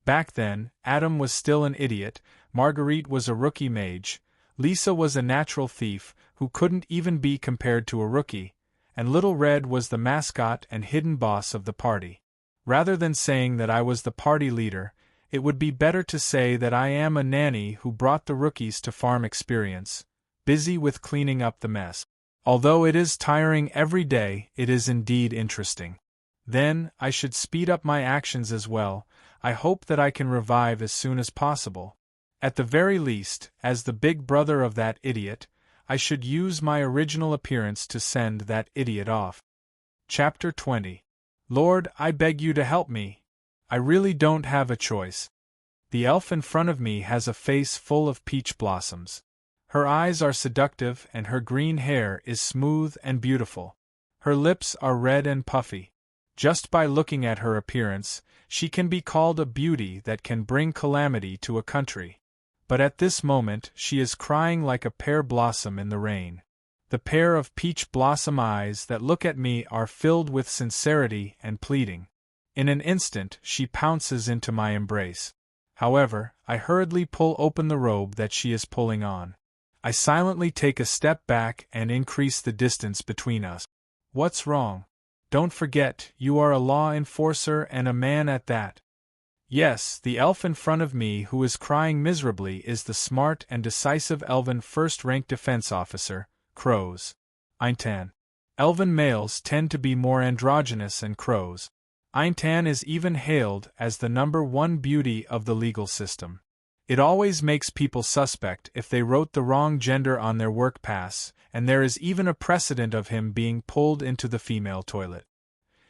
Back then, Adam was still an idiot, Marguerite was a rookie mage, Lisa was a natural thief who couldn't even be compared to a rookie, and Little Red was the mascot and hidden boss of the party. Rather than saying that I was the party leader, it would be better to say that I am a nanny who brought the rookies to farm experience, busy with cleaning up the mess. Although it is tiring every day, it is indeed interesting. Then, I should speed up my actions as well. I hope that I can revive as soon as possible. At the very least, as the big brother of that idiot, I should use my original appearance to send that idiot off. Chapter 20. Lord, I beg you to help me. I really don't have a choice. The elf in front of me has a face full of peach blossoms. Her eyes are seductive and her green hair is smooth and beautiful. Her lips are red and puffy. Just by looking at her appearance, she can be called a beauty that can bring calamity to a country. But at this moment she is crying like a pear blossom in the rain. The pair of peach blossom eyes that look at me are filled with sincerity and pleading. In an instant she pounces into my embrace. However, I hurriedly pull open the robe that she is pulling on. I silently take a step back and increase the distance between us. What's wrong? Don't forget, you are a law enforcer and a man at that. Yes, the elf in front of me who is crying miserably is the smart and decisive elven first-rank defense officer, Crows. Eintan. Elven males tend to be more androgynous than crows. Eintan is even hailed as the #1 beauty of the legal system. It always makes people suspect if they wrote the wrong gender on their work pass, and there is even a precedent of him being pulled into the female toilet.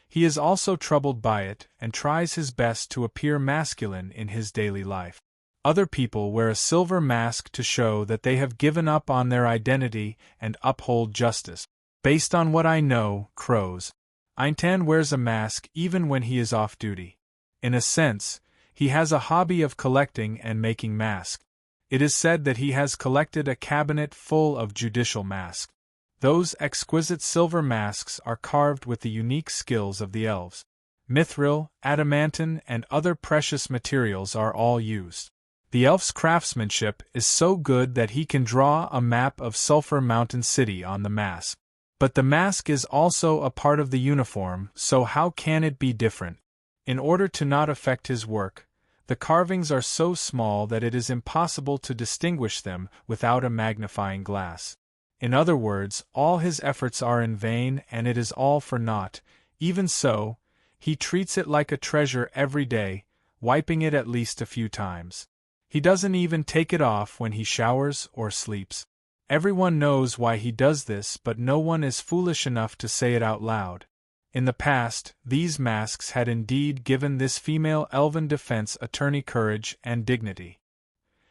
He is also troubled by it and tries his best to appear masculine in his daily life. Other people wear a silver mask to show that they have given up on their identity and uphold justice. Based on what I know, Crows, Eintan wears a mask even when he is off duty. In a sense, he has a hobby of collecting and making masks. It is said that he has collected a cabinet full of judicial masks. Those exquisite silver masks are carved with the unique skills of the elves. Mithril, adamantine, and other precious materials are all used. The elf's craftsmanship is so good that he can draw a map of Sulphur Mountain City on the mask. But the mask is also a part of the uniform, so how can it be different? In order to not affect his work, the carvings are so small that it is impossible to distinguish them without a magnifying glass. In other words, all his efforts are in vain and it is all for naught. Even so, he treats it like a treasure every day, wiping it at least a few times. He doesn't even take it off when he showers or sleeps. Everyone knows why he does this, but no one is foolish enough to say it out loud. In the past, these masks had indeed given this female elven defense attorney courage and dignity.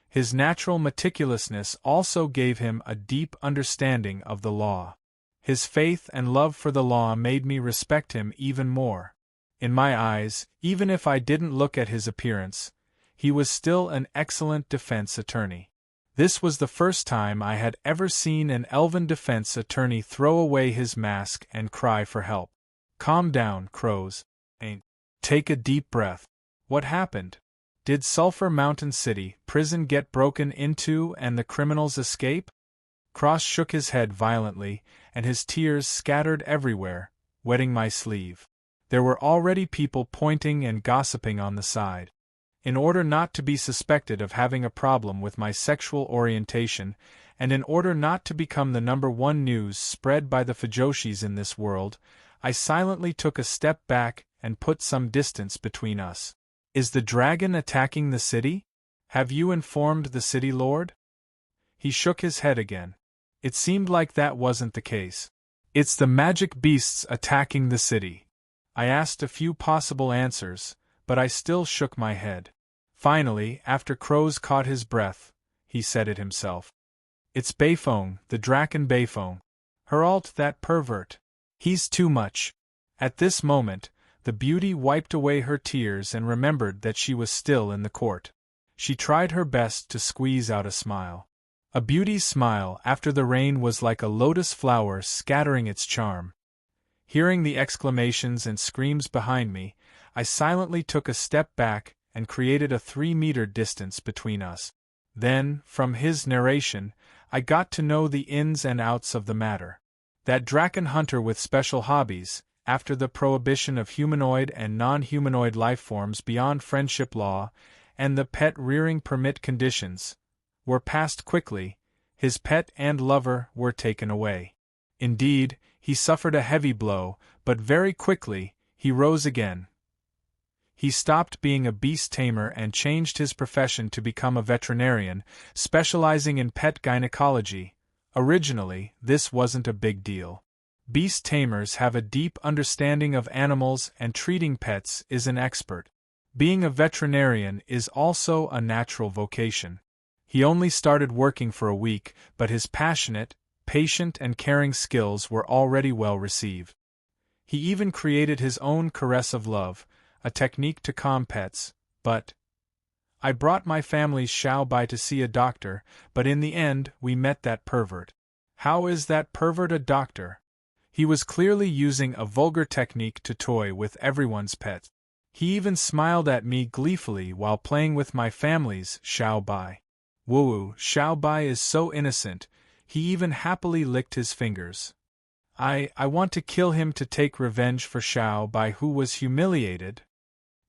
His natural meticulousness also gave him a deep understanding of the law. His faith and love for the law made me respect him even more. In my eyes, even if I didn't look at his appearance, he was still an excellent defense attorney. This was the first time I had ever seen an elven defense attorney throw away his mask and cry for help. Calm down, Crows. Take a deep breath. What happened? Did Sulphur Mountain City prison get broken into and the criminals escape? Cross shook his head violently, and his tears scattered everywhere, wetting my sleeve. There were already people pointing and gossiping on the side. In order not to be suspected of having a problem with my sexual orientation, and in order not to become the #1 news spread by the Fujoshis in this world, I silently took a step back and put some distance between us. Is the dragon attacking the city? Have you informed the city lord? He shook his head again. It seemed like that wasn't the case. It's the magic beasts attacking the city. I asked a few possible answers, but I still shook my head. Finally, after Crows caught his breath, he said it himself. It's Beifong, the Draken Beifong. Herald, that pervert. He's too much. At this moment, the beauty wiped away her tears and remembered that she was still in the court. She tried her best to squeeze out a smile. A beauty's smile after the rain was like a lotus flower scattering its charm. Hearing the exclamations and screams behind me, I silently took a step back and created a 3-meter distance between us. Then, from his narration, I got to know the ins and outs of the matter. That draken hunter with special hobbies, after the prohibition of humanoid and non-humanoid lifeforms beyond friendship law, and the pet rearing permit conditions, were passed quickly. His pet and lover were taken away. Indeed, he suffered a heavy blow, but very quickly, he rose again. He stopped being a beast tamer and changed his profession to become a veterinarian, specializing in pet gynecology. Originally, this wasn't a big deal. Beast tamers have a deep understanding of animals and treating pets is an expert. Being a veterinarian is also a natural vocation. He only started working for a week, but his passionate, patient and caring skills were already well received. He even created his own caress of love, a technique to calm pets, but I brought my family's Xiao Bai to see a doctor, but in the end we met that pervert. How is that pervert a doctor? He was clearly using a vulgar technique to toy with everyone's pet. He even smiled at me gleefully while playing with my family's Xiao Bai. Woo, Xiao Bai is so innocent, he even happily licked his fingers. I want to kill him to take revenge for Xiao Bai, who was humiliated.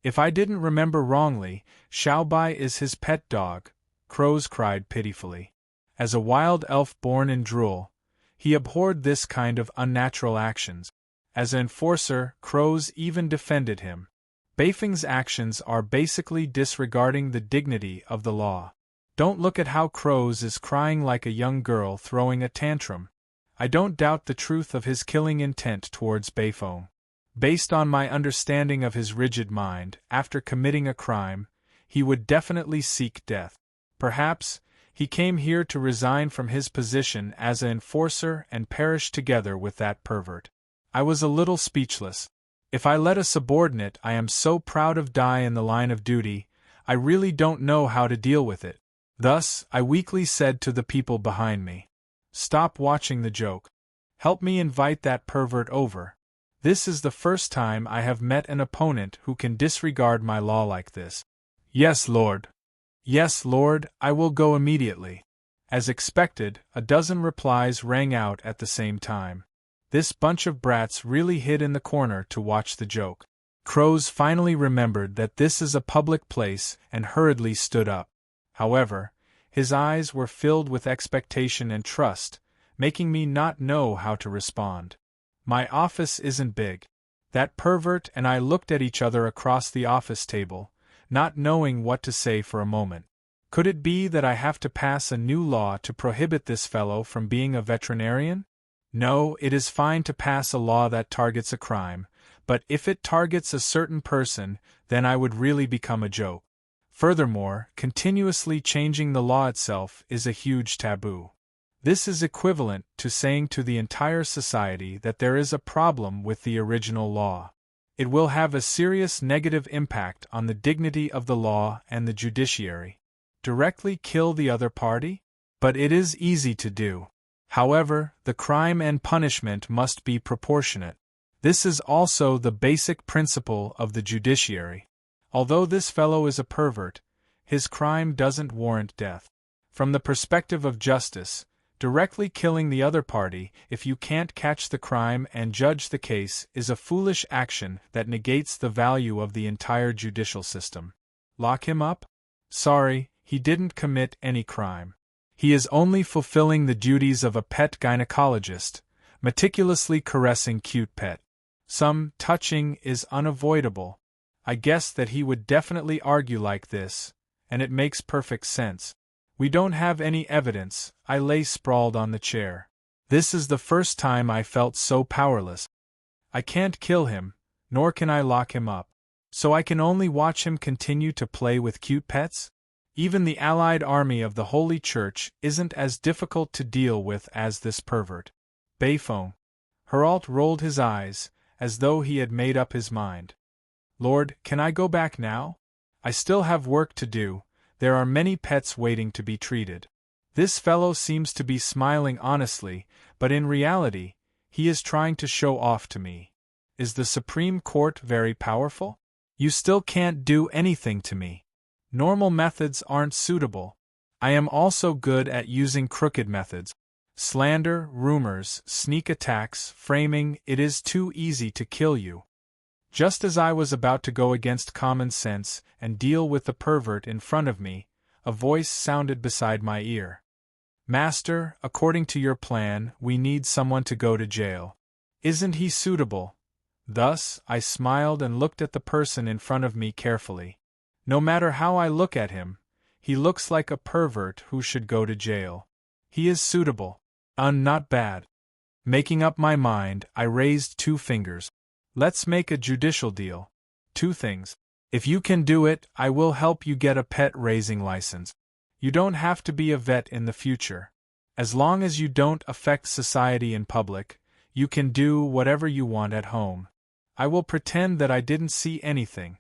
If I didn't remember wrongly, Xiao Bai is his pet dog, Crows cried pitifully. As a wild elf born in Drool, he abhorred this kind of unnatural actions. As an enforcer, Crows even defended him. Beifeng's actions are basically disregarding the dignity of the law. Don't look at how Crows is crying like a young girl throwing a tantrum. I don't doubt the truth of his killing intent towards Beifeng. Based on my understanding of his rigid mind, after committing a crime, he would definitely seek death. Perhaps, he came here to resign from his position as an enforcer and perish together with that pervert. I was a little speechless. If I let a subordinate I am so proud of die in the line of duty, I really don't know how to deal with it. Thus, I weakly said to the people behind me, "Stop watching the joke. Help me invite that pervert over. This is the first time I have met an opponent who can disregard my law like this." "Yes, Lord. Yes, Lord, I will go immediately." As expected, a dozen replies rang out at the same time. This bunch of brats really hid in the corner to watch the joke. Crows finally remembered that this is a public place and hurriedly stood up. However, his eyes were filled with expectation and trust, making me not know how to respond. My office isn't big. That pervert and I looked at each other across the office table, not knowing what to say for a moment. Could it be that I have to pass a new law to prohibit this fellow from being a veterinarian? No, it is fine to pass a law that targets a crime, but if it targets a certain person, then I would really become a joke. Furthermore, continuously changing the law itself is a huge taboo. This is equivalent to saying to the entire society that there is a problem with the original law. It will have a serious negative impact on the dignity of the law and the judiciary. Directly kill the other party? But it is easy to do. However, the crime and punishment must be proportionate. This is also the basic principle of the judiciary. Although this fellow is a pervert, his crime doesn't warrant death. From the perspective of justice, directly killing the other party, if you can't catch the crime and judge the case, is a foolish action that negates the value of the entire judicial system. Lock him up? Sorry, he didn't commit any crime. He is only fulfilling the duties of a pet gynecologist, meticulously caressing cute pet. Some touching is unavoidable. I guess that he would definitely argue like this, and it makes perfect sense. We don't have any evidence. I lay sprawled on the chair. This is the first time I felt so powerless. I can't kill him, nor can I lock him up. So I can only watch him continue to play with cute pets? Even the allied army of the Holy Church isn't as difficult to deal with as this pervert. Bayphone. Herald rolled his eyes, as though he had made up his mind. Lord, can I go back now? I still have work to do. There are many pets waiting to be treated. This fellow seems to be smiling honestly, but in reality, he is trying to show off to me. Is the Supreme Court very powerful? You still can't do anything to me. Normal methods aren't suitable. I am also good at using crooked methods. Slander, rumors, sneak attacks, framing, it is too easy to kill you. Just as I was about to go against common sense and deal with the pervert in front of me, a voice sounded beside my ear. Master, according to your plan, we need someone to go to jail. Isn't he suitable? Thus, I smiled and looked at the person in front of me carefully. No matter how I look at him, he looks like a pervert who should go to jail. He is suitable. Not bad. Making up my mind, I raised 2 fingers. Let's make a judicial deal. 2 things. If you can do it, I will help you get a pet raising license. You don't have to be a vet in the future. As long as you don't affect society in public, you can do whatever you want at home. I will pretend that I didn't see anything.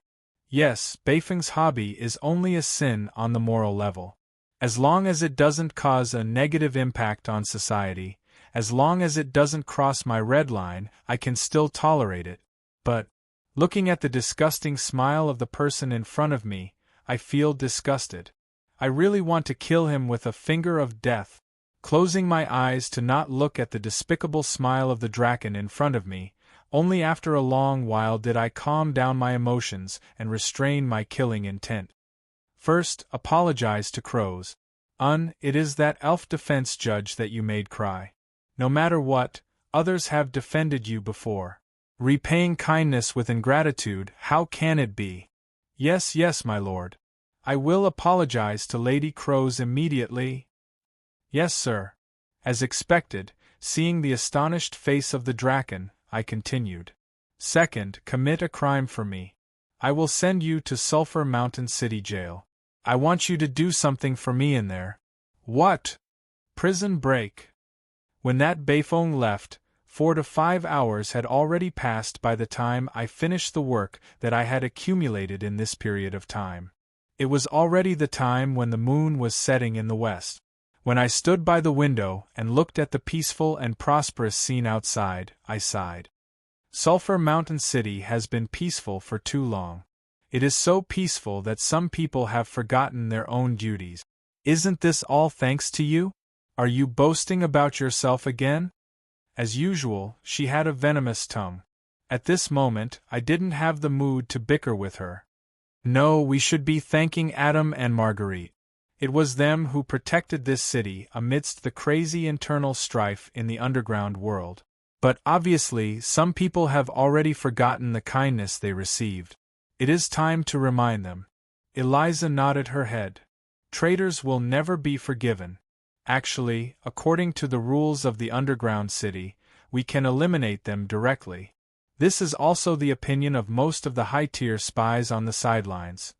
Yes, Bayfeng's hobby is only a sin on the moral level. As long as it doesn't cause a negative impact on society, as long as it doesn't cross my red line, I can still tolerate it. But, looking at the disgusting smile of the person in front of me, I feel disgusted. I really want to kill him with a finger of death. Closing my eyes to not look at the despicable smile of the Draken in front of me, only after a long while did I calm down my emotions and restrain my killing intent. First, apologize to Crows. It is that elf defense judge that you made cry. No matter what, others have defended you before. Repaying kindness with ingratitude, how can it be? Yes, my lord. I will apologize to Lady Crows immediately. Yes, sir. As expected, seeing the astonished face of the Draken, I continued. Second, commit a crime for me. I will send you to Sulphur Mountain City Jail. I want you to do something for me in there. What? Prison break. When that Bayphone left, 4 to 5 hours had already passed by the time I finished the work that I had accumulated in this period of time. It was already the time when the moon was setting in the west. When I stood by the window and looked at the peaceful and prosperous scene outside, I sighed. Sulphur Mountain City has been peaceful for too long. It is so peaceful that some people have forgotten their own duties. Isn't this all thanks to you? Are you boasting about yourself again? As usual, she had a venomous tongue. At this moment, I didn't have the mood to bicker with her. No, we should be thanking Adam and Marguerite. It was them who protected this city amidst the crazy internal strife in the underground world. But obviously, some people have already forgotten the kindness they received. It is time to remind them. Eliza nodded her head. Traitors will never be forgiven. Actually, according to the rules of the underground city, we can eliminate them directly. This is also the opinion of most of the high-tier spies on the sidelines.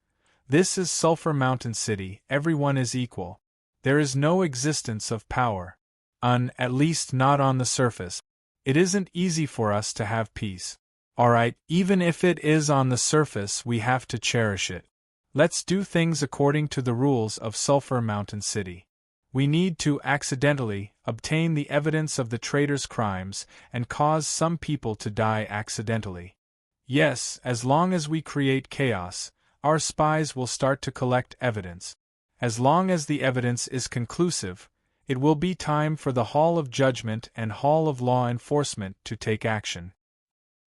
This is Sulphur Mountain City, everyone is equal. There is no existence of power. At least not on the surface. It isn't easy for us to have peace. Alright, even if it is on the surface, we have to cherish it. Let's do things according to the rules of Sulphur Mountain City. We need to accidentally obtain the evidence of the traitor's crimes and cause some people to die accidentally. Yes, as long as we create chaos, our spies will start to collect evidence. As long as the evidence is conclusive, it will be time for the Hall of Judgment and Hall of Law Enforcement to take action.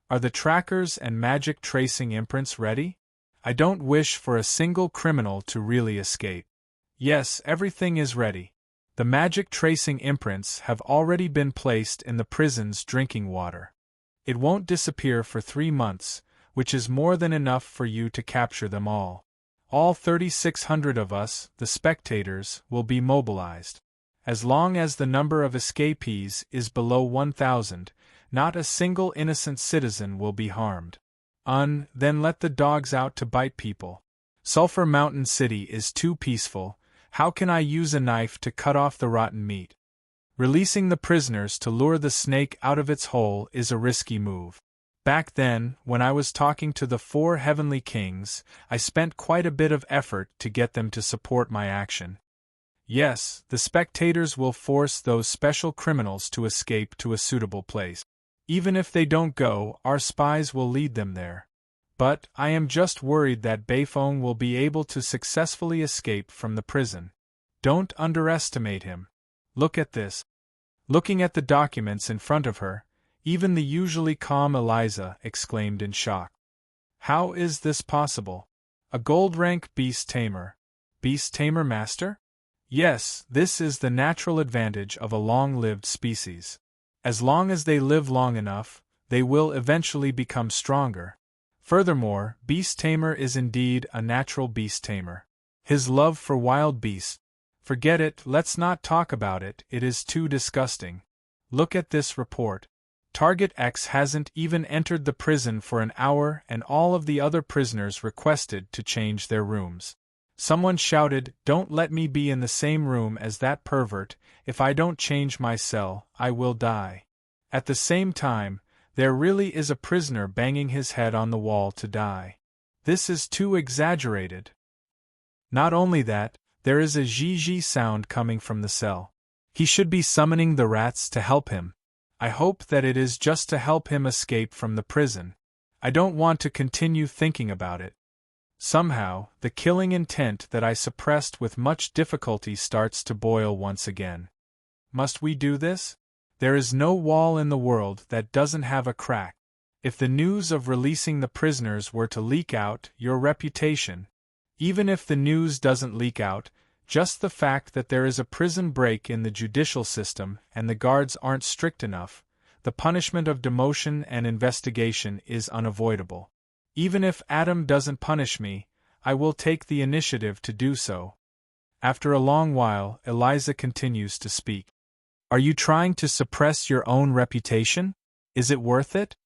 Are the trackers and magic tracing imprints ready? I don't wish for a single criminal to really escape. Yes, everything is ready. The magic tracing imprints have already been placed in the prison's drinking water. It won't disappear for 3 months, which is more than enough for you to capture them all. All 3,600 of us, the spectators, will be mobilized. As long as the number of escapees is below 1,000, not a single innocent citizen will be harmed. Then let the dogs out to bite people. Sulphur Mountain City is too peaceful. How can I use a knife to cut off the rotten meat? Releasing the prisoners to lure the snake out of its hole is a risky move. Back then, when I was talking to the 4 heavenly kings, I spent quite a bit of effort to get them to support my action. Yes, the spectators will force those special criminals to escape to a suitable place. Even if they don't go, our spies will lead them there. But I am just worried that Beifong will be able to successfully escape from the prison. Don't underestimate him. Look at this. Looking at the documents in front of her, even the usually calm Eliza exclaimed in shock. How is this possible? A gold-rank beast tamer. Beast tamer master? Yes, this is the natural advantage of a long-lived species. As long as they live long enough, they will eventually become stronger. Furthermore, Beast Tamer is indeed a natural beast tamer. His love for wild beasts. Forget it, let's not talk about it, it is too disgusting. Look at this report. Target X hasn't even entered the prison for an hour and all of the other prisoners requested to change their rooms. Someone shouted, "Don't let me be in the same room as that pervert, if I don't change my cell, I will die." At the same time, there really is a prisoner banging his head on the wall to die. This is too exaggerated. Not only that, there is a zhi sound coming from the cell. He should be summoning the rats to help him. I hope that it is just to help him escape from the prison. I don't want to continue thinking about it. Somehow, the killing intent that I suppressed with much difficulty starts to boil once again. Must we do this? There is no wall in the world that doesn't have a crack. If the news of releasing the prisoners were to leak out, your reputation. Even if the news doesn't leak out, just the fact that there is a prison break in the judicial system and the guards aren't strict enough, the punishment of demotion and investigation is unavoidable. Even if Adam doesn't punish me, I will take the initiative to do so. After a long while, Eliza continues to speak. Are you trying to suppress your own reputation? Is it worth it?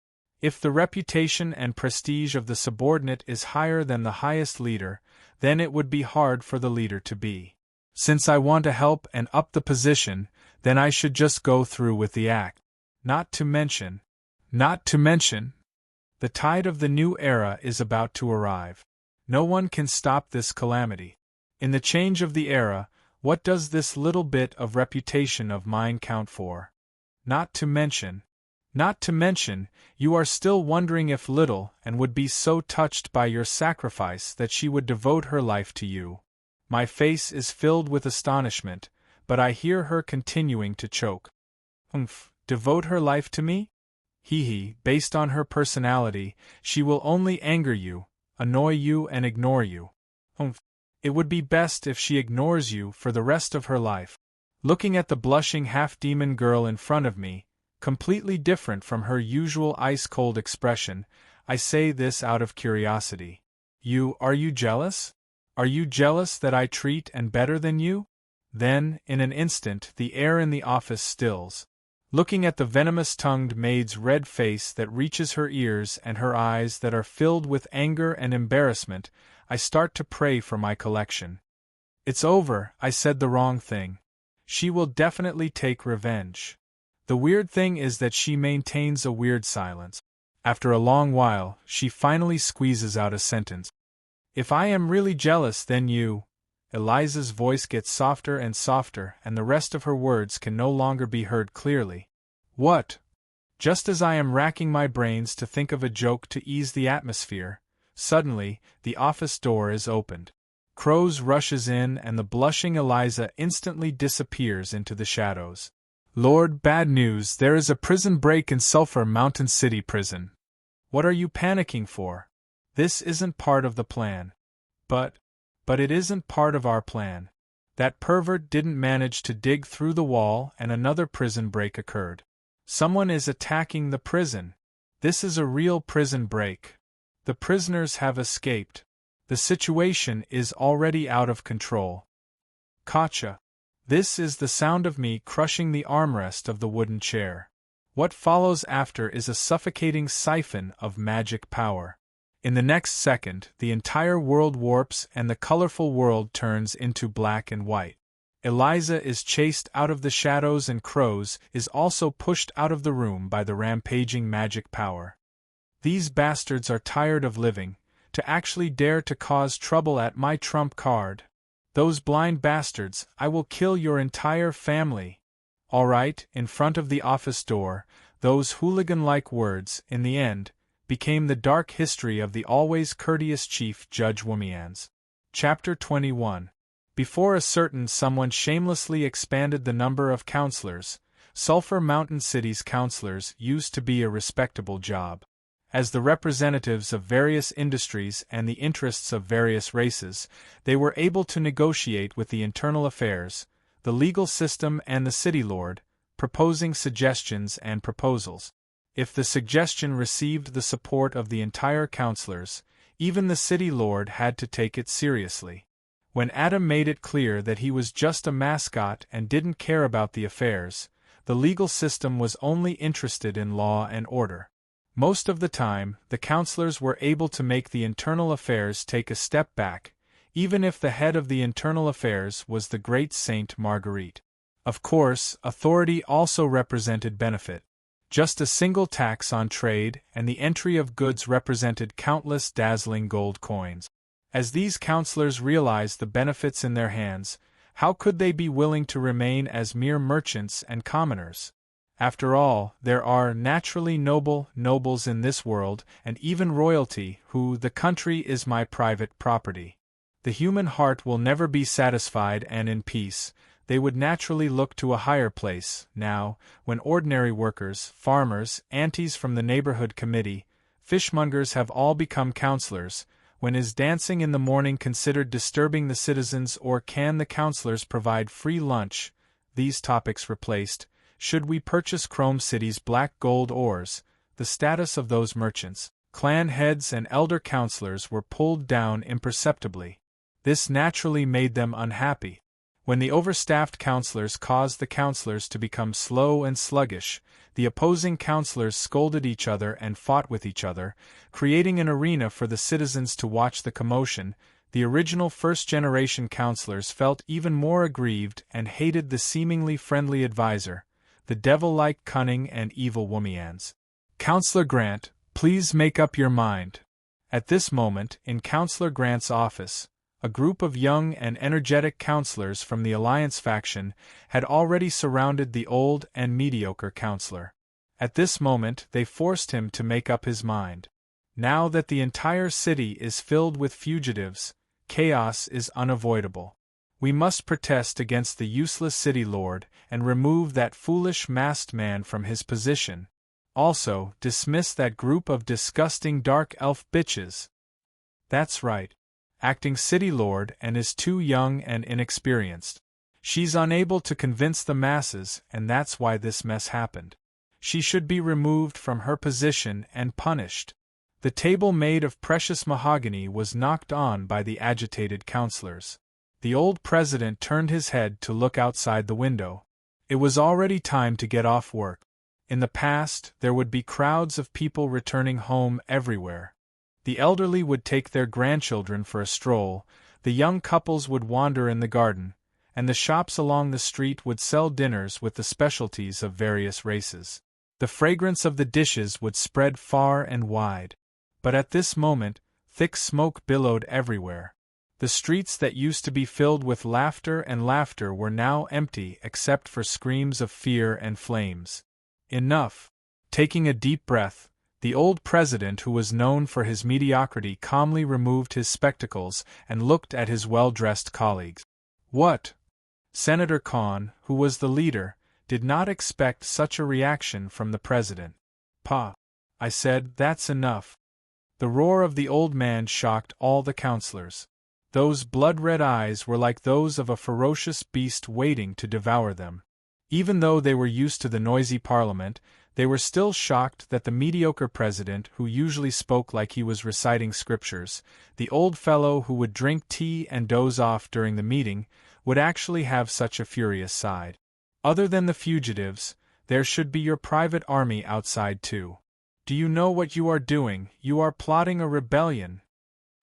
If the reputation and prestige of the subordinate is higher than the highest leader, then it would be hard for the leader to be. Since I want to help and up the position, then I should just go through with the act. Not to mention, the tide of the new era is about to arrive. No one can stop this calamity. In the change of the era, what does this little bit of reputation of mine count for? Not to mention, you are still wondering if Little and would be so touched by your sacrifice that she would devote her life to you. My face is filled with astonishment, but I hear her continuing to choke. Devote her life to me? Based on her personality, she will only anger you, annoy you and ignore you. It would be best if she ignores you for the rest of her life. Looking at the blushing half-demon girl in front of me, completely different from her usual ice-cold expression, I say this out of curiosity. Are you jealous? Are you jealous that I treat and better than you? Then, in an instant, the air in the office stills. Looking at the venomous-tongued maid's red face that reaches her ears and her eyes that are filled with anger and embarrassment, I start to pray for my collection. It's over, I said the wrong thing. She will definitely take revenge. The weird thing is that she maintains a weird silence. After a long while, she finally squeezes out a sentence. If I am really jealous, then you... Eliza's voice gets softer and softer, and the rest of her words can no longer be heard clearly. What? Just as I am racking my brains to think of a joke to ease the atmosphere, suddenly, the office door is opened. Crows rushes in and the blushing Eliza instantly disappears into the shadows. Lord, bad news, there is a prison break in Sulphur Mountain City Prison. What are you panicking for? This isn't part of the plan. But it isn't part of our plan. That pervert didn't manage to dig through the wall and another prison break occurred. Someone is attacking the prison. This is a real prison break. The prisoners have escaped. The situation is already out of control. Gotcha. This is the sound of me crushing the armrest of the wooden chair. What follows after is a suffocating siphon of magic power. In the next second, the entire world warps and the colorful world turns into black and white. Eliza is chased out of the shadows and Crows is also pushed out of the room by the rampaging magic power. These bastards are tired of living, to actually dare to cause trouble at my trump card. Those blind bastards, I will kill your entire family. All right, in front of the office door, those hooligan-like words, in the end, became the dark history of the always courteous Chief Judge Womians. Chapter 21. Before a certain someone shamelessly expanded the number of counselors, Sulphur Mountain City's counselors used to be a respectable job. As the representatives of various industries and the interests of various races, they were able to negotiate with the internal affairs, the legal system and the city lord, proposing suggestions and proposals. If the suggestion received the support of the entire councilors, even the city lord had to take it seriously. When Adam made it clear that he was just a mascot and didn't care about the affairs, the legal system was only interested in law and order. Most of the time, the councilors were able to make the internal affairs take a step back, even if the head of the internal affairs was the great Saint Marguerite. Of course, authority also represented benefit. Just a single tax on trade and the entry of goods represented countless dazzling gold coins. As these councilors realized the benefits in their hands, how could they be willing to remain as mere merchants and commoners? After all, there are naturally nobles in this world, and even royalty, who the country is my private property. The human heart will never be satisfied and in peace. They would naturally look to a higher place. Now, when ordinary workers, farmers, aunties from the neighborhood committee, fishmongers have all become councilors, when is dancing in the morning considered disturbing the citizens, or can the councilors provide free lunch? These topics replaced. Should we purchase Chrome City's black gold ores? The status of those merchants, clan heads and elder councilors were pulled down imperceptibly. This naturally made them unhappy. When the overstaffed councilors caused the councilors to become slow and sluggish, the opposing councilors scolded each other and fought with each other, creating an arena for the citizens to watch the commotion. The original first-generation councilors felt even more aggrieved and hated the seemingly friendly advisor, the devil-like cunning and evil Womians. Councillor Grant, please make up your mind. At this moment, in Councillor Grant's office, a group of young and energetic councilors from the Alliance faction had already surrounded the old and mediocre councilor. At this moment they forced him to make up his mind. Now that the entire city is filled with fugitives, chaos is unavoidable. We must protest against the useless city lord and remove that foolish masked man from his position. Also, dismiss that group of disgusting dark elf bitches. That's right. acting city lord, and is too young and inexperienced. She's unable to convince the masses, and that's why this mess happened. She should be removed from her position and punished." The table made of precious mahogany was knocked on by the agitated councillors. The old president turned his head to look outside the window. It was already time to get off work. In the past, there would be crowds of people returning home everywhere. The elderly would take their grandchildren for a stroll, the young couples would wander in the garden, and the shops along the street would sell dinners with the specialties of various races. The fragrance of the dishes would spread far and wide. But at this moment, thick smoke billowed everywhere. The streets that used to be filled with laughter were now empty except for screams of fear and flames. Enough. Taking a deep breath, the old president, who was known for his mediocrity, calmly removed his spectacles and looked at his well-dressed colleagues. "What?" Senator Kahn, who was the leader, did not expect such a reaction from the president. "Pa," I said, "that's enough." The roar of the old man shocked all the councillors. Those blood-red eyes were like those of a ferocious beast waiting to devour them. Even though they were used to the noisy parliament, they were still shocked that the mediocre president, who usually spoke like he was reciting scriptures, the old fellow who would drink tea and doze off during the meeting, would actually have such a furious side. Other than the fugitives, there should be your private army outside too. Do you know what you are doing? You are plotting a rebellion.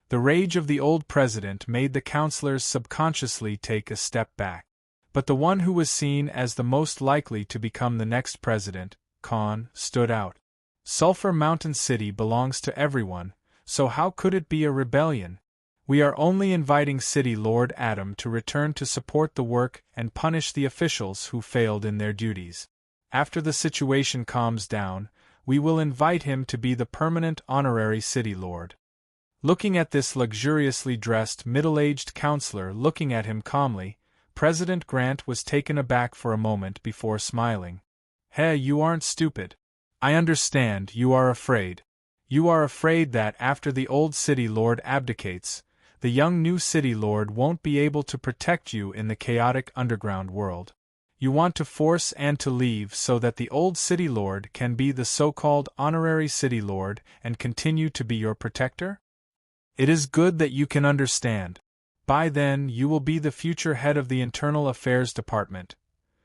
The rage of the old president made the councillors subconsciously take a step back. But the one who was seen as the most likely to become the next president, Kahn, stood out. Sulphur Mountain City belongs to everyone, so how could it be a rebellion? We are only inviting City Lord Adam to return to support the work and punish the officials who failed in their duties. After the situation calms down, we will invite him to be the permanent honorary city lord. Looking at this luxuriously dressed middle-aged councillor looking at him calmly, President Grant was taken aback for a moment before smiling. "Hey, you aren't stupid. I understand, you are afraid. You are afraid that after the old city lord abdicates, the young new city lord won't be able to protect you in the chaotic underground world. You want to force Anne to leave so that the old city lord can be the so-called honorary city lord and continue to be your protector? It is good that you can understand. By then you will be the future head of the Internal Affairs Department.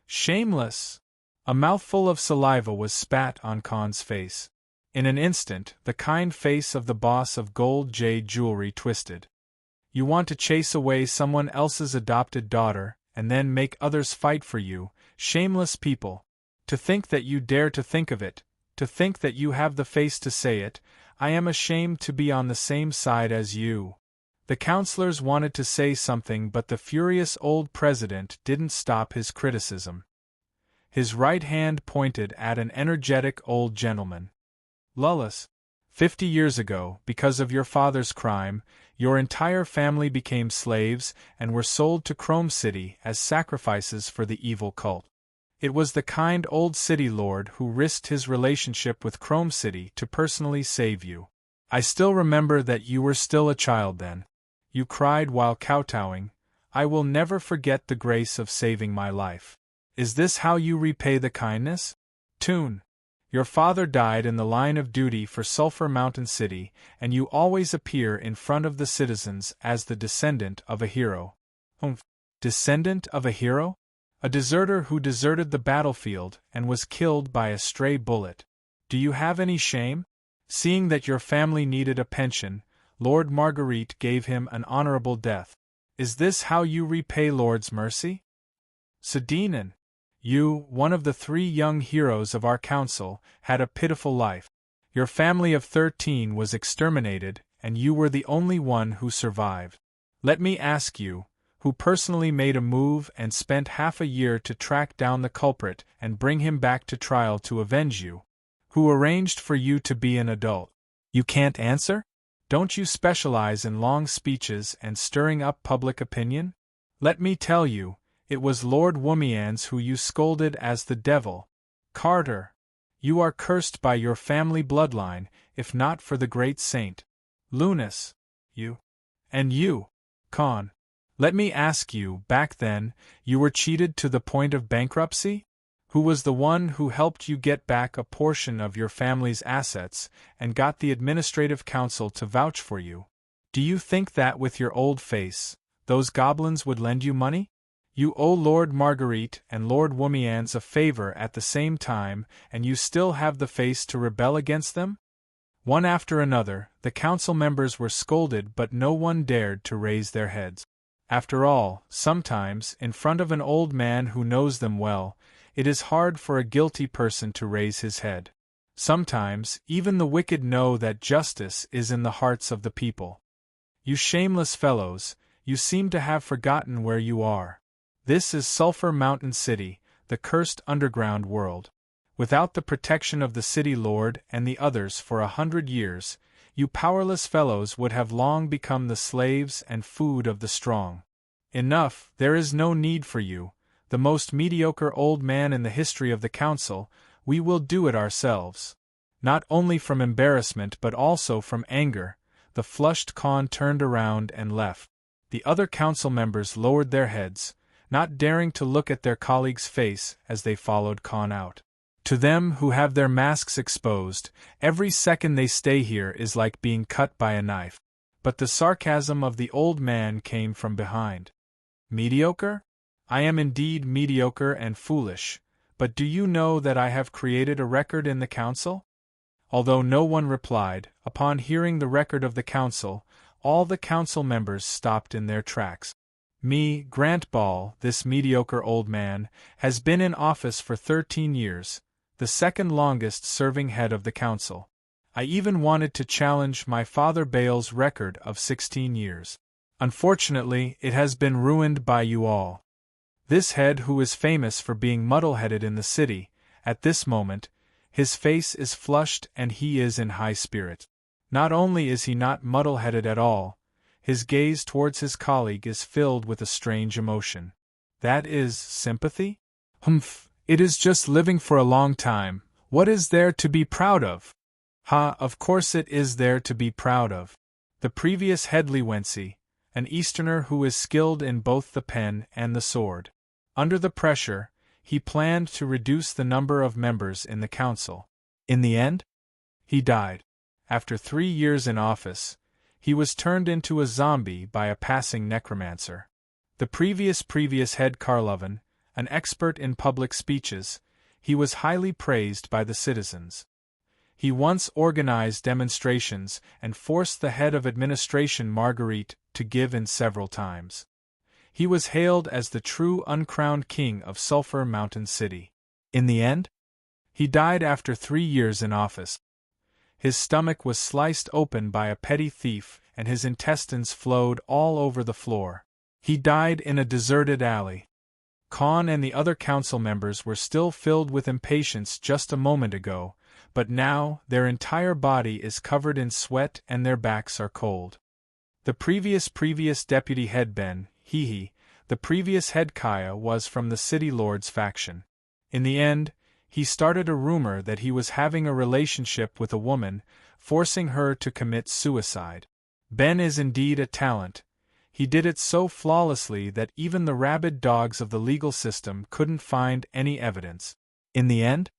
Shameless!" A mouthful of saliva was spat on Kahn's face. In an instant, the kind face of the boss of gold jade jewelry twisted. "You want to chase away someone else's adopted daughter, and then make others fight for you, shameless people. To think that you dare to think of it, to think that you have the face to say it, I am ashamed to be on the same side as you." The councillors wanted to say something, but the furious old president didn't stop his criticism. His right hand pointed at an energetic old gentleman. "Lullus, 50 years ago, because of your father's crime, your entire family became slaves and were sold to Chrome City as sacrifices for the evil cult. It was the kind old city lord who risked his relationship with Chrome City to personally save you. I still remember that you were still a child then. You cried while kowtowing, 'I will never forget the grace of saving my life.' Is this how you repay the kindness? Tune. Your father died in the line of duty for Sulphur Mountain City, and you always appear in front of the citizens as the descendant of a hero." Descendant of a hero? A deserter who deserted the battlefield and was killed by a stray bullet. Do you have any shame? Seeing that your family needed a pension, Lord Marguerite gave him an honorable death. Is this how you repay Lord's mercy? Sedinin, you, one of the 3 young heroes of our council, had a pitiful life. Your family of 13 was exterminated, and you were the only one who survived. Let me ask you, who personally made a move and spent half a year to track down the culprit and bring him back to trial to avenge you? Who arranged for you to be an adult? You can't answer? Don't you specialize in long speeches and stirring up public opinion? Let me tell you, it was Lord Womians who you scolded as the devil. Carter, you are cursed by your family bloodline, if not for the great saint. Lunas, you. And you, Khan? Let me ask you, back then, you were cheated to the point of bankruptcy? Who was the one who helped you get back a portion of your family's assets and got the administrative council to vouch for you? Do you think that with your old face, those goblins would lend you money? You owe Lord Marguerite and Lord Womians a favor at the same time, and you still have the face to rebel against them? One after another, the council members were scolded, but no one dared to raise their heads. After all, sometimes, in front of an old man who knows them well, it is hard for a guilty person to raise his head. Sometimes, even the wicked know that justice is in the hearts of the people. You shameless fellows, you seem to have forgotten where you are. This is Sulphur Mountain City, the cursed underground world. Without the protection of the city lord and the others for 100 years, you powerless fellows would have long become the slaves and food of the strong. Enough, there is no need for you, the most mediocre old man in the history of the council. We will do it ourselves. Not only from embarrassment but also from anger, the flushed Khan turned around and left. The other council members lowered their heads, not daring to look at their colleague's face as they followed Khan out. To them who have their masks exposed, every second they stay here is like being cut by a knife. But the sarcasm of the old man came from behind. Mediocre? I am indeed mediocre and foolish, but do you know that I have created a record in the council? Although no one replied, upon hearing the record of the council, all the council members stopped in their tracks. Me, Grant Ball, this mediocre old man, has been in office for 13 years, the second longest serving head of the council. I even wanted to challenge my father Bale's record of 16 years. Unfortunately, it has been ruined by you all. This head, who is famous for being muddle-headed in the city, at this moment, his face is flushed and he is in high spirit. Not only is he not muddle-headed at all, his gaze towards his colleague is filled with a strange emotion. That is sympathy? Humph, it is just living for a long time. What is there to be proud of? Ha, of course it is there to be proud of. The previous Headley Wency, an Easterner who is skilled in both the pen and the sword. Under the pressure, he planned to reduce the number of members in the council. In the end, he died. After 3 years in office, he was turned into a zombie by a passing necromancer. The previous head Karlovan, an expert in public speeches, he was highly praised by the citizens. He once organized demonstrations and forced the head of administration Marguerite to give in several times. He was hailed as the true uncrowned king of Sulphur Mountain City. In the end, he died after 3 years in office. His stomach was sliced open by a petty thief and his intestines flowed all over the floor. He died in a deserted alley. Khan and the other council members were still filled with impatience just a moment ago, but now their entire body is covered in sweat and their backs are cold. The previous deputy head Ben, the previous head Kaya was from the city lord's faction. In the end, he started a rumor that he was having a relationship with a woman, forcing her to commit suicide. Ben is indeed a talent. He did it so flawlessly that even the rabid dogs of the legal system couldn't find any evidence. In the end,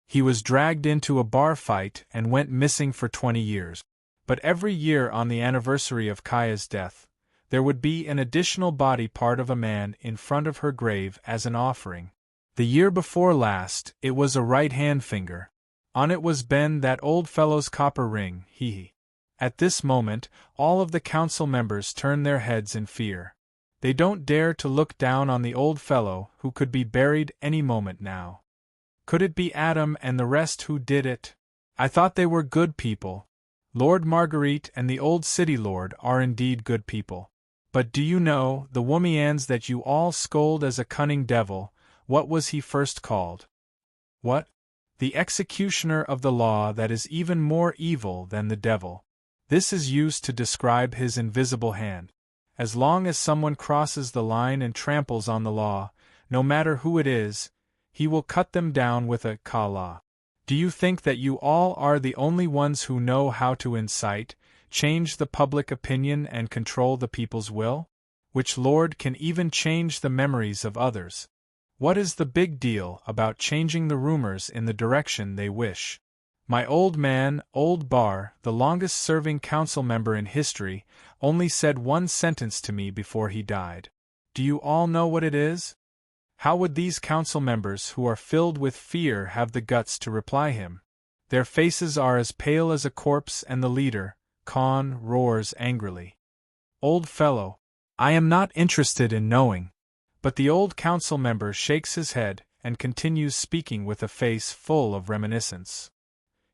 he was dragged into a bar fight and went missing for 20 years. But every year on the anniversary of Kaya's death, there would be an additional body part of a man in front of her grave as an offering. The year before last, it was a right-hand finger. On it was Ben, that old fellow's copper ring, At this moment, all of the council members turn their heads in fear. They don't dare to look down on the old fellow who could be buried any moment now. Could it be Adam and the rest who did it? I thought they were good people. Lord Marguerite and the old city lord are indeed good people. But do you know, the Womians that you all scold as a cunning devil, what was he first called? What? The executioner of the law, that is even more evil than the devil. This is used to describe his invisible hand. As long as someone crosses the line and tramples on the law, no matter who it is, he will cut them down with a kala. Do you think that you all are the only ones who know how to incite, change the public opinion and control the people's will? Which lord can even change the memories of others? What is the big deal about changing the rumors in the direction they wish? My old man, Old Bar, the longest-serving council member in history, only said one sentence to me before he died. Do you all know what it is? How would these council members who are filled with fear have the guts to reply him? Their faces are as pale as a corpse, and the leader, Khan, roars angrily. Old fellow, I am not interested in knowing. But the old council member shakes his head and continues speaking with a face full of reminiscence.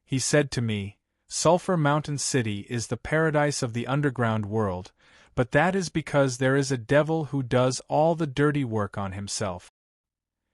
He said to me, Sulphur Mountain City is the paradise of the underground world, but that is because there is a devil who does all the dirty work on himself.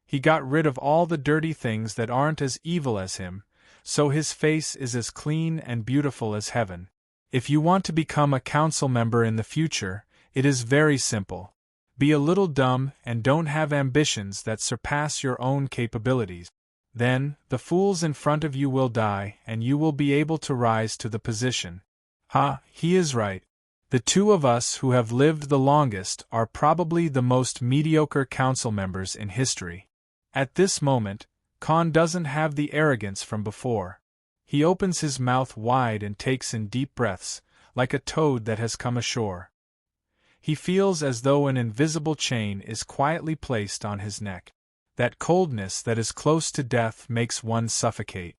He got rid of all the dirty things that aren't as evil as him, so his face is as clean and beautiful as heaven. If you want to become a council member in the future, it is very simple. Be a little dumb and don't have ambitions that surpass your own capabilities. Then, the fools in front of you will die and you will be able to rise to the position. Ha, he is right. The two of us who have lived the longest are probably the most mediocre council members in history. At this moment, Khan doesn't have the arrogance from before. He opens his mouth wide and takes in deep breaths, like a toad that has come ashore. He feels as though an invisible chain is quietly placed on his neck. That coldness that is close to death makes one suffocate.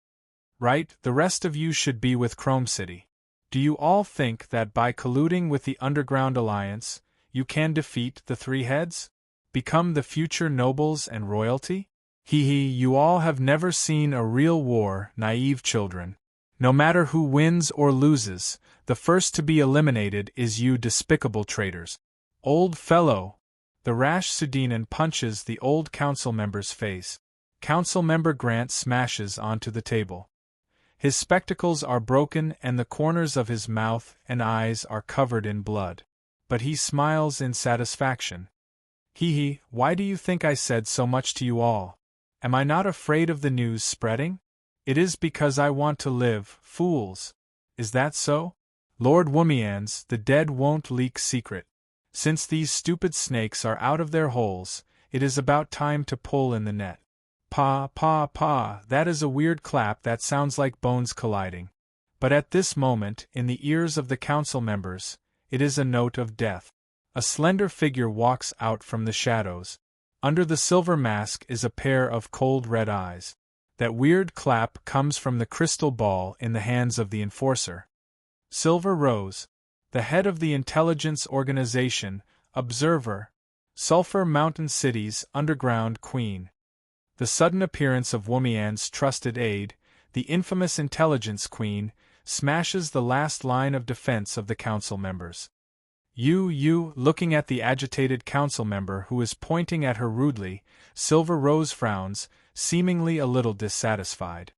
Right, the rest of you should be with Chrome City. Do you all think that by colluding with the Underground Alliance, you can defeat the Three Heads? Become the future nobles and royalty? You all have never seen a real war, naive children. No matter who wins or loses, the first to be eliminated is you despicable traitors. Old fellow! The rash Sudinan punches the old council member's face. Council member Grant smashes onto the table. His spectacles are broken and the corners of his mouth and eyes are covered in blood. But he smiles in satisfaction. Why do you think I said so much to you all? Am I not afraid of the news spreading? It is because I want to live, fools. Is that so? Lord Womians, the dead won't leak secret. Since these stupid snakes are out of their holes, it is about time to pull in the net. Pa, pa, pa, that is a weird clap that sounds like bones colliding. But at this moment, in the ears of the council members, it is a note of death. A slender figure walks out from the shadows. Under the silver mask is a pair of cold red eyes. That weird clap comes from the crystal ball in the hands of the enforcer. Silver Rose, the head of the intelligence organization, Observer, Sulphur Mountain City's underground queen. The sudden appearance of Womian's trusted aide, the infamous intelligence queen, smashes the last line of defense of the council members. Looking at the agitated council member who is pointing at her rudely, Silver Rose frowns, seemingly a little dissatisfied.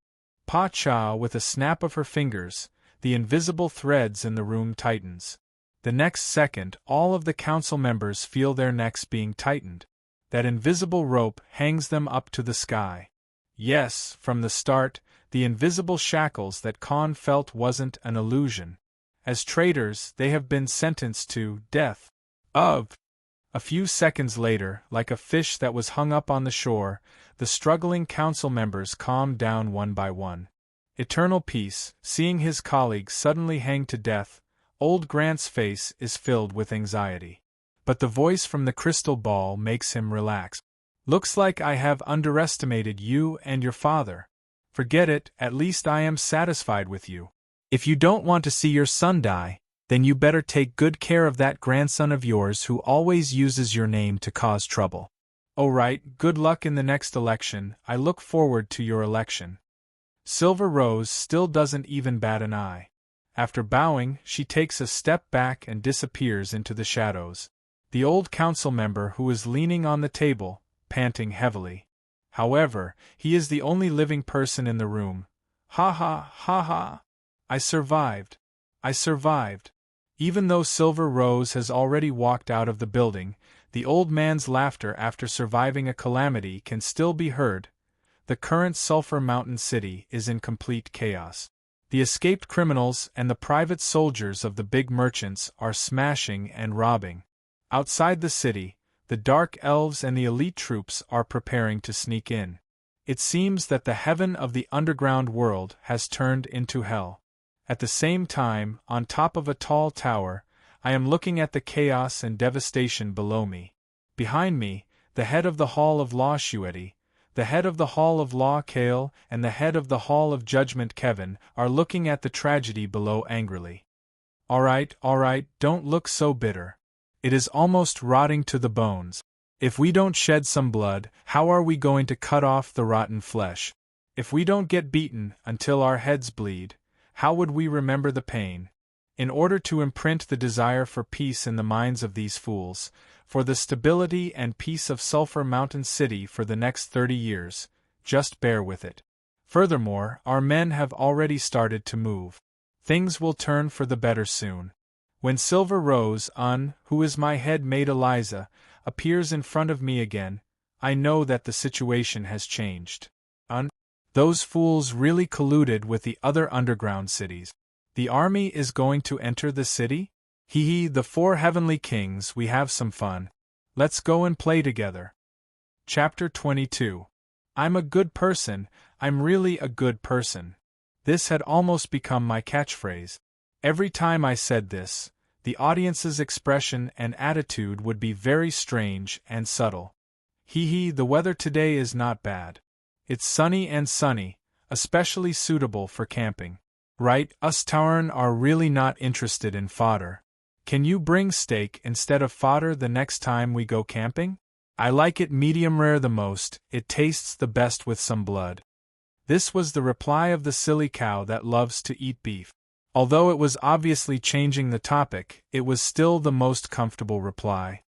Pa-cha, with a snap of her fingers, the invisible threads in the room tightens. The next second, all of the council members feel their necks being tightened. That invisible rope hangs them up to the sky. Yes, from the start, the invisible shackles that Khan felt wasn't an illusion. As traitors, they have been sentenced to death. A few seconds later, like a fish that was hung up on the shore, the struggling council members calmed down one by one. Eternal Peace, seeing his colleague suddenly hang to death, old Grant's face is filled with anxiety. But the voice from the crystal ball makes him relax. Looks like I have underestimated you and your father. Forget it, at least I am satisfied with you. If you don't want to see your son die, then you better take good care of that grandson of yours who always uses your name to cause trouble. Oh right, good luck in the next election, I look forward to your election. Silver Rose still doesn't even bat an eye. After bowing, she takes a step back and disappears into the shadows. The old council member who is leaning on the table, panting heavily. However, he is the only living person in the room. Ha ha, ha ha. I survived. I survived. Even though Silver Rose has already walked out of the building, the old man's laughter after surviving a calamity can still be heard. The current Sulphur Mountain City is in complete chaos. The escaped criminals and the private soldiers of the big merchants are smashing and robbing. Outside the city, the dark elves and the elite troops are preparing to sneak in. It seems that the heaven of the underground world has turned into hell. At the same time, on top of a tall tower, I am looking at the chaos and devastation below me. Behind me, the head of the Hall of Law Shueti, the head of the Hall of Law Kale, and the head of the Hall of Judgment Kevin are looking at the tragedy below angrily. All right, don't look so bitter. It is almost rotting to the bones. If we don't shed some blood, how are we going to cut off the rotten flesh? If we don't get beaten until our heads bleed, how would we remember the pain? In order to imprint the desire for peace in the minds of these fools, for the stability and peace of Sulphur Mountain City for the next 30 years, just bear with it. Furthermore, our men have already started to move. Things will turn for the better soon. When Silver Rose, who is my head maid Eliza, appears in front of me again, I know that the situation has changed. Those fools really colluded with the other underground cities. The army is going to enter the city? The 4 heavenly kings, we have some fun. Let's go and play together. Chapter 22. I'm a good person, I'm really a good person. This had almost become my catchphrase. Every time I said this, the audience's expression and attitude would be very strange and subtle. The weather today is not bad. It's sunny and sunny, especially suitable for camping. Right, us Tauren are really not interested in fodder. Can you bring steak instead of fodder the next time we go camping? I like it medium rare the most, it tastes the best with some blood. This was the reply of the silly cow that loves to eat beef. Although it was obviously changing the topic, it was still the most comfortable reply.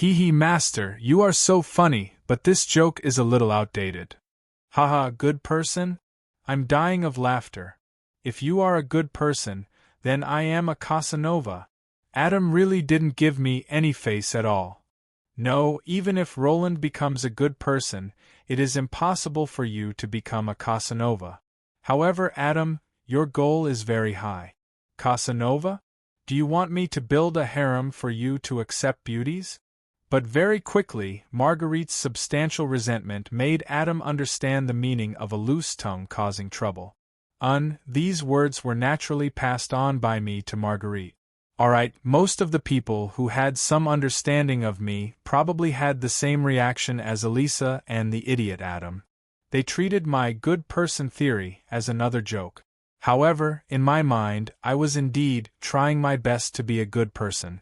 Master, you are so funny, but this joke is a little outdated. Haha, good person? I'm dying of laughter. If you are a good person, then I am a Casanova. Adam really didn't give me any face at all. No, even if Roland becomes a good person, it is impossible for you to become a Casanova. However, Adam, your goal is very high. Casanova? Do you want me to build a harem for you to accept beauties? But very quickly, Marguerite's substantial resentment made Adam understand the meaning of a loose tongue causing trouble. These words were naturally passed on by me to Marguerite. Alright, most of the people who had some understanding of me probably had the same reaction as Elisa and the idiot Adam. They treated my good person theory as another joke. However, in my mind, I was indeed trying my best to be a good person.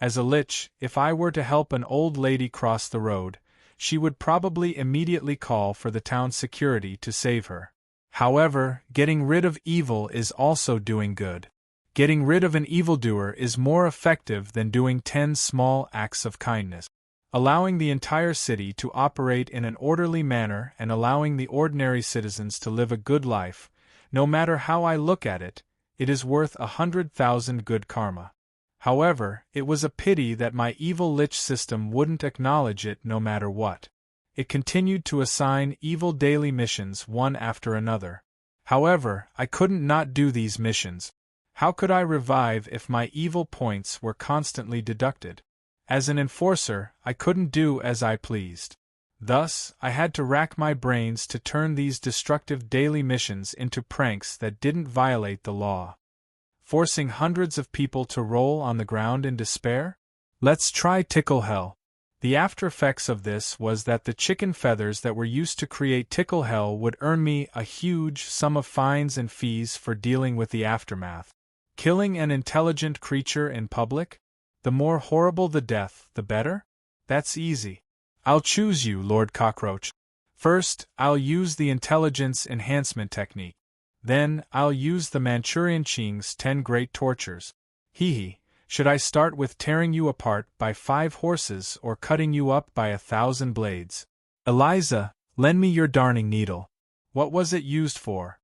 As a lich, if I were to help an old lady cross the road, she would probably immediately call for the town security to save her. However, getting rid of evil is also doing good. Getting rid of an evildoer is more effective than doing 10 small acts of kindness. Allowing the entire city to operate in an orderly manner and allowing the ordinary citizens to live a good life, no matter how I look at it, it is worth 100,000 good karma. However, it was a pity that my evil lich system wouldn't acknowledge it no matter what. It continued to assign evil daily missions one after another. However, I couldn't not do these missions. How could I revive if my evil points were constantly deducted? As an enforcer, I couldn't do as I pleased. Thus, I had to rack my brains to turn these destructive daily missions into pranks that didn't violate the law. Forcing hundreds of people to roll on the ground in despair? Let's try tickle hell. The after effects of this was that the chicken feathers that were used to create tickle hell would earn me a huge sum of fines and fees for dealing with the aftermath. Killing an intelligent creature in public? The more horrible the death, the better? That's easy. I'll choose you, Lord Cockroach. First, I'll use the intelligence enhancement technique. Then, I'll use the Manchurian Ching's 10 great tortures. Should I start with tearing you apart by 5 horses or cutting you up by 1,000 blades? Eliza, lend me your darning needle. What was it used for?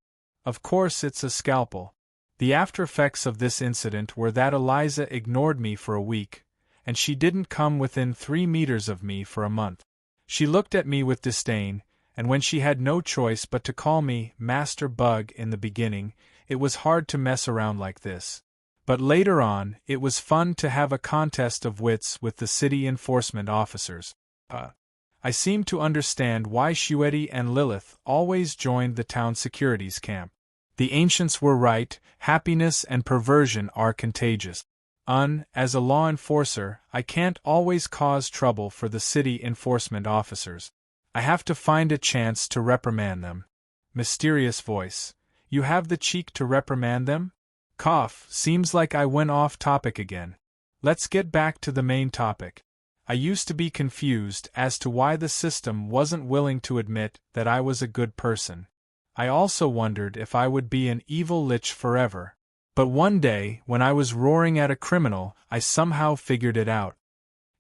Of course it's a scalpel. The after effects of this incident were that Eliza ignored me for a week, and she didn't come within 3 meters of me for a month. She looked at me with disdain, and when she had no choice but to call me Master Bug in the beginning, it was hard to mess around like this. But later on, it was fun to have a contest of wits with the city enforcement officers. I seemed to understand why Shueti and Lilith always joined the town securities camp. The ancients were right, happiness and perversion are contagious. As a law enforcer, I can't always cause trouble for the city enforcement officers. I have to find a chance to reprimand them. Mysterious voice. You have the cheek to reprimand them? Cough, seems like I went off topic again. Let's get back to the main topic. I used to be confused as to why the system wasn't willing to admit that I was a good person. I also wondered if I would be an evil lich forever. But one day, when I was roaring at a criminal, I somehow figured it out.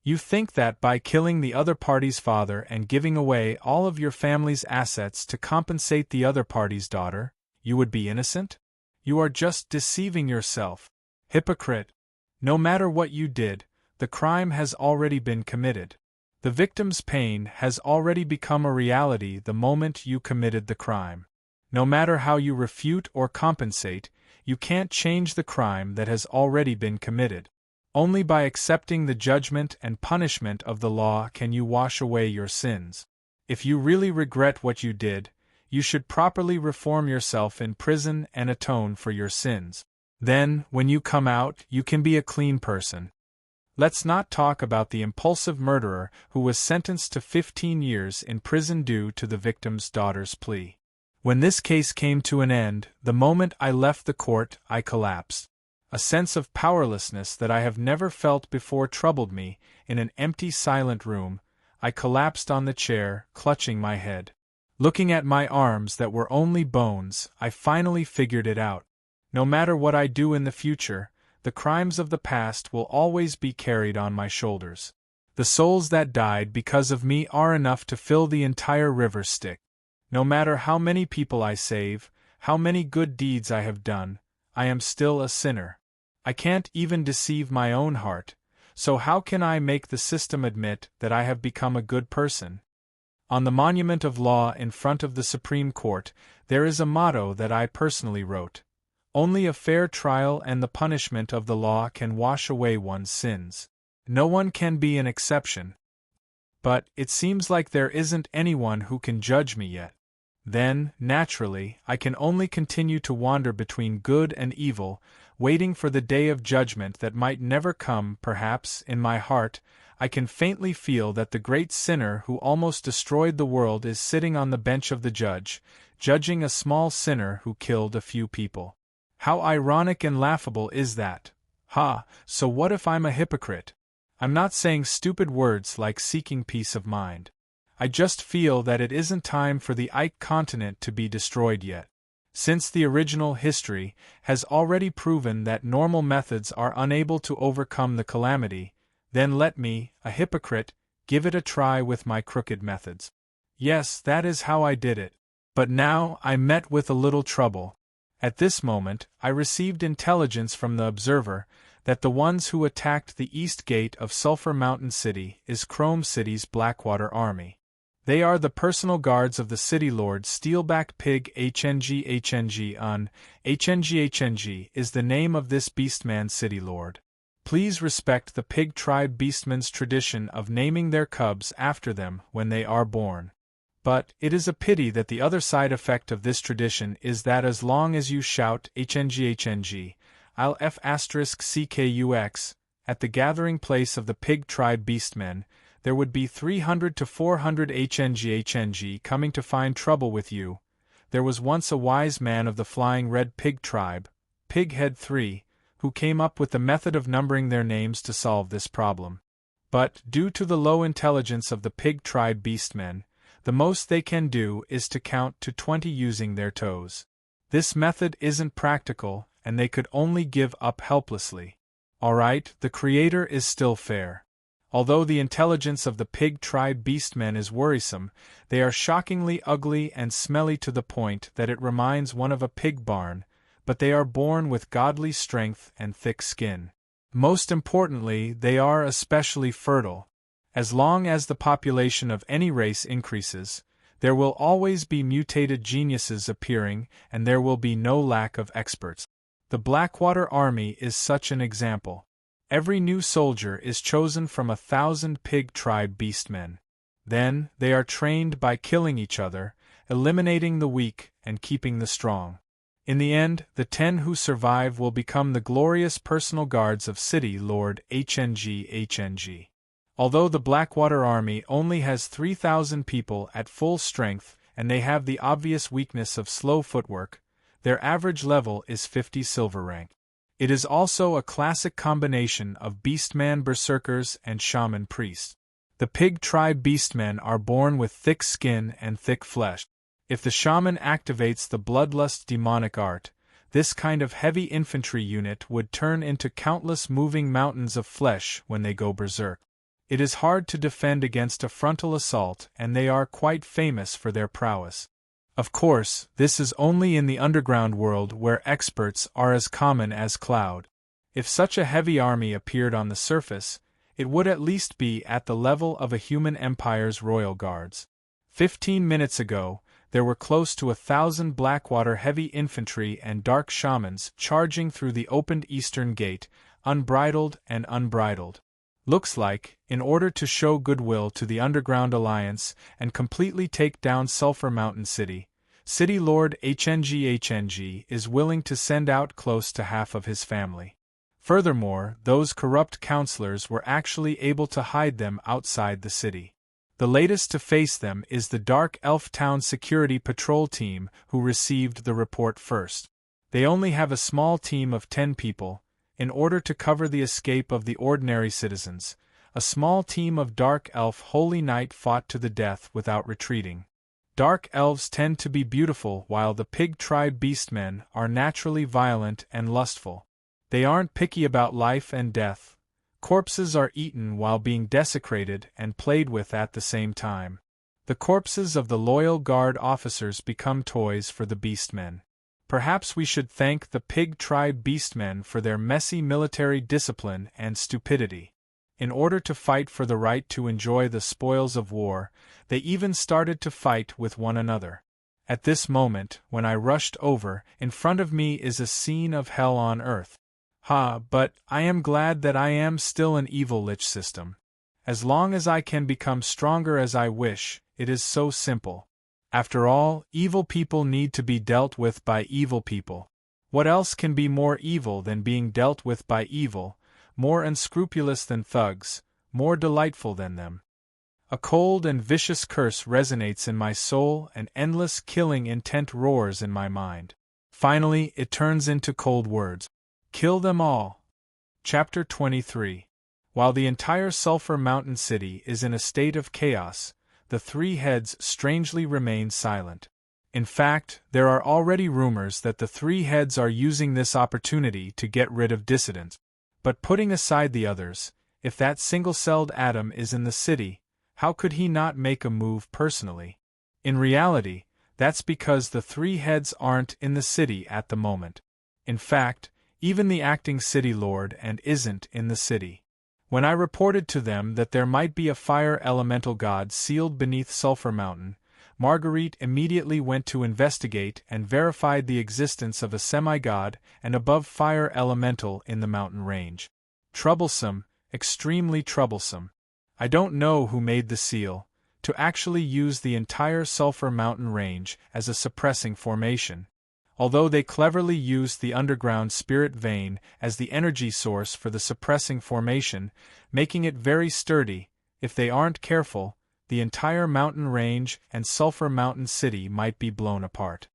You think that by killing the other party's father and giving away all of your family's assets to compensate the other party's daughter, you would be innocent? You are just deceiving yourself. Hypocrite. No matter what you did, the crime has already been committed. The victim's pain has already become a reality the moment you committed the crime. No matter how you refute or compensate, you can't change the crime that has already been committed. Only by accepting the judgment and punishment of the law can you wash away your sins. If you really regret what you did, you should properly reform yourself in prison and atone for your sins. Then, when you come out, you can be a clean person. Let's not talk about the impulsive murderer who was sentenced to 15 years in prison due to the victim's daughter's plea. When this case came to an end, the moment I left the court, I collapsed. A sense of powerlessness that I have never felt before troubled me. In an empty, silent room, I collapsed on the chair, clutching my head. Looking at my arms that were only bones, I finally figured it out. No matter what I do in the future, the crimes of the past will always be carried on my shoulders. The souls that died because of me are enough to fill the entire river Styx. No matter how many people I save, how many good deeds I have done, I am still a sinner. I can't even deceive my own heart, so how can I make the system admit that I have become a good person? On the monument of law in front of the Supreme Court, there is a motto that I personally wrote. Only a fair trial and the punishment of the law can wash away one's sins. No one can be an exception. But it seems like there isn't anyone who can judge me yet. Then, naturally, I can only continue to wander between good and evil, waiting for the day of judgment that might never come. Perhaps, in my heart, I can faintly feel that the great sinner who almost destroyed the world is sitting on the bench of the judge, judging a small sinner who killed a few people. How ironic and laughable is that? So what if I'm a hypocrite? I'm not saying stupid words like seeking peace of mind. I just feel that it isn't time for the Ike continent to be destroyed yet. Since the original history has already proven that normal methods are unable to overcome the calamity, then let me, a hypocrite, give it a try with my crooked methods. Yes, that is how I did it. But now I met with a little trouble. At this moment, I received intelligence from the Observer that the ones who attacked the east gate of Sulphur Mountain City is Chrome City's Blackwater Army. They are the personal guards of the city lord Steelback Pig HNG. HNG is the name of this beastman city lord. Please respect the pig tribe beastmen's tradition of naming their cubs after them when they are born. But it is a pity that the other side effect of this tradition is that as long as you shout HNG, I'll F***CKUX, at the gathering place of the pig tribe beastmen, there would be 300 to 400 HNG coming to find trouble with you. There was once a wise man of the Flying Red Pig tribe, Pighead 3, who came up with the method of numbering their names to solve this problem. But, due to the low intelligence of the pig tribe beastmen, the most they can do is to count to 20 using their toes. This method isn't practical, and they could only give up helplessly. Alright, the Creator is still fair. Although the intelligence of the pig tribe beastmen is worrisome, they are shockingly ugly and smelly to the point that it reminds one of a pig barn, but they are born with godly strength and thick skin. Most importantly, they are especially fertile. As long as the population of any race increases, There will always be mutated geniuses appearing, and there will be no lack of experts. The Blackwater Army is such an example. Every new soldier is chosen from 1,000 pig tribe beastmen. Then, they are trained by killing each other, eliminating the weak, and keeping the strong. In the end, the 10 who survive will become the glorious personal guards of City Lord HNG. Although the Blackwater Army only has 3,000 people at full strength, and they have the obvious weakness of slow footwork, their average level is 50 silver rank. It is also a classic combination of Beastman Berserkers and Shaman Priests. The Pig Tribe Beastmen are born with thick skin and thick flesh. If the Shaman activates the Bloodlust demonic art, this kind of heavy infantry unit would turn into countless moving mountains of flesh when they go berserk. It is hard to defend against a frontal assault, and they are quite famous for their prowess. Of course, this is only in the underground world where experts are as common as cloud. If such a heavy army appeared on the surface, it would at least be at the level of a human empire's royal guards. 15 minutes ago, there were close to 1,000 Blackwater heavy infantry and dark shamans charging through the opened eastern gate, unbridled and unbridled. Looks like, in order to show goodwill to the Underground Alliance and completely take down Sulphur Mountain City, City Lord HNG is willing to send out close to half of his family. Furthermore, those corrupt counselors were actually able to hide them outside the city. The latest to face them is the Dark Elf Town Security Patrol Team, who received the report first. They only have a small team of 10 people. In order to cover the escape of the ordinary citizens, a small team of Dark Elf Holy Knight fought to the death without retreating. Dark elves tend to be beautiful while the Pig Tribe Beastmen are naturally violent and lustful. They aren't picky about life and death. Corpses are eaten while being desecrated and played with at the same time. The corpses of the loyal guard officers become toys for the Beastmen. Perhaps we should thank the Pig Tribe Beastmen for their messy military discipline and stupidity. In order to fight for the right to enjoy the spoils of war, they even started to fight with one another. At this moment, when I rushed over, in front of me is a scene of hell on earth. But I am glad that I am still an evil Lich system. As long as I can become stronger as I wish, it is so simple. After all, evil people need to be dealt with by evil people. What else can be more evil than being dealt with by evil, more unscrupulous than thugs, more delightful than them? A cold and vicious curse resonates in my soul, and endless killing intent roars in my mind. Finally, it turns into cold words. Kill them all. Chapter 23. While the entire Sulphur Mountain City is in a state of chaos, the 3 heads strangely remain silent. In fact, there are already rumors that the 3 heads are using this opportunity to get rid of dissidents. But putting aside the others, if that single-celled atom is in the city, how could he not make a move personally? In reality, that's because the 3 heads aren't in the city at the moment. In fact, even the acting city lord isn't in the city. When I reported to them that there might be a fire elemental god sealed beneath Sulphur Mountain, Marguerite immediately went to investigate and verified the existence of a semi-god and above fire elemental in the mountain range. Troublesome, extremely troublesome. I don't know who made the seal, to actually use the entire Sulphur Mountain range as a suppressing formation, although they cleverly used the underground spirit vein as the energy source for the suppressing formation, making it very sturdy. If they aren't careful, the entire mountain range and Sulphur Mountain City might be blown apart.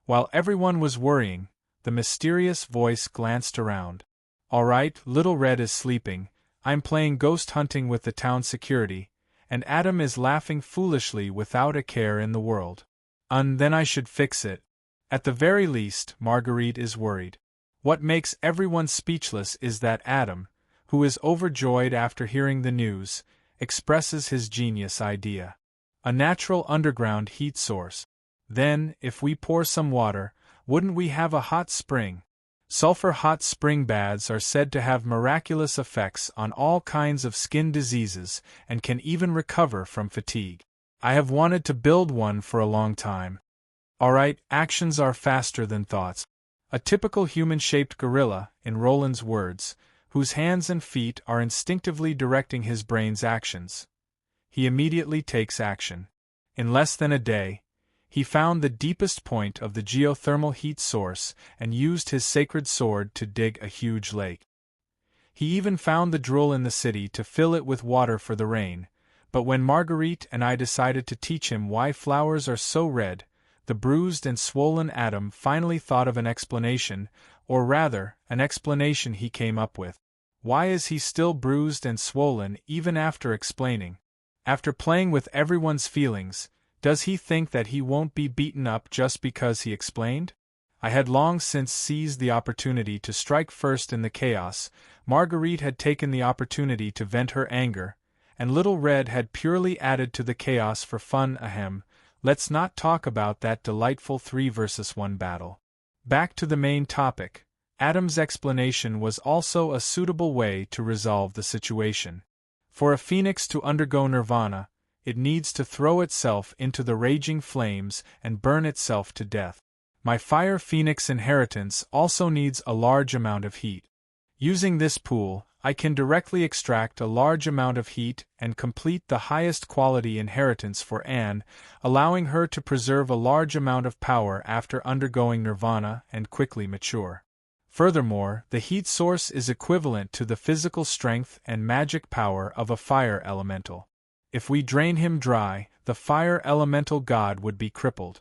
While everyone was worrying, the mysterious voice glanced around. "All right, Little Red is sleeping, I'm playing ghost hunting with the town security, and Adam is laughing foolishly without a care in the world. Then I should fix it. At the very least, Marguerite is worried. What makes everyone speechless is that Adam, who is overjoyed after hearing the news, expresses his genius idea. A natural underground heat source. Then, if we pour some water, wouldn't we have a hot spring? Sulphur hot spring baths are said to have miraculous effects on all kinds of skin diseases and can even recover from fatigue. I have wanted to build one for a long time. Alright, actions are faster than thoughts. A typical human-shaped gorilla, in Roland's words, whose hands and feet are instinctively directing his brain's actions. He immediately takes action. In less than a day, he found the deepest point of the geothermal heat source and used his sacred sword to dig a huge lake. He even found the drool in the city to fill it with water for the rain, but when Marguerite and I decided to teach him why flowers are so red, the bruised and swollen Adam finally thought of an explanation, or rather, an explanation he came up with. Why is he still bruised and swollen even after explaining? After playing with everyone's feelings, does he think that he won't be beaten up just because he explained? I had long since seized the opportunity to strike first in the chaos. Marguerite had taken the opportunity to vent her anger, and Little Red had purely added to the chaos for fun. Ahem, let's not talk about that delightful 3 versus 1 battle. Back to the main topic. Adam's explanation was also a suitable way to resolve the situation. For a phoenix to undergo nirvana, it needs to throw itself into the raging flames and burn itself to death. My fire phoenix inheritance also needs a large amount of heat. Using this pool, I can directly extract a large amount of heat and complete the highest quality inheritance for Anne, allowing her to preserve a large amount of power after undergoing nirvana and quickly mature. Furthermore, the heat source is equivalent to the physical strength and magic power of a fire elemental. If we drain him dry, the fire elemental god would be crippled.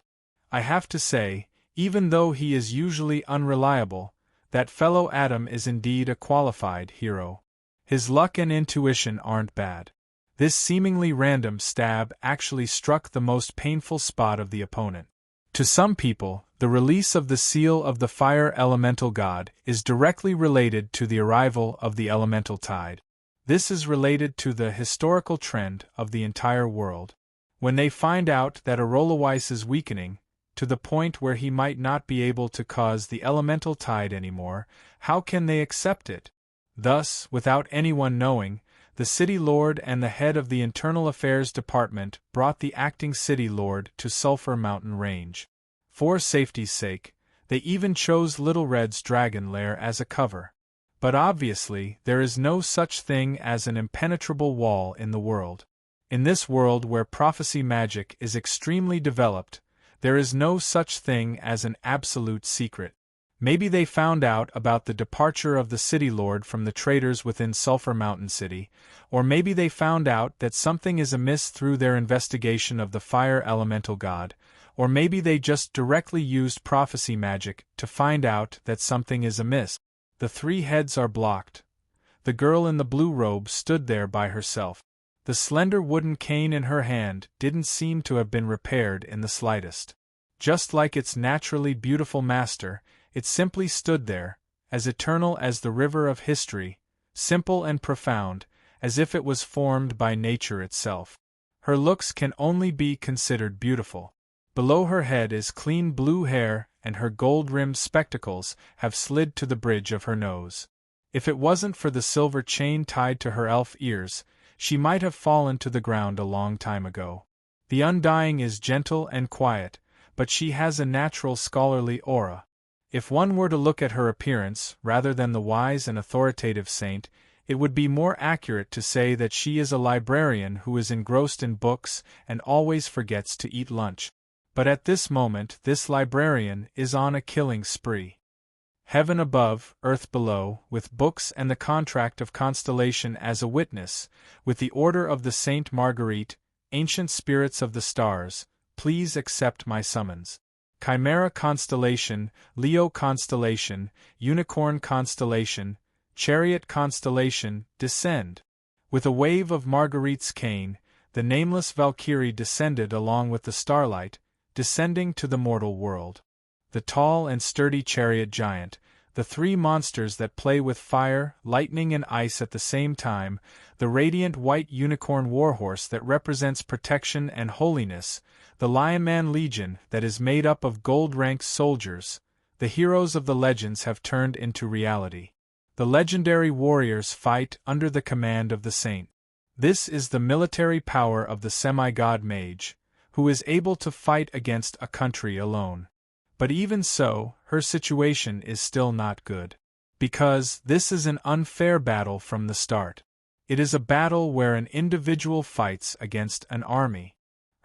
I have to say, even though he is usually unreliable, that fellow Adam is indeed a qualified hero. His luck and intuition aren't bad. This seemingly random stab actually struck the most painful spot of the opponent. To some people, the release of the seal of the fire elemental god is directly related to the arrival of the elemental tide. This is related to the historical trend of the entire world. When they find out that Arolawise is weakening, to the point where he might not be able to cause the elemental tide anymore, how can they accept it? Thus, without anyone knowing, the city lord and the head of the internal affairs department brought the acting city lord to Sulphur Mountain Range. For safety's sake, they even chose Little Red's dragon lair as a cover. But obviously, there is no such thing as an impenetrable wall in the world. In this world where prophecy magic is extremely developed, there is no such thing as an absolute secret. Maybe they found out about the departure of the city lord from the traders within Sulphur Mountain City, or maybe they found out that something is amiss through their investigation of the fire elemental god, or maybe they just directly used prophecy magic to find out that something is amiss. The 3 heads are blocked. The girl in the blue robe stood there by herself. The slender wooden cane in her hand didn't seem to have been repaired in the slightest. Just like its naturally beautiful master, it simply stood there, as eternal as the river of history, simple and profound, as if it was formed by nature itself. Her looks can only be considered beautiful. Below her head is clean blue hair, and her gold-rimmed spectacles have slid to the bridge of her nose. If it wasn't for the silver chain tied to her elf ears, she might have fallen to the ground a long time ago. The Undying is gentle and quiet, but she has a natural scholarly aura. If one were to look at her appearance, rather than the wise and authoritative saint, it would be more accurate to say that she is a librarian who is engrossed in books and always forgets to eat lunch. But at this moment this librarian is on a killing spree. Heaven above, earth below, with books and the contract of constellation as a witness, with the order of the Saint Marguerite, ancient spirits of the stars, please accept my summons. Chimera constellation, Leo constellation, Unicorn constellation, Chariot constellation, descend. With a wave of Marguerite's cane, the nameless Valkyrie descended along with the starlight, descending to the mortal world. The tall and sturdy chariot giant, the 3 monsters that play with fire, lightning and ice at the same time, the radiant white unicorn warhorse that represents protection and holiness, the Lionman Legion that is made up of gold-ranked soldiers, the heroes of the legends have turned into reality. The legendary warriors fight under the command of the saint. This is the military power of the semi-god mage, who is able to fight against a country alone. But even so, her situation is still not good. Because this is an unfair battle from the start. It is a battle where an individual fights against an army.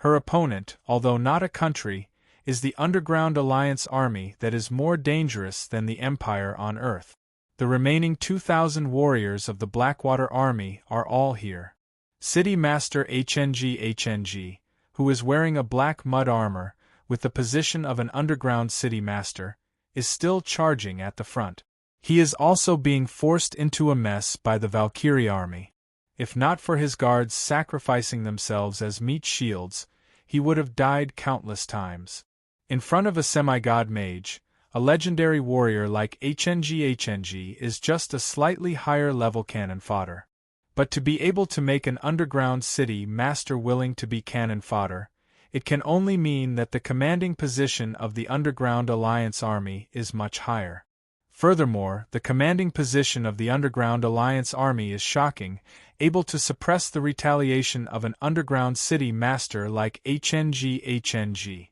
Her opponent, although not a country, is the Underground Alliance army that is more dangerous than the Empire on Earth. The remaining 2,000 warriors of the Blackwater army are all here. City Master HNG, who is wearing a black mud armor, with the position of an underground city master, is still charging at the front. He is also being forced into a mess by the Valkyrie army. If not for his guards sacrificing themselves as meat shields, he would have died countless times. In front of a semi-god mage, a legendary warrior like HNG is just a slightly higher level cannon fodder. But to be able to make an underground city master willing to be cannon fodder, it can only mean that the commanding position of the Underground Alliance army is much higher. Furthermore, the commanding position of the Underground Alliance army is shocking, able to suppress the retaliation of an underground city master like HNG.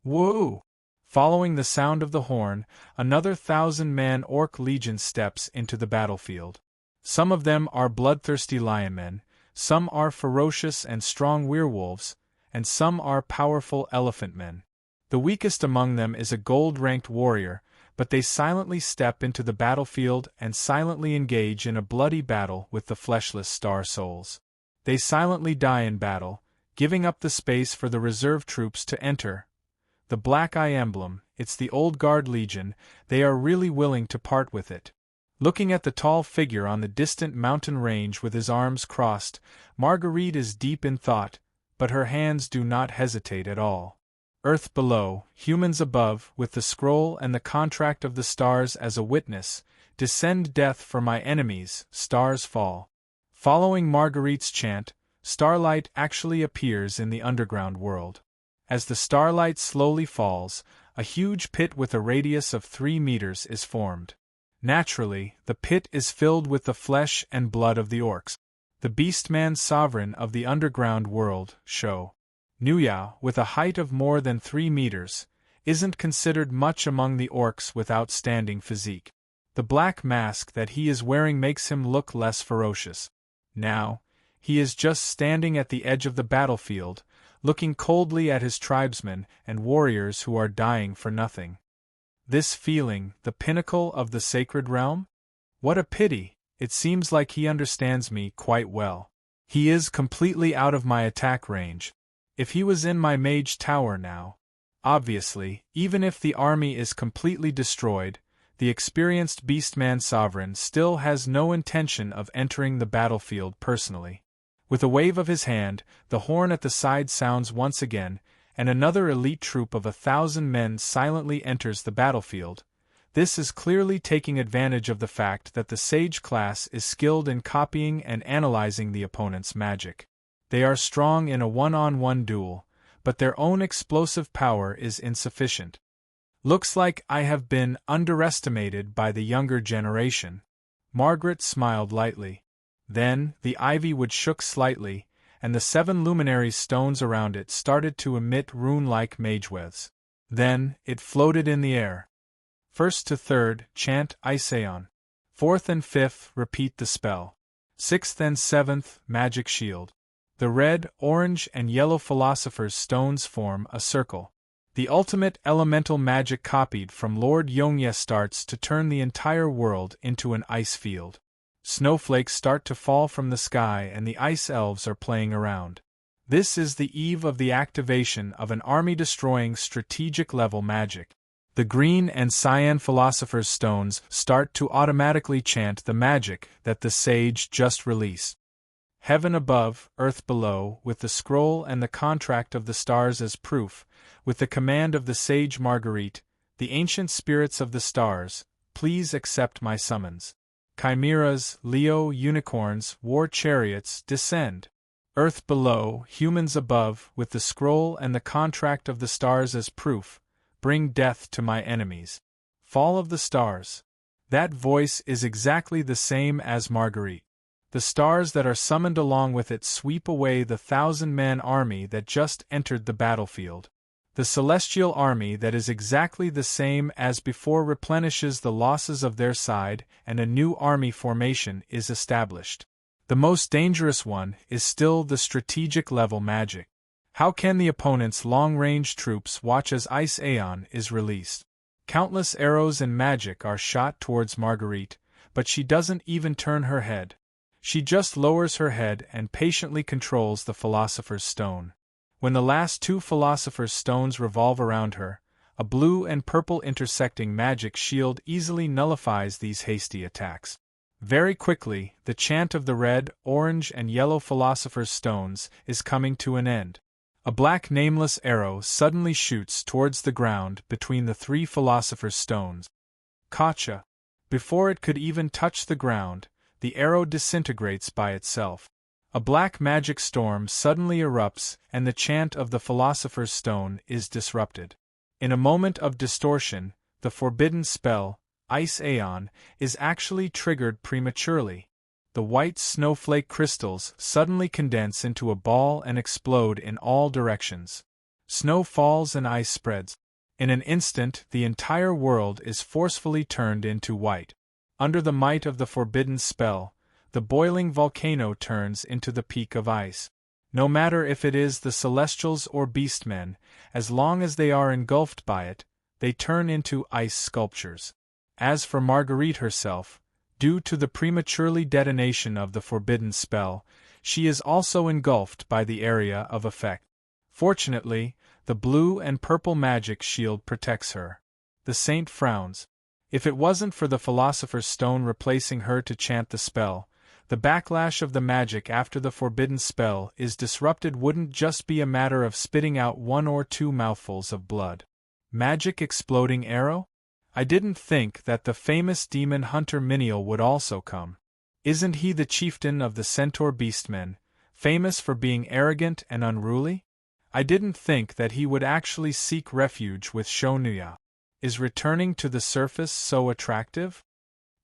Woo! Following the sound of the horn, another 1,000-man orc legion steps into the battlefield. Some of them are bloodthirsty lionmen, some are ferocious and strong werewolves, and some are powerful elephant men. The weakest among them is a gold-ranked warrior, but they silently step into the battlefield and silently engage in a bloody battle with the fleshless star souls. They silently die in battle, giving up the space for the reserve troops to enter. The black eye emblem, it's the old guard legion, they are really willing to part with it. Looking at the tall figure on the distant mountain range with his arms crossed, Marguerite is deep in thought, but her hands do not hesitate at all. Earth below, humans above, with the scroll and the contract of the stars as a witness, descend death for my enemies, stars fall. Following Marguerite's chant, starlight actually appears in the underground world. As the starlight slowly falls, a huge pit with a radius of 3 meters is formed. Naturally, the pit is filled with the flesh and blood of the orcs. The Beastman sovereign of the underground world, Sho Nuyao, with a height of more than 3 meters, isn't considered much among the orcs with outstanding physique. The black mask that he is wearing makes him look less ferocious. Now, he is just standing at the edge of the battlefield, looking coldly at his tribesmen and warriors who are dying for nothing. This feeling, the pinnacle of the sacred realm? What a pity, it seems like he understands me quite well. He is completely out of my attack range. If he was in my mage tower now. Obviously, even if the army is completely destroyed, the experienced Beastman sovereign still has no intention of entering the battlefield personally. With a wave of his hand, the horn at the side sounds once again, and another elite troop of 1,000 men silently enters the battlefield. This is clearly taking advantage of the fact that the Sage class is skilled in copying and analyzing the opponent's magic. They are strong in a one-on-one duel, but their own explosive power is insufficient. Looks like I have been underestimated by the younger generation. Margaret smiled lightly. Then, the ivy wood shook slightly, and the 7 luminary stones around it started to emit rune-like magewebs. Then, it floated in the air. 1st to 3rd, chant Iseon. 4th and 5th, repeat the spell. 6th and 7th, magic shield. The red, orange, and yellow philosopher's stones form a circle. The ultimate elemental magic copied from Lord Yongye starts to turn the entire world into an ice field. Snowflakes start to fall from the sky and the ice elves are playing around. This is the eve of the activation of an army-destroying strategic-level magic. The green and cyan philosopher's stones start to automatically chant the magic that the sage just released. Heaven above, earth below, with the scroll and the contract of the stars as proof, with the command of the sage Marguerite, the ancient spirits of the stars, please accept my summons. Chimeras, Leo, unicorns, war chariots, descend. Earth below, humans above, with the scroll and the contract of the stars as proof, bring death to my enemies. Fall of the stars. That voice is exactly the same as Marguerite. The stars that are summoned along with it sweep away the 1,000-man army that just entered the battlefield. The celestial army that is exactly the same as before replenishes the losses of their side, and a new army formation is established. The most dangerous one is still the strategic level magic. How can the opponent's long-range troops watch as Ice Aeon is released? Countless arrows and magic are shot towards Marguerite, but she doesn't even turn her head. She just lowers her head and patiently controls the Philosopher's Stone. When the last 2 Philosopher's Stones revolve around her, a blue and purple intersecting magic shield easily nullifies these hasty attacks. Very quickly, the chant of the red, orange, and yellow Philosopher's Stones is coming to an end. A black nameless arrow suddenly shoots towards the ground between the 3 Philosopher's Stones. Gotcha! Before it could even touch the ground, the arrow disintegrates by itself. A black magic storm suddenly erupts and the chant of the Philosopher's Stone is disrupted. In a moment of distortion, the forbidden spell, Ice Aeon, is actually triggered prematurely. The white snowflake crystals suddenly condense into a ball and explode in all directions. Snow falls and ice spreads. In an instant, the entire world is forcefully turned into white. Under the might of the forbidden spell, the boiling volcano turns into the peak of ice. No matter if it is the Celestials or Beastmen, as long as they are engulfed by it, they turn into ice sculptures. As for Marguerite herself, due to the prematurely detonation of the forbidden spell, she is also engulfed by the area of effect. Fortunately, the blue and purple magic shield protects her. The saint frowns. If it wasn't for the Philosopher's Stone replacing her to chant the spell, the backlash of the magic after the forbidden spell is disrupted wouldn't just be a matter of spitting out 1 or 2 mouthfuls of blood. Magic exploding arrow? I didn't think that the famous demon hunter Miniel would also come. Isn't he the chieftain of the Centaur Beastmen, famous for being arrogant and unruly? I didn't think that he would actually seek refuge with Shonuya. Is returning to the surface so attractive?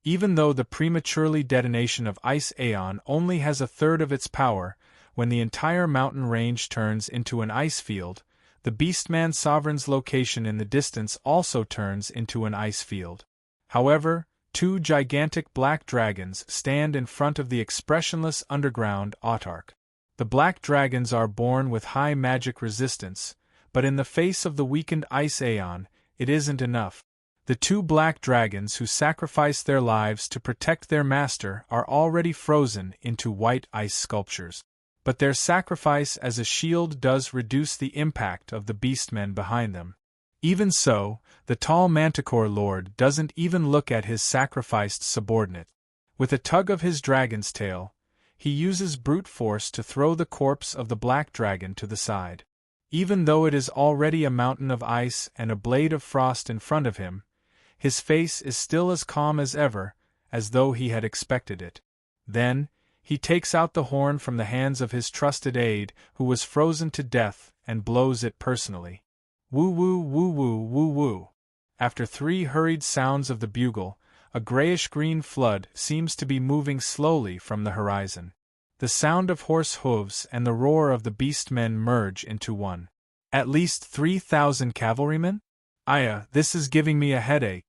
Even though the prematurely detonation of Ice Aeon only has 1/3 of its power, when the entire mountain range turns into an ice field, the Beastman Sovereign's location in the distance also turns into an ice field. However, 2 gigantic black dragons stand in front of the expressionless underground autarch. The black dragons are born with high magic resistance, but in the face of the weakened Ice Aeon, it isn't enough. The 2 black dragons who sacrifice their lives to protect their master are already frozen into white ice sculptures. But their sacrifice as a shield does reduce the impact of the beastmen behind them. Even so, the tall Manticore Lord doesn't even look at his sacrificed subordinate. With a tug of his dragon's tail, he uses brute force to throw the corpse of the black dragon to the side. Even though it is already a mountain of ice and a blade of frost in front of him, his face is still as calm as ever, as though he had expected it. Then, he takes out the horn from the hands of his trusted aide, who was frozen to death, and blows it personally. Woo-woo, woo-woo, woo-woo. After 3 hurried sounds of the bugle, a grayish-green flood seems to be moving slowly from the horizon. The sound of horse hooves and the roar of the beastmen merge into one. At least 3,000 cavalrymen? Aya, this is giving me a headache.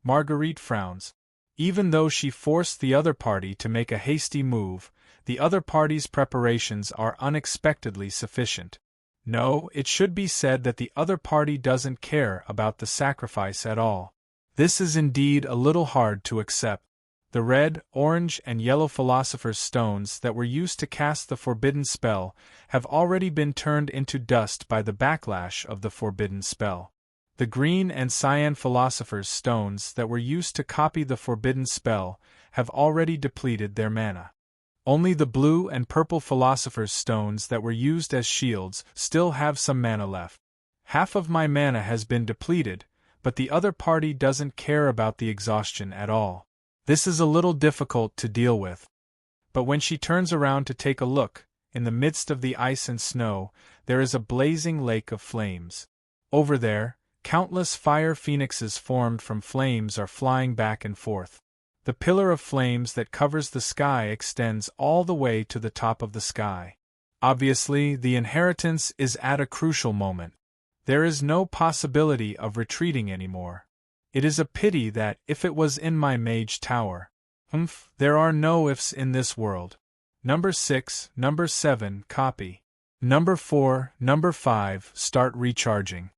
Marguerite frowns. Even though she forced the other party to make a hasty move, the other party's preparations are unexpectedly sufficient. No, it should be said that the other party doesn't care about the sacrifice at all. This is indeed a little hard to accept. The red, orange, and yellow Philosopher's Stones that were used to cast the forbidden spell have already been turned into dust by the backlash of the forbidden spell. The green and cyan Philosopher's Stones that were used to copy the forbidden spell have already depleted their mana. Only the blue and purple Philosopher's Stones that were used as shields still have some mana left. Half of my mana has been depleted, but the other party doesn't care about the exhaustion at all. This is a little difficult to deal with. But when she turns around to take a look, in the midst of the ice and snow, there is a blazing lake of flames. Over there, countless fire phoenixes formed from flames are flying back and forth. The pillar of flames that covers the sky extends all the way to the top of the sky. Obviously, the inheritance is at a crucial moment. There is no possibility of retreating anymore. It is a pity that, if it was in my mage tower. There are no ifs in this world. Number 6, number 7, copy. Number 4, number 5, start recharging.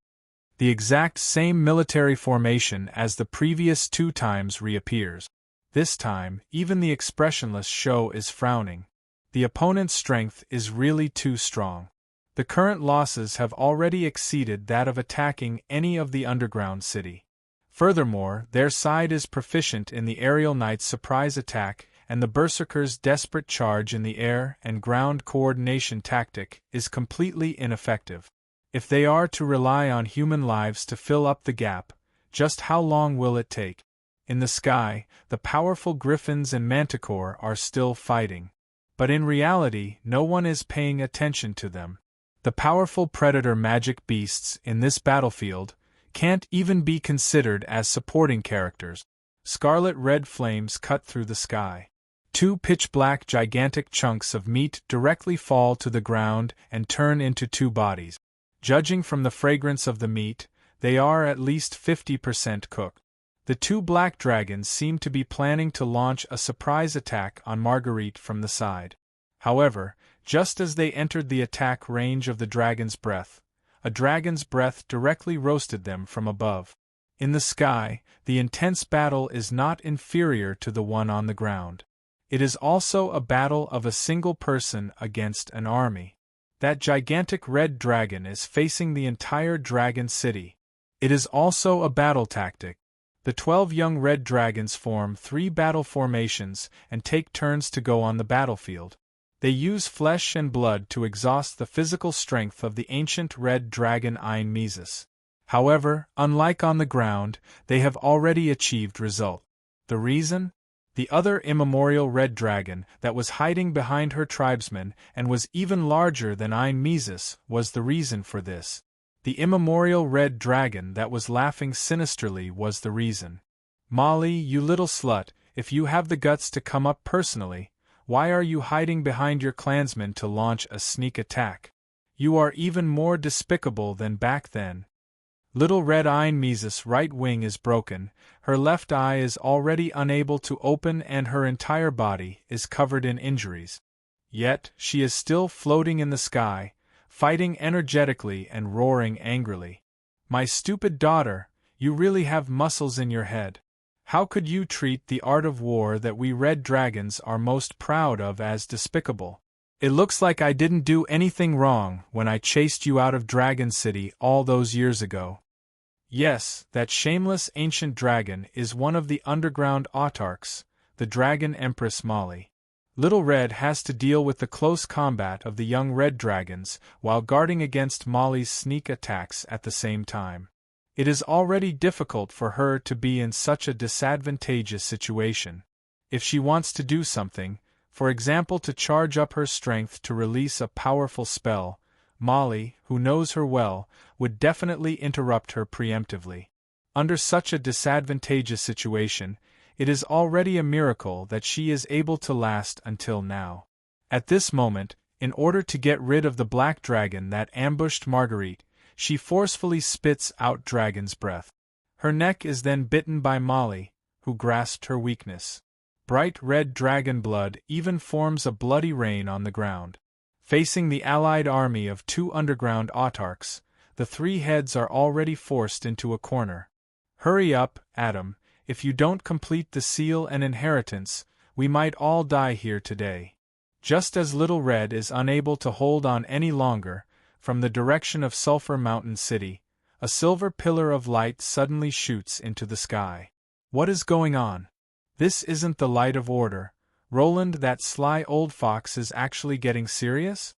The exact same military formation as the previous 2 times reappears. This time, even the expressionless show is frowning. The opponent's strength is really too strong. The current losses have already exceeded that of attacking any of the underground city. Furthermore, their side is proficient in the aerial knight's surprise attack, and the berserker's desperate charge in the air and ground coordination tactic is completely ineffective. If they are to rely on human lives to fill up the gap, just how long will it take? In the sky, the powerful griffins and manticore are still fighting. But in reality, no one is paying attention to them. The powerful predator magic beasts in this battlefield can't even be considered as supporting characters. Scarlet-red flames cut through the sky. 2 pitch-black gigantic chunks of meat directly fall to the ground and turn into 2 bodies. Judging from the fragrance of the meat, they are at least 50% cooked. The 2 black dragons seem to be planning to launch a surprise attack on Marguerite from the side. However, just as they entered the attack range of the dragon's breath, a dragon's breath directly roasted them from above. In the sky, the intense battle is not inferior to the one on the ground. It is also a battle of a single person against an army. That gigantic red dragon is facing the entire dragon city. It is also a battle tactic. The 12 young red dragons form 3 battle formations and take turns to go on the battlefield. They use flesh and blood to exhaust the physical strength of the ancient red dragon Ein-Mesis. However, unlike on the ground, they have already achieved result. The reason? The other immemorial red dragon that was hiding behind her tribesmen and was even larger than Ein-Mesis was the reason for this. The immemorial red dragon that was laughing sinisterly was the reason. Molly, you little slut, if you have the guts to come up personally, why are you hiding behind your clansmen to launch a sneak attack? You are even more despicable than back then. Little Red Ein-Mesis' right wing is broken, her left eye is already unable to open and her entire body is covered in injuries. Yet, she is still floating in the sky, fighting energetically and roaring angrily. My stupid daughter, you really have muscles in your head. How could you treat the art of war that we red dragons are most proud of as despicable? It looks like I didn't do anything wrong when I chased you out of Dragon City all those years ago. Yes, that shameless ancient dragon is one of the underground autarchs, the Dragon Empress Molly. Little Red has to deal with the close combat of the young red dragons while guarding against Molly's sneak attacks at the same time. It is already difficult for her to be in such a disadvantageous situation. If she wants to do something, for example to charge up her strength to release a powerful spell, Molly, who knows her well, would definitely interrupt her preemptively. Under such a disadvantageous situation, it is already a miracle that she is able to last until now. At this moment, in order to get rid of the black dragon that ambushed Marguerite, she forcefully spits out dragon's breath. Her neck is then bitten by Molly, who grasped her weakness. Bright red dragon blood even forms a bloody rain on the ground. Facing the allied army of 2 underground autarchs, the 3 heads are already forced into a corner. Hurry up, Adam, if you don't complete the seal and inheritance, we might all die here today. Just as Little Red is unable to hold on any longer, from the direction of Sulphur Mountain City, a silver pillar of light suddenly shoots into the sky. What is going on? This isn't the light of order. Roland, that sly old fox, is actually getting serious?